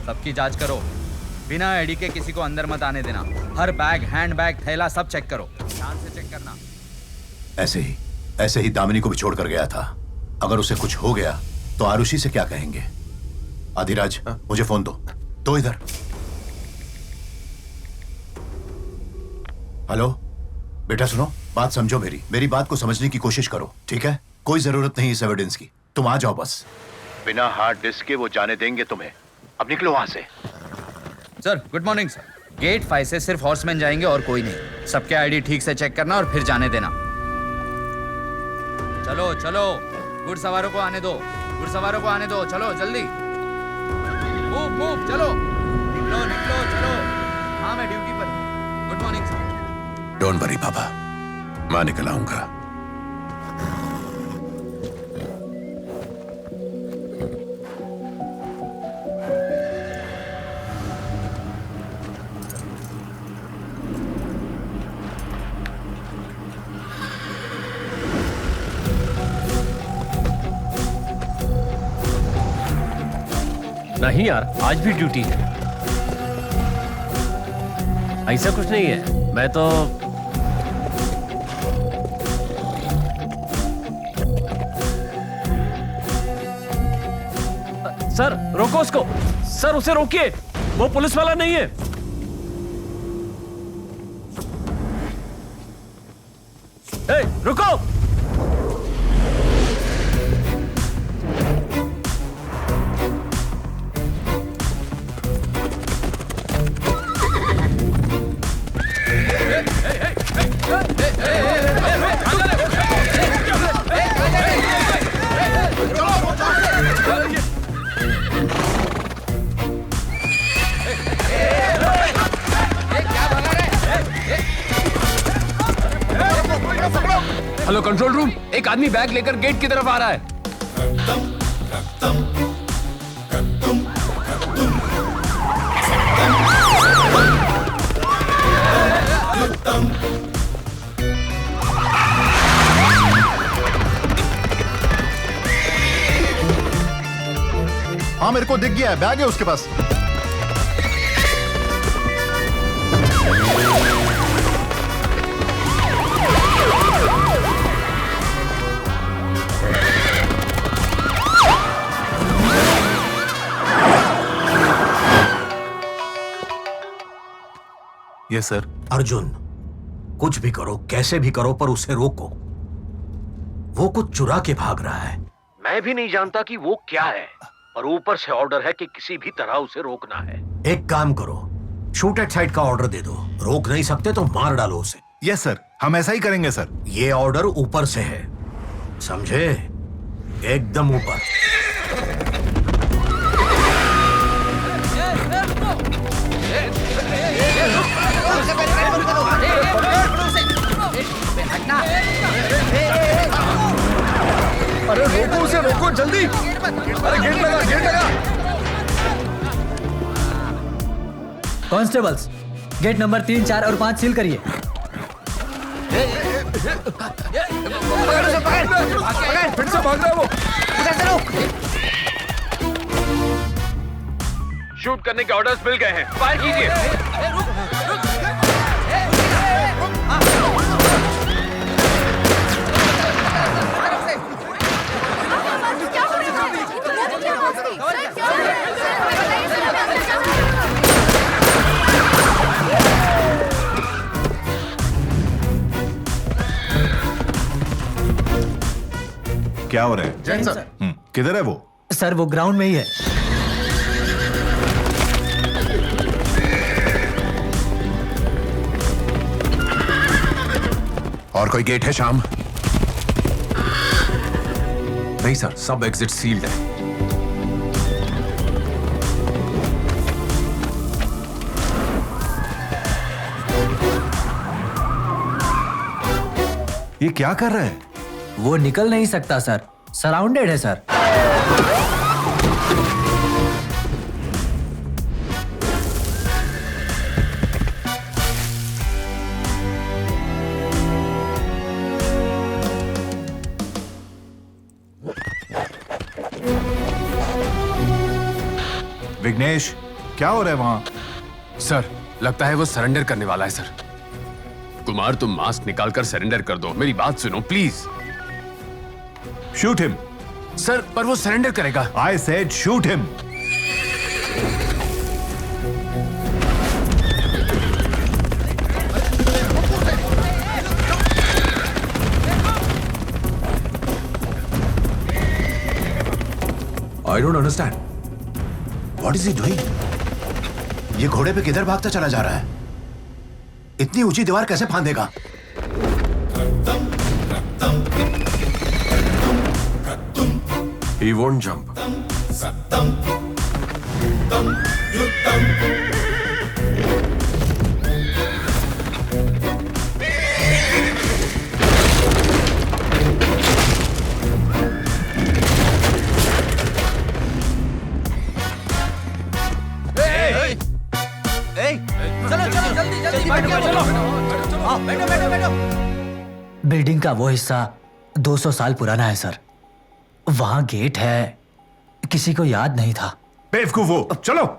सबकी जांच करो, बिना आईडी के किसी को अंदर मत आने देना। हर बैग, हैंड बैग, थैला सब चेक करो, ध्यान से चेक करना। ऐसे ही दामिनी को भी छोड़ कर गया था। अगर उसे कुछ हो गया तो आरुषि से क्या कहेंगे? आदिराज, मुझे फोन दो इधर। हेलो बेटा, सुनो, बात समझो। मेरी बात को समझने की कोशिश करो, ठीक है? कोई जरूरत नहीं इस एविडेंस की, तुम आ जाओ बस। बिना हार्ड डिस्क के वो जाने देंगे तुम्हें। अब निकलो वहां से। Sir good morning sir. Gate 5 से सिर्फ हॉर्समैन जाएंगे और कोई नहीं। सबके आईडी ठीक से चेक करना और फिर जाने देना। चलो चलो, गुड सवारों को आने दो, चलो जल्दी। मूव, चलो निकलो, चलो। हाँ मैं ड्यूटी पर हूँ। Good morning sir. Don't worry बाबा, मैं निकल आऊंगा। नहीं यार, आज भी ड्यूटी है। ऐसा कुछ नहीं है, मैं तो सर रोको उसको। सर उसे रोकिए, वो पुलिस वाला नहीं है। ए, रुको। हेलो कंट्रोल रूम, एक आदमी बैग लेकर गेट की तरफ आ रहा है। हाँ मेरे को दिख गया है, बैग है उसके पास। Yes sir. अर्जुन, कुछ भी करो, कैसे भी करो, पर उसे रोको। वो कुछ चुरा के भाग रहा है। मैं भी नहीं जानता कि वो क्या है, और ऊपर से ऑर्डर है कि किसी भी तरह उसे रोकना है। एक काम करो, शूट एट साइट का ऑर्डर दे दो। रोक नहीं सकते तो मार डालो उसे। यस सर, हम ऐसा ही करेंगे सर। ये ऑर्डर ऊपर से है, समझे? एकदम ऊपर। अरे रोको उसे, रोको जल्दी। अरे गेट लगा, गेट लगा। कांस्टेबल्स, गेट नंबर 3, 4 और 5 सील करिए। फिर से भाग रहा है वो। शूट करने के ऑर्डर्स मिल गए हैं, फायर कीजिए। क्या हो रहा है? जैन सर। किधर है वो? सर वो ग्राउंड में ही है। और कोई गेट है श्याम? नहीं सर, सब एग्जिट सील्ड है। ये क्या कर रहा है? वो निकल नहीं सकता सर, सराउंडेड है सर। विघ्नेश, क्या हो रहा है वहां? सर, लगता है वो सरेंडर करने वाला है सर। कुमार, तुम मास्क निकालकर सरेंडर कर दो। मेरी बात सुनो प्लीज। Shoot him. सर, पर वो सरेंडर करेगा। I said shoot him. I don't understand. What is he doing? ये घोड़े पे किधर भागता चला जा रहा है? इतनी ऊंची दीवार कैसे फांदेगा? He won't jump. बिल्डिंग का वो हिस्सा 200 साल पुराना है सर। वहां गेट है, किसी को याद नहीं था। बेवकूफो, चलो।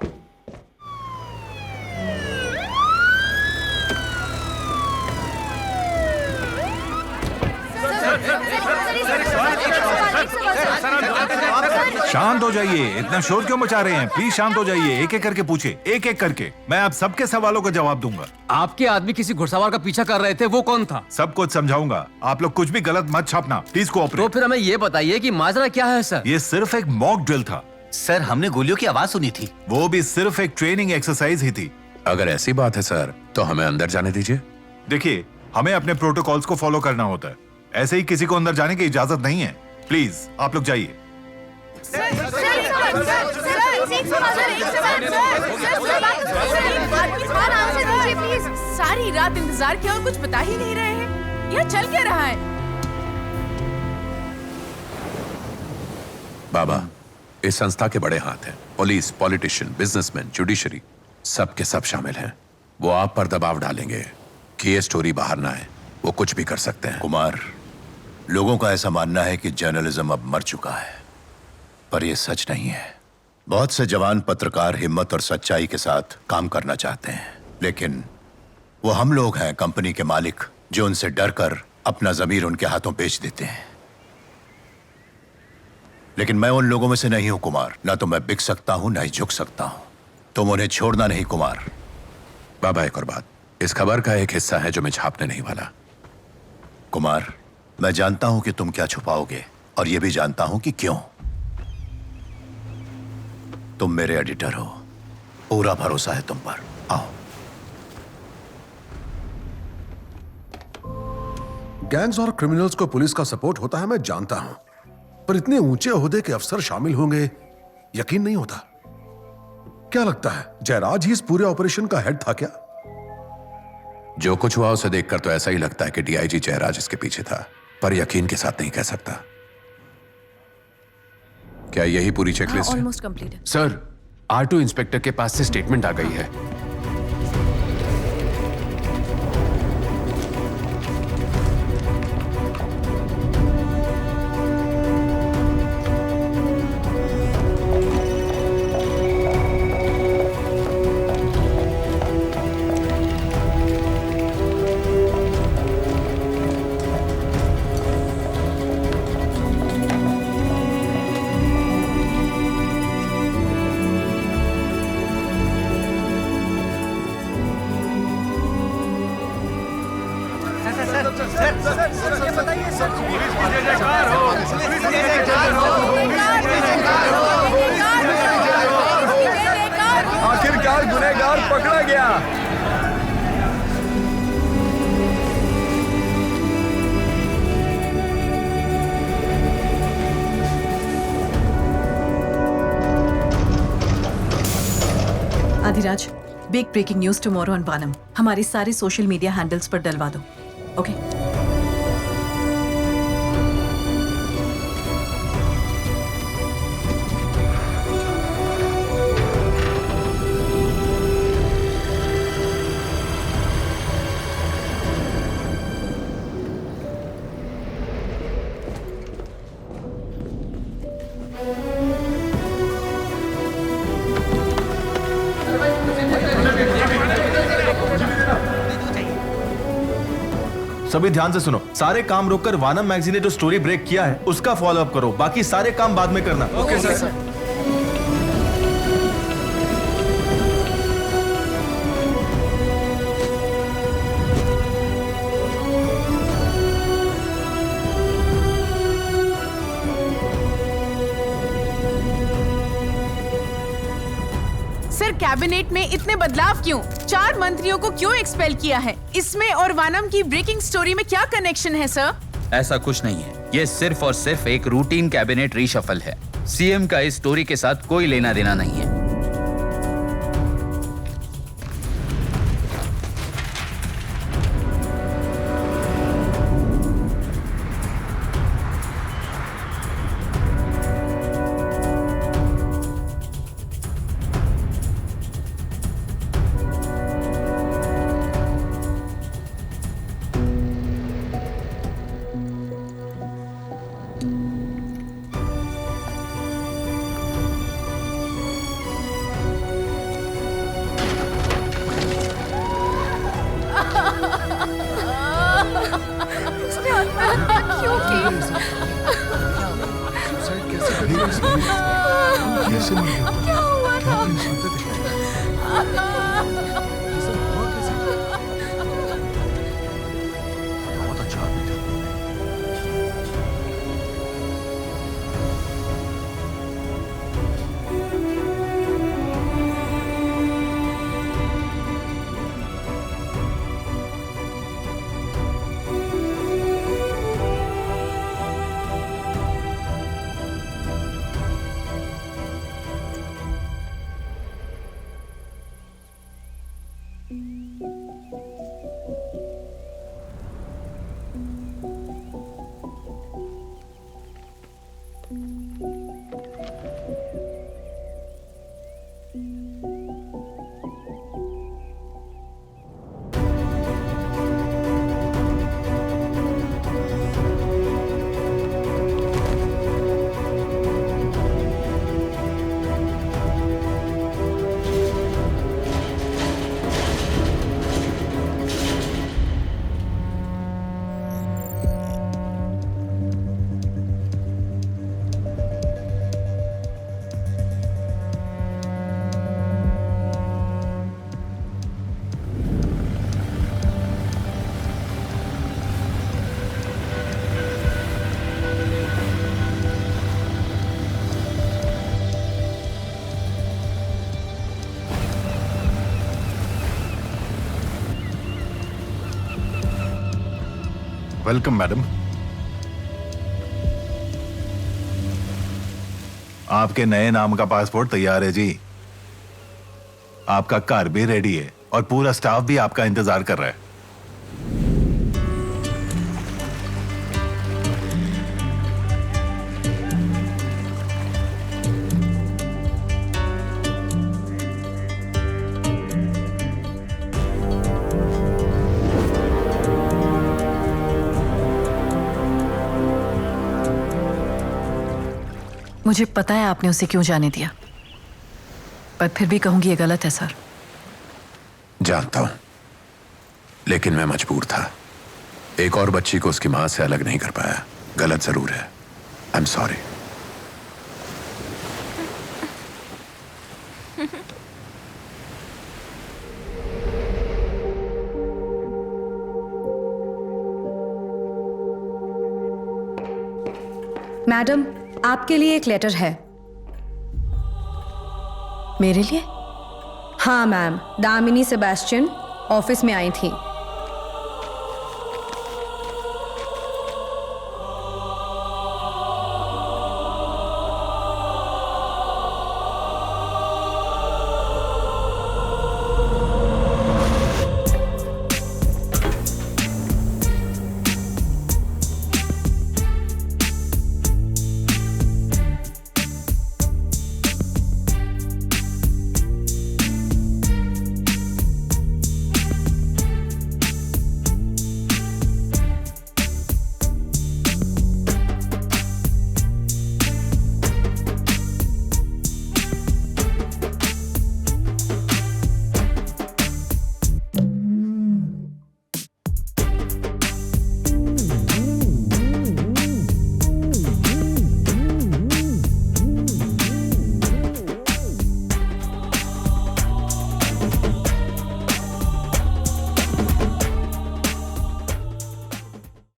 शांत हो जाइए, इतना शोर क्यों मचा रहे हैं? प्लीज शांत हो जाइए। एक एक करके पूछे, एक एक करके। मैं आप सबके सवालों का जवाब दूंगा। आपके आदमी किसी घुड़सवार का पीछा कर रहे थे, वो कौन था? सब कुछ समझाऊंगा। आप लोग कुछ भी गलत मत छापना, प्लीज कोऑपरेट। तो फिर हमें ये बताइए कि माजरा क्या है सर? ये सिर्फ एक मॉक ड्रिल था सर। हमने गोलियों की आवाज सुनी थी। वो भी सिर्फ एक ट्रेनिंग एक्सरसाइज ही थी। अगर ऐसी बात है सर, तो हमें अंदर जाने दीजिए। देखिए, हमें अपने प्रोटोकॉल्स को फॉलो करना होता है। ऐसे ही किसी को अंदर जाने की इजाजत नहीं है। प्लीज आप लोग जाइए। सारी रात इंतजार किया और कुछ बता ही नहीं रहे हैं। यह चल क्या रहा है? बाबा, इस संस्था के बड़े हाथ हैं। पुलिस, पॉलिटिशियन, बिजनेसमैन, जुडिशरी, सब के सब शामिल हैं। वो आप पर दबाव डालेंगे कि ये स्टोरी बाहर ना आए। वो कुछ भी कर सकते हैं। कुमार, लोगों का ऐसा मानना है कि जर्नलिज्म अब मर चुका है, पर यह सच नहीं है। बहुत से जवान पत्रकार हिम्मत और सच्चाई के साथ काम करना चाहते हैं, लेकिन वो हम लोग हैं, कंपनी के मालिक, जो उनसे डरकर अपना जमीर उनके हाथों बेच देते हैं। लेकिन मैं उन लोगों में से नहीं हूं कुमार। ना तो मैं बिक सकता हूं, ना ही झुक सकता हूं। तुम उन्हें छोड़ना नहीं कुमार। बाबा, एक और बात, इस खबर का एक हिस्सा है जो मैं छापने नहीं वाला। कुमार, मैं जानता हूं कि तुम क्या छुपाओगे, और यह भी जानता हूं कि क्यों। तुम मेरे एडिटर हो, पूरा भरोसा है तुम पर। आओ। गैंग्स और क्रिमिनल्स को पुलिस का सपोर्ट होता है, मैं जानता हूं, पर इतने ऊंचे ओहदे के अफसर शामिल होंगे यकीन नहीं होता। क्या लगता है जयराज ही इस पूरे ऑपरेशन का हेड था क्या? जो कुछ हुआ उसे देखकर तो ऐसा ही लगता है कि डीआईजी जयराज इसके पीछे था, पर यकीन के साथ नहीं कह सकता। क्या यही पूरी चेकलिस्ट है? ऑलमोस्ट कंप्लीट है। सर, R2 इंस्पेक्टर के पास से स्टेटमेंट आ गई है। आखिरकार गुनहगार पकड़ा गया। Adiraj, big breaking news tomorrow on Vaanam. हमारी सारी सोशल मीडिया हैंडल्स पर डलवा दो। ओके सभी ध्यान से सुनो, सारे काम रोककर वानम मैगजीन ने जो स्टोरी ब्रेक किया है उसका फॉलो अप करो, बाकी सारे काम बाद में करना। Okay sir. सर, कैबिनेट में इतने बदलाव क्यों? 4 मंत्रियों को क्यों एक्सपेल किया है? इसमें और वानम की ब्रेकिंग स्टोरी में क्या कनेक्शन है सर? ऐसा कुछ नहीं है, ये सिर्फ और सिर्फ एक रूटीन कैबिनेट रीशफल है। सीएम का इस स्टोरी के साथ कोई लेना देना नहीं है। क्या हुआ था? Welcome madam. आपके नए नाम का पासपोर्ट तैयार है जी। आपका कार भी रेडी है और पूरा स्टाफ भी आपका इंतजार कर रहा है। मुझे पता है आपने उसे क्यों जाने दिया, पर फिर भी कहूंगी ये गलत है सर। जानता हूं, लेकिन मैं मजबूर था। एक और बच्ची को उसकी मां से अलग नहीं कर पाया। गलत जरूर है। I am sorry. मैडम, आपके लिए एक लेटर है। मेरे लिए? हाँ मैम, दामिनी सेबेस्टियन ऑफिस में आई थी।